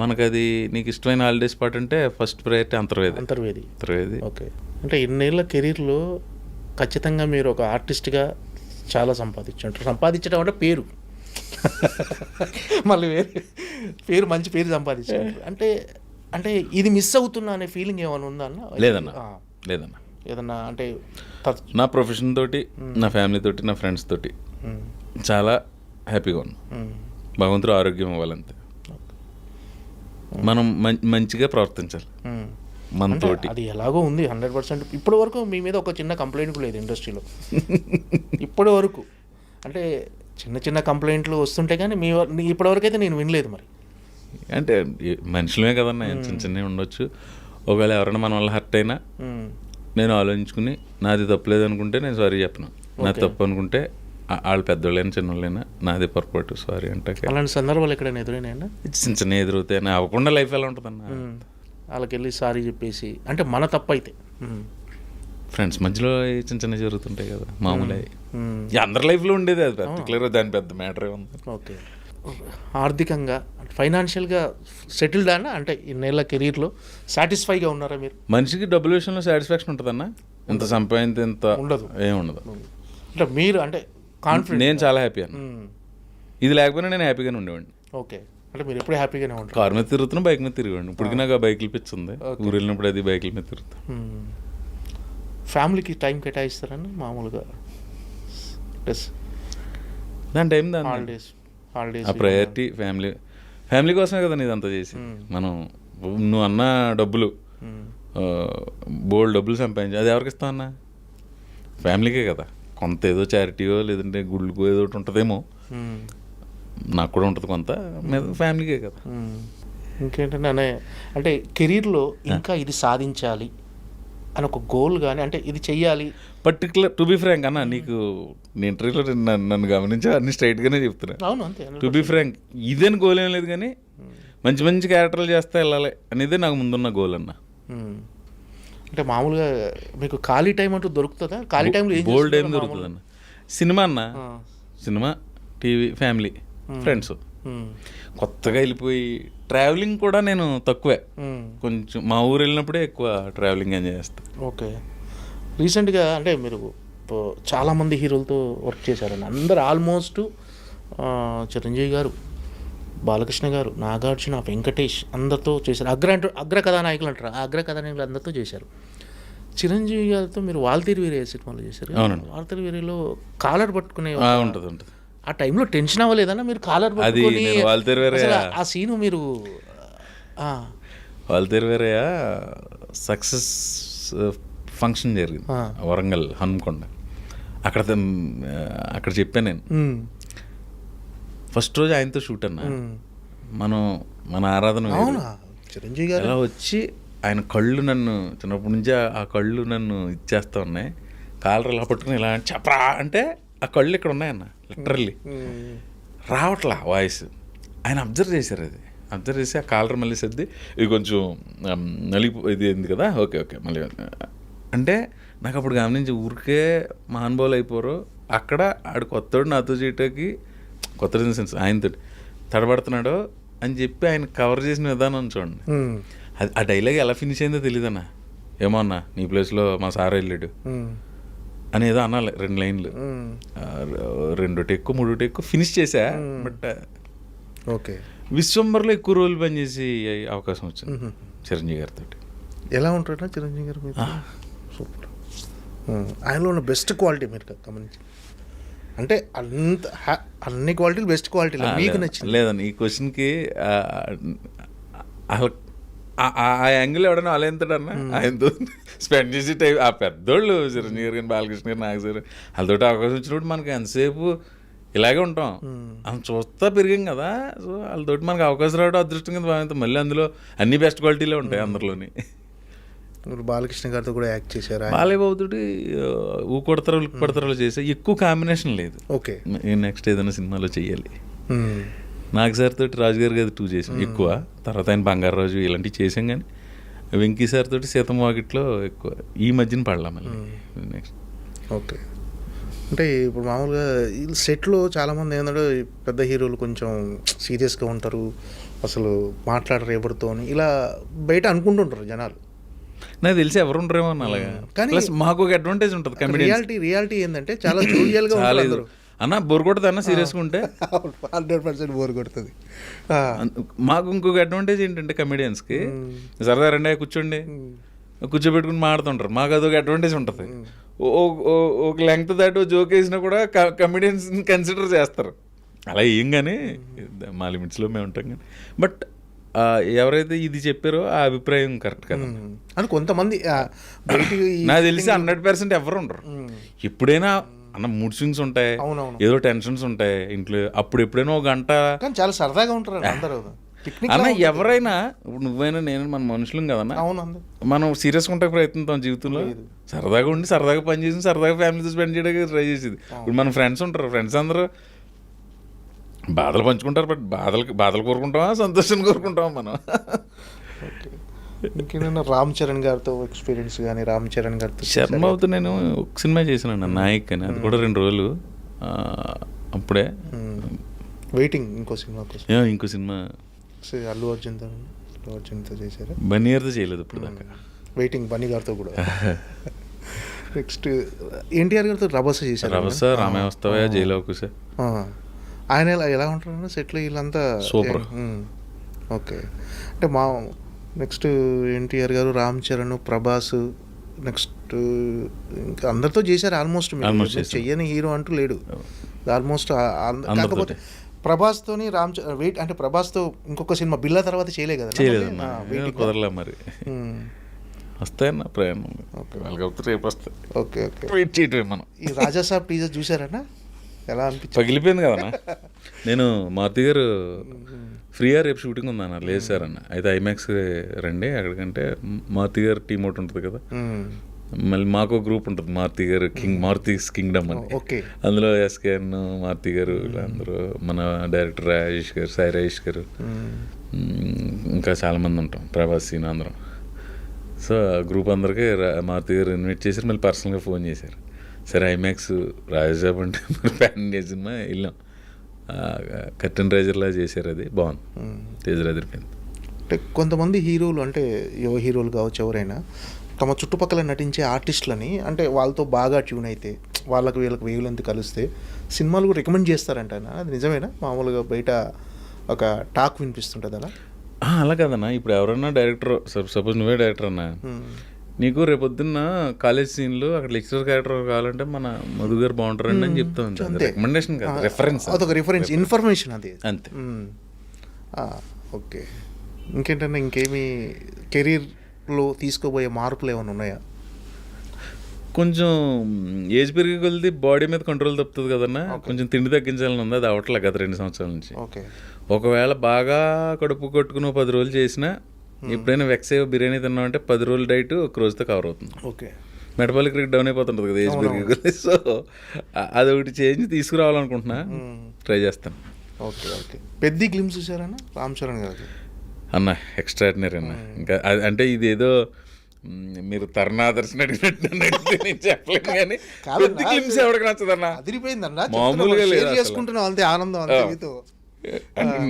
మనకు అది నీకు ఇష్టమైన హాలిడే స్పాట్ అంటే ఫస్ట్ ప్రయారిటీ అంతర్వేది. ఓకే. అంటే ఇన్నేళ్ళ కెరీర్లో ఖచ్చితంగా మీరు ఒక ఆర్టిస్ట్గా చాలా సంపాదించడం అంటే పేరు మళ్ళీ పేరు మంచి పేరు సంపాదించారు. అంటే ఇది మిస్ అవుతున్నా అనే ఫీలింగ్ ఏమైనా ఉందా అన్న? లేదన్న. ఏదన్నా అంటే నా ప్రొఫెషన్ తోటి, నా ఫ్యామిలీ తోటి, నా ఫ్రెండ్స్ తోటి చాలా హ్యాపీగా ఉన్నా. భగవంతుడు ఆరోగ్యం ఇవ్వాలంతే. మనం మంచిగా ప్రవర్తించాలి మనతోటి. అది ఎలాగో ఉంది 100%. ఇప్పటి వరకు మీ మీద ఒక చిన్న కంప్లైంట్ కూడా లేదు ఇండస్ట్రీలో ఇప్పటి వరకు. అంటే చిన్న కంప్లైంట్లు వస్తుంటే కానీ ఇప్పటివరకు అయితే నేను వినలేదు. మరి అంటే మనుషులమే కదన్నా, చిన్నవి ఉండొచ్చు. ఒకవేళ ఎవరైనా మన వల్ల హర్ట్ అయినా నేను ఆలోచించుకుని నాది తప్పులేదు అనుకుంటే నేను సారీ చెప్పను, నాది తప్పు అనుకుంటే వాళ్ళు పెద్దోళ్ళైనా చిన్నోళ్ళైనా నాది పొరపాటు సారీ అంటే. అలాంటి సందర్భాలు ఎక్కడైనా ఎదురైనా? చిన్న ఎదురవుతాయి, అవ్వకుండా లైఫ్ ఎలా ఉంటుందన్న. వాళ్ళకి వెళ్ళి సారీ చెప్పేసి, అంటే మన తప్పు అయితే ఫ్రెండ్స్ మధ్యలో చిన్న జరుగుతుంటాయి కదా మామూలు, అందరి లైఫ్లో ఉండేది అది. పర్టికులర్గా దాని పెద్ద మ్యాటరే ఉంది. ఓకే. ఆర్థికంగా ఫైనాన్షియల్గా సెటిల్డ్ అన్న, అంటే ఇన్నేళ్ళ కెరీర్లో సాటిస్ఫైగా ఉన్నారా మీరు? మనిషికి డబ్బుల విషయంలో సాటిస్ఫాక్షన్ ఉంటుందన్న, ఎంత సంపాదించి ఎంత ఉండదు, ఏముండదు. అంటే మీరు అంటే కాన్ఫిడెంట్? నేను చాలా హ్యాపీ అన్న, ఇది లేకపోయినా నేను హ్యాపీగానే ఉండేవాడిని. ఓకే. అంటే మీరు ఎప్పుడు హ్యాపీగానే ఉంటారు? కార్ మీద తిరుగుతున్నా, బైక్ మీద తిరిగేవాడిని. ఇప్పటికి నాకు ఆ బైకులు పిచ్చింది, ఊరు వెళ్ళినప్పుడు అది బైకుల మీద తిరుగుతాను. ఫ్యామిలీకి టైం కేటాయిస్తారని మామూలుగా? దాని టైం దాని హాలిడేస్ ఆ ప్రయారిటీ ఫ్యామిలీ కోసమే కదా ఇదంతా చేసి. మనం నువ్వు అన్న డబ్బులు బోల్డ్ డబ్బులు సంపాదించి అది ఎవరికి ఇస్తావు అన్న? ఫ్యామిలీకే కదా. కొంత ఏదో చారిటీయో లేదంటే గుళ్ళకో ఏదో ఒకటి ఉంటుందేమో, నాకు కూడా ఉంటుంది కొంత, ఫ్యామిలీకే కదా. ఇంకేంటంటే అంటే కెరీర్లో ఇంకా ఇది సాధించాలి అని ఒక గోల్ కానీ, అంటే ఇది చెయ్యాలి పర్టికులర్. టు బీ ఫ్రాంక్ అన్న, నీకు నీ ఇంటర్వ్యూలో నన్ను గమనించా అన్ని స్ట్రైట్గానే చెప్తున్నా. అవును, అంతే. టు బీ ఫ్రాంక్, ఇదేని గోల్ ఏం లేదు, కానీ మంచి క్యారెక్టర్లు చేస్తే వెళ్ళాలి అనేదే నాకు ముందున్న గోల్ అన్న. అంటే మామూలుగా మీకు ఖాళీ టైం అంటూ దొరుకుతుందా? ఖాళీ టైంలో బోల్డ్ ఏం దొరుకుతుంది అన్న? సినిమా అన్న, సినిమా, టీవీ, ఫ్యామిలీ, ఫ్రెండ్స్. కొత్తగా వెళ్ళిపోయి ట్రావెలింగ్ కూడా నేను తక్కువే, కొంచెం మా ఊరు వెళ్ళినప్పుడే ఎక్కువ ట్రావెలింగ్ ఎంజాయ్ చేస్తాను. ఓకే. రీసెంట్గా అంటే మీరు చాలామంది హీరోలతో వర్క్ చేశారని అందరు ఆల్మోస్ట్ చిరంజీవి గారు, బాలకృష్ణ గారు, నాగార్జున, వెంకటేష్ అందరితో చేశారు. అగ్ర కథానాయకులు అంటారు, ఆ అగ్ర కథానాయకులు అందరితో చేశారు. చిరంజీవి గారితో మీరు వాల్తీరు వీరయ్య సినిమాలో చేశారు. అవునండి. వాల్తీరు వీరయ్యలో కాలర్ పట్టుకునే ఉంటుంది ఆ టైంలో టెన్షన్ అవ్వలేదన్నా మీరు కాలర్ అది పట్టుకొని? నేను వాల్తీరు వీరయ్య అసలు ఆ సీను మీరు వాళ్ళ వేరే సక్సెస్ ఫంక్షన్ జరిగింది వరంగల్ హన్మకొండ. అక్కడ చెప్పాను నేను ఫస్ట్ రోజు ఆయనతో షూట్ అన్నా. మన ఆరాధన చిరంజీవి గారు అలా వచ్చి ఆయన కళ్ళు నన్ను చిన్నప్పటి నుంచి ఆ కళ్ళు నన్ను ఇచ్చేస్తా ఉన్నాయి. కాలర్ ఇలా పట్టుకుని ఇలా చెప్పరా అంటే ఆ కళ్ళు ఇక్కడ ఉన్నాయన్న లిటరల్లీ రావట్లా వాయిస్. ఆయన అబ్జర్వ్ చేశారు, అది అబ్జర్వ్ చేసి ఆ కాలర్ మళ్ళీ సర్ది ఇది కొంచెం ఇది అయింది కదా, ఓకే మళ్ళీ అంటే నాకు అప్పుడు గమనించి ఊరికే మహానుభావులు అయిపోరు. అక్కడ ఆడు కొత్తోడు నాతో చేయటానికి కొత్త సెన్స్ ఆయనతో తడబడుతున్నాడు అని చెప్పి ఆయన కవర్ చేసిన విధానం చూడండి. అది ఆ డైలాగ్ ఎలా ఫినిష్ అయిందో తెలియదన్నా. ఏమో అన్నా నీ ప్లేస్లో మా సార్ వెళ్ళాడు అనేదో అనాలి 2 లైన్లు, 2 టెక్కు 3 టెక్కు ఫినిష్ చేశా. బట్ ఓకే విశ్వంబర్లో ఎక్కువ రోజులు పనిచేసి అవకాశం వచ్చింది చిరంజీవి గారితో. ఎలా ఉంటారా చిరంజీవి గారు? సూపర్. ఆయనలో ఉన్న బెస్ట్ క్వాలిటీ మీరు గమనించి అంటే అన్ని క్వాలిటీలు బెస్ట్ క్వాలిటీలు మీకు నచ్చింది లేదండి. ఈ క్వశ్చన్కి అసలు ఆ యాంగిల్ ఎవడన్నా అలెంతడన్నా ఆయనతో స్పెండ్ చేసి టైం ఆ పెద్దోళ్ళు చిరంజీవి గారు కానీ బాలకృష్ణ గారు నాగ సార్ వాళ్ళతోటి అవకాశం వచ్చినప్పుడు మనకి ఎంతసేపు ఇలాగే ఉంటాం, మనం చూస్తా పెరిగాం కదా. సో వాళ్ళతోటి మనకు అవకాశం రావడం అదృష్టం కింద భావిస్తాం. మళ్ళీ అందులో అన్ని బెస్ట్ క్వాలిటీలే ఉంటాయి అందరిలోని. బాలకృష్ణ గారితో కూడా యాక్ట్ చేశారు. బాలయ్య బాబుతోటి ఊకొడతారు ఉలికి పడతారో చేసే ఎక్కువ కాంబినేషన్ లేదు. ఓకే నెక్స్ట్ ఏదైనా సినిమాలో చెయ్యాలి. నాగ్ సార్ తోటి రాజుగారి గారి 2 చేసాం ఎక్కువ. తర్వాత ఆయన బంగారాజు ఇలాంటివి చేసాం. కానీ వెంకీ సార్ తోటి సీతమ్మ వాకిట్లో ఎక్కువ ఈ మధ్యన పడలా మళ్ళీ నెక్స్ట్. ఓకే అంటే ఇప్పుడు మామూలుగా సెట్లో చాలామంది ఏంటంటే పెద్ద హీరోలు కొంచెం సీరియస్గా ఉంటారు, అసలు మాట్లాడరు ఎవరితో అని ఇలా బయట అనుకుంటుంటారు జనాలు. నాకు తెలిసి ఎవరు ఉండరేమో అలాగా. కానీ మాకు ఒక అడ్వాంటేజ్ ఉంటుంది. రియాలిటీ ఏంటంటే చాలా జోవియల్గా ఉంటారు అన్న. బోర్ కొడుతుంది అన్న సీరియస్గా ఉంటే 100% బోర్ కొడుతుంది. మాకు ఇంకొక అడ్వాంటేజ్ ఏంటంటే కమెడియన్స్కి సరదా రండి కూర్చోండి కూర్చోబెట్టుకుని మాడుతుంటారు. మాకు అదొక అడ్వాంటేజ్ ఉంటుంది. ఒక లెంగ్త్ దాటి జోక్ వేసినా కూడా కమెడియన్స్ కన్సిడర్ చేస్తారు. అలా ఏం కానీ మా లిమిట్స్లో మేము ఉంటాం. కానీ బట్ ఎవరైతే ఇది చెప్పారో ఆ అభిప్రాయం కరెక్ట్ కదా అని కొంతమంది నాకు తెలిసి 100% ఎవరు ఉండరు. ఎప్పుడైనా అన్న మూడ్ స్వింగ్స్ ఉంటాయి, ఏదో టెన్షన్స్ ఉంటాయి ఇంట్లో. అప్పుడు ఎప్పుడైనా ఒక గంట చాలా సరదాగా ఉంటారు అందరూ. అన్న ఎవరైనా ఇప్పుడు నువ్వైనా నేను మన మనుషులం కదన్నా. మనం సీరియస్గా ఉంటే ప్రయత్నిస్తాం జీవితంలో. సరదాగా ఉండి సరదాగా పని చేసి సరదాగా ఫ్యామిలీతో స్పెండ్ చేయడానికి ట్రై చేసేది. ఇప్పుడు మన ఫ్రెండ్స్ ఉంటారు, ఫ్రెండ్స్ అందరూ బాధలు పంచుకుంటారు. బట్ బాధలు కోరుకుంటామా సంతోషాన్ని కోరుకుంటామా మనం? ఇంకేమైనా రామ్ చరణ్ గారితో ఎక్స్పీరియన్స్ కానీ? రామ్ చరణ్ గారితో శర్మతో నేను ఒక సినిమా చేశాను నాయక్ అని. అది కూడా 2 రోజులు అప్పుడే వెయిటింగ్ ఇంకో సినిమా కోసం. ఇంకో సినిమా అల్లు అర్జున్తో చేశారు. బన్నీర్తో చేయలేదు ఇప్పుడు దాకా. వెయిటింగ్ బన్నీ గారితో కూడా. నెక్స్ట్ ఎన్టీఆర్ గారితో రభస చేశారు. రభస, రామయ్య వస్తావా, జైలు అవకాశ. ఆయన ఎలా ఉంటారు సెట్లో వీళ్ళంతా? సూపర్. ఓకే అంటే మా నెక్స్ట్ ఎన్టీఆర్ గారు, రామ్ చరణ్, ప్రభాస్, నెక్స్ట్ ఇంకా అందరితో చేశారు ఆల్మోస్ట్. చెయ్యని హీరో అంటూ లేడు ఆల్మోస్ట్. కాకపోతే ప్రభాస్తోని వెయిట్ అంటే ప్రభాస్తో ఇంకొక సినిమా బిల్లా తర్వాత చేయలే కదా? కుదరలే మరి. వస్తాయన్న ప్రయాణం. రేపు వస్తాయి. ఓకే ఓకే వెయిట్ చేయటమే మనం. ఈ రాజాసాబ్ టీజర్ చూసారన్నా? ఎలా అనిపించింది? పగిలిపోయింది కదన్నా. నేను మారుతి గారు ఫ్రీగా రేపు షూటింగ్ ఉందన్న. లేదు సార్ అన్న, అయితే ఐమాక్స్ రండి అక్కడికంటే. మారుతి గారు టీమ్ ఒకటి ఉంటుంది కదా, మళ్ళీ మాకు గ్రూప్ ఉంటుంది మారుతి గారు మారుతీస్ కింగ్డమ్ అని. అందులో ఎస్కేఎన్, మారుతి గారు, అందరూ మన డైరెక్టర్ రాజేష్ గారు, సాయి రాజేష్ గారు, ఇంకా చాలామంది ఉంటాం, ప్రభాస్ సీన్ అందరం. సో ఆ గ్రూప్ అందరికీ మారుతి గారు ఇన్వైట్ చేశారు. మళ్ళీ పర్సనల్గా ఫోన్ చేశారు. సరే ఐమాక్స్ రాజాసాబ్ అంటే మరి ప్యాన్ ఇండియా సినిమా వెళ్ళాం. కర్టన్ రైజర్లా చేశారు, అది బాగుంది. తేజ్ అదిరిపోయింది. అంటే కొంతమంది హీరోలు అంటే యువ హీరోలు కావచ్చు ఎవరైనా తమ చుట్టుపక్కల నటించే ఆర్టిస్టులని అంటే వాళ్ళతో బాగా ట్యూన్ అయితే వీళ్ళకి వేవ్ లెంత్ కలిస్తే సినిమాలు కూడా రికమెండ్ చేస్తారంట. అది నిజమేనా? మామూలుగా బయట ఒక టాక్ వినిపిస్తుంటుంది అలా. అలా కదన్నా, ఇప్పుడు ఎవరన్నా డైరెక్టర్, సపోజ్ నువ్వే డైరెక్టర్ అన్నా, నీకు రేపొద్దున్న కాలేజ్ సీన్లు అక్కడ లెక్చరర్ క్యారెక్టర్ కావాలంటే మన మధు గారు బాగుంటారండి అని చెప్తా ఉంటాను. రికమెండేషన్ కాదు, రెఫరెన్స్. అదొక రిఫరెన్స్, ఇన్ఫర్మేషన్ అది. అంతే. ఓకే. ఇంకేంటన్నా, ఇంకేమి కెరీర్లో తీసుకోబోయే మార్పులు ఏమైనా ఉన్నాయా? కొంచెం ఏజ్ పెరిగి కొలిది బాడీ మీద కంట్రోల్ తప్పుతుంది కదన్నా. కొంచెం తిండి తగ్గించాలని ఉంది, అది అవట్లే గత 2 సంవత్సరాల నుంచి. ఓకే. ఒకవేళ బాగా కడుపు కొట్టుకుని 10 రోజులు చేసినా, ఎప్పుడైనా వెక్స్ అయ్యో బిర్యానీ తిన్నామంటే 10 రోజుల డైట్ ఒక రోజుతో కవర్ అవుతుంది. ఓకే. మెటబాలిక్ రేట్ డౌన్ అయిపోతుంటుంది కదా ఏజ్ పెరిగి కొలిది. సో అదొకటి చేంజ్ తీసుకురావాలనుకుంటున్నా, ట్రై చేస్తాను. ఓకే. ఓకే. పెద్ద గ్లిమ్స్ చూసారన్నా రామ్ చరణ్ గారు అన్న, ఎక్స్ట్రాడినరీ అన్న. ఇంకా అంటే ఇదేదో మీరు తరుణాదర్శన అడిగినట్టు నేను చెప్పలేను, కానీ పెద్ద గ్లిమ్స్ ఎవరికి నచ్చదన్నా, అదిరిపోయిందన్నా. మామూలుగా లేదు, చేసుకుంటున్నాం అంతే ఆనందం అంతే.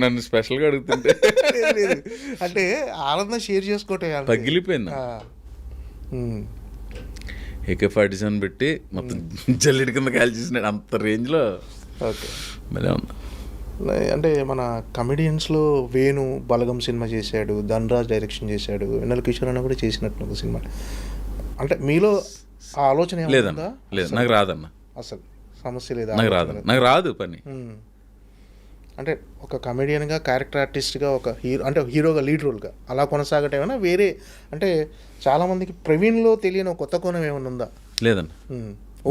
నన్ను స్పెషల్గా అడుగుతుంటే అంటే ఆనందం షేర్ చేసుకోవటం పగిలిపోయింది. AK-47 పెట్టి మొత్తం జల్లెడి కింద కాల్ చేసినాడు, అంత రేంజ్లో. ఓకే. భలే ఉంది. అంటే మన కమెడియన్స్లో వేణు బలగం సినిమా చేశాడు, ధనరాజ్ డైరెక్షన్ చేశాడు, వెన్నెల కిషోర్ అన్న కూడా చేసినట్టు ఒక సినిమా. అంటే మీలో ఆ ఆలోచన లేదన్నా, లేదు, నాకు రాదన్న, అసలు సమస్య లేదా? నాకు రాదు పని. అంటే ఒక కమెడియన్గా, క్యారెక్టర్ ఆర్టిస్ట్గా, ఒక హీరో అంటే హీరోగా లీడ్ రోల్గా అలా కొనసాగటం ఏమైనా వేరే, అంటే చాలామందికి ప్రవీణ్లో తెలియని కొత్త కోణం ఏమైనా ఉందా? లేదన్న,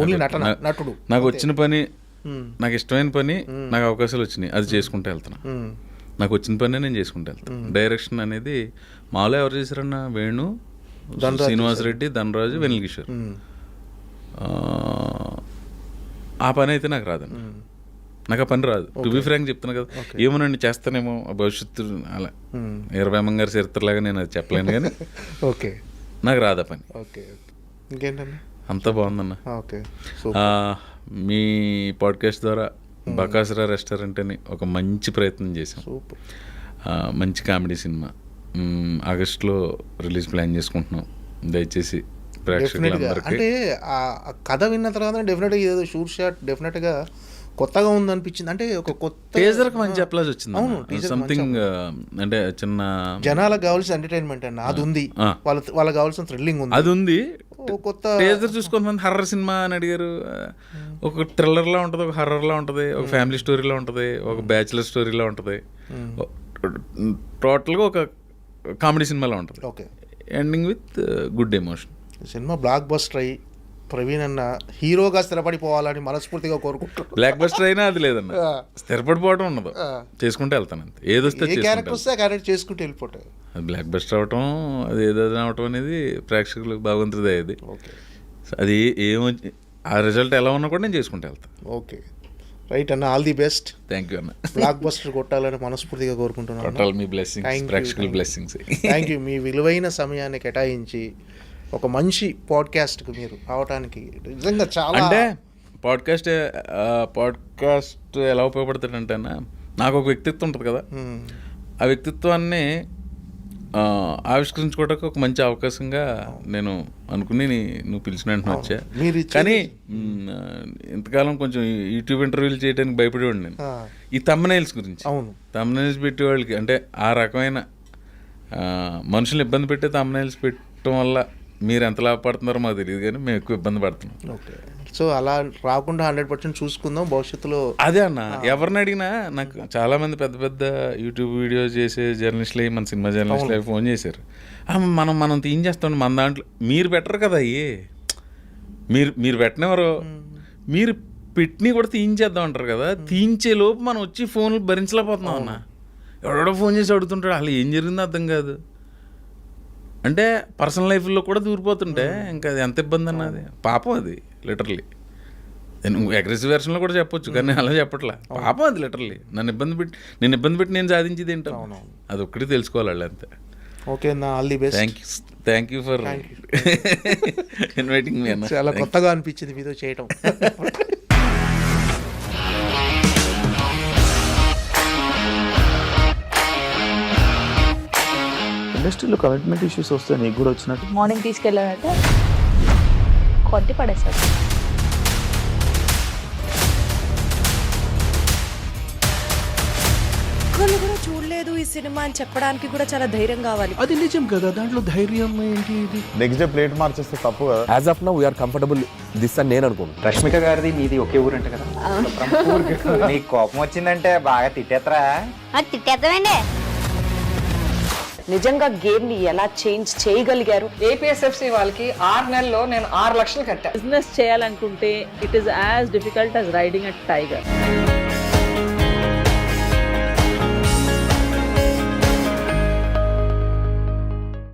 ఓన్లీ నటుడు. నాకు వచ్చిన పని, నాకు ఇష్టమైన పని, నాకు అవకాశాలు వచ్చినాయి, అది చేసుకుంటూ వెళ్తున్నా. నాకు వచ్చిన పని నేను చేసుకుంటూ వెళ్తాను. డైరెక్షన్ అనేది మాలో ఎవరు చేశారన్న, వేణు, శ్రీనివాస్ రెడ్డి, ధనరాజు, వెన్నెల కిషోర్. ఆ పని అయితే నాకు రాదన్న, నాకు ఆ పని రాదు. టు బి ఫ్రాంక్ చెప్తున్నా కదా, ఏమోనండి చేస్తానేమో భవిష్యత్తు, అలా వీరబ్రహ్మం గారి చరిత్రలాగా నేను అది చెప్పలేను, కానీ ఓకే, నాకు రాదా పని. ఓకే. ఇంకేంటన్నా, అంతా బాగుందన్న. ఓకే. మీ పాడ్కాస్ట్ ద్వారా బకాసురా రెస్టారెంట్ అని ఒక మంచి ప్రయత్నం చేసాం. మంచి కామెడీ సినిమా ఆగస్టులో రిలీజ్ ప్లాన్ చేసుకుంటున్నాం. దయచేసి ప్రేక్షకులందరికీ, అంటే ఆ కథ విన్న తర్వాత డెఫినెట్గా ఏదో షూట్ షాట్ డెఫినెట్గా కొత్తగా ఉంది అనిపించింది. అంటే ఒక కొత్త టీజర్కి మంచి అప్లాజ్ వచ్చింది. అవును, సంథింగ్ అంటే చిన్న జనాలకు కావాల్సిన ఎంటర్టైన్మెంట్ అన్న అది ఉంది, వాళ్ళకి కావాల్సిన థ్రిల్లింగ్ ఉంది, అది ఉంది. కొత్త టీజర్ చూసుకొని హర్రర్ సినిమా అని అడిగారు. ఒక థ్రిల్లర్లా ఉంటుంది, ఒక హర్రర్లా ఉంటుంది, ఒక ఫ్యామిలీ స్టోరీలా ఉంటుంది, ఒక బ్యాచులర్ స్టోరీలా ఉంటుంది, టోటల్గా ఒక కామెడీ సినిమాలా ఉంటుంది. Okay. Ending with good emotion. Cinema block buster అయ్యి ప్రవీణ్ అన్న హీరోగా స్థిరపడిపోవాలని మనస్ఫూర్తిగా కోరుకుంటున్నాను. బ్లాక్ బస్టర్ అయినా అది లేదన్న, స్థిరపడిపోవడం ఉండదు, చేసుకుంటే వెళ్తాను అంతే. ఏదొస్తే క్యారెక్టర్ వస్తే క్యారెక్టర్ చేసుకుంటూ వెళ్ళిపోతాయి. అది బ్లాక్ బస్టర్ అవటం, అది ఏదైనా అవటం అనేది ప్రేక్షకులు భగవంతుడిదే. అది అది ఏమో ఆ రిజల్ట్ ఎలా ఉన్నా కూడా నేను చేసుకుంటూ వెళ్తాను. ఓకే, రైట్ అన్న, all the best. Thank you అన్న. బ్లాక్ బస్టర్ కొట్టాలని మనస్ఫూర్తిగా కోరుకుంటున్నాను. మీ బ్లెస్సింగ్స్, ప్రేక్షకుల బ్లెస్సింగ్స్. Thank you. మీ విలువైన సమయాన్ని కేటాయించి ఒక మంచి పాడ్కాస్ట్కి మీరు రావడానికి నిజంగా చాలా, అంటే పాడ్కాస్ట్ ఎలా ఉపయోగపడుతుందంటే అన్న, నాకు ఒక వ్యక్తిత్వం ఉంటుంది కదా, ఆ వ్యక్తిత్వాన్ని ఆవిష్కరించుకోవడానికి ఒక మంచి అవకాశంగా నేను అనుకుని నువ్వు పిలిచిన వెంటనే వచ్చా. కానీ ఇంతకాలం కొంచెం యూట్యూబ్ ఇంటర్వ్యూలు చేయడానికి భయపడేవాడు నేను, ఈ తమ్నైల్స్ గురించి. అవును, తమ్నైల్స్ పెట్టేవాళ్ళకి, అంటే ఆ రకమైన మనుషులు ఇబ్బంది పెట్టే తమ్నైల్స్ పెట్టడం వల్ల మీరు ఎంత లాభపడుతున్నారో మాకు తెలియదు, కానీ మేము ఎక్కువ ఇబ్బంది పడుతున్నాం. ఓకే. సో అలా రాకుండా 100% చూసుకుందాం భవిష్యత్తులో. అదే అన్న, ఎవరిని అడిగినా నాకు చాలా మంది పెద్ద పెద్ద యూట్యూబ్ వీడియోస్ చేసే జర్నలిస్టులు, మన సినిమా జర్నలిస్టులు ఫోన్ చేశారు, మనం తీయించేస్తాం మన దాంట్లో, మీరు పెట్టరు కదా అయ్యి, మీరు పెట్టినవారు, మీరు పెట్టినవి కూడా తీయించేద్దాం అంటారు కదా, తీయించే లోపు మనం వచ్చి ఫోన్లు భరించలేకపోతున్నాం అన్న. ఎవడో ఫోన్ చేసి అడుగుతుంటాడు, అసలు ఏం జరిగిందో అర్థం కాదు. అంటే పర్సనల్ లైఫ్లో కూడా దూరిపోతుంటే ఇంకా అది ఎంత ఇబ్బంది అన్నది, పాపం అది లిటరలీ. నువ్వు అగ్రెసివ్ వెర్షన్లో కూడా చెప్పొచ్చు, కానీ అలా చెప్పట్లా, పాపం అది లిటరలీ. నేను ఇబ్బంది పెట్టి నేను సాధించేది ఏంటో అది ఒక్కటి తెలుసుకోవాలి వాళ్ళు, అంతే. ఓకే అన్న, all the best. Thank you for inviting మీ అన్న. చాలా కొత్తగా అనిపించింది మీతో చేయటం. ఇండస్ట్రీలో కమిట్మెంట్ ఇష్యూస్ వస్తే నీకు కూడా వచ్చినట్టు? మార్నింగ్ తీసుకెళ్ళాడంటే కొట్టి పడేసాడు. వాళ్ళు కూడా బాలేదు ఈ సినిమా అని చెప్పడానికి కూడా చాలా ధైర్యం కావాలి. అది నిజం కదా, దాంట్లో ధైర్యం ఏంటి? ఇది నెక్స్ట్ డే ప్లేట్ మార్చేస్తే తప్పు కదా. As of now we are comfortable this అని నేను అనుకుంటున్నాను. రష్మిక గారిది మీది ఒకే ఊరు అంట కదా. నీకు కోపం వచ్చిందంటే బాగా తిట్టేత్తరా? తిట్టేద్దామండి. నిజంగా గేమ్ ని ఎలా చేంజ్ చేయగలిగారు? ఏపీఎస్ఎఫ్సి వాళ్ళకి 6 నెలల్లో నేను 6 లక్షలు కట్టా. బిజినెస్ చేయాలనుకుంటే it is as difficult as riding a tiger.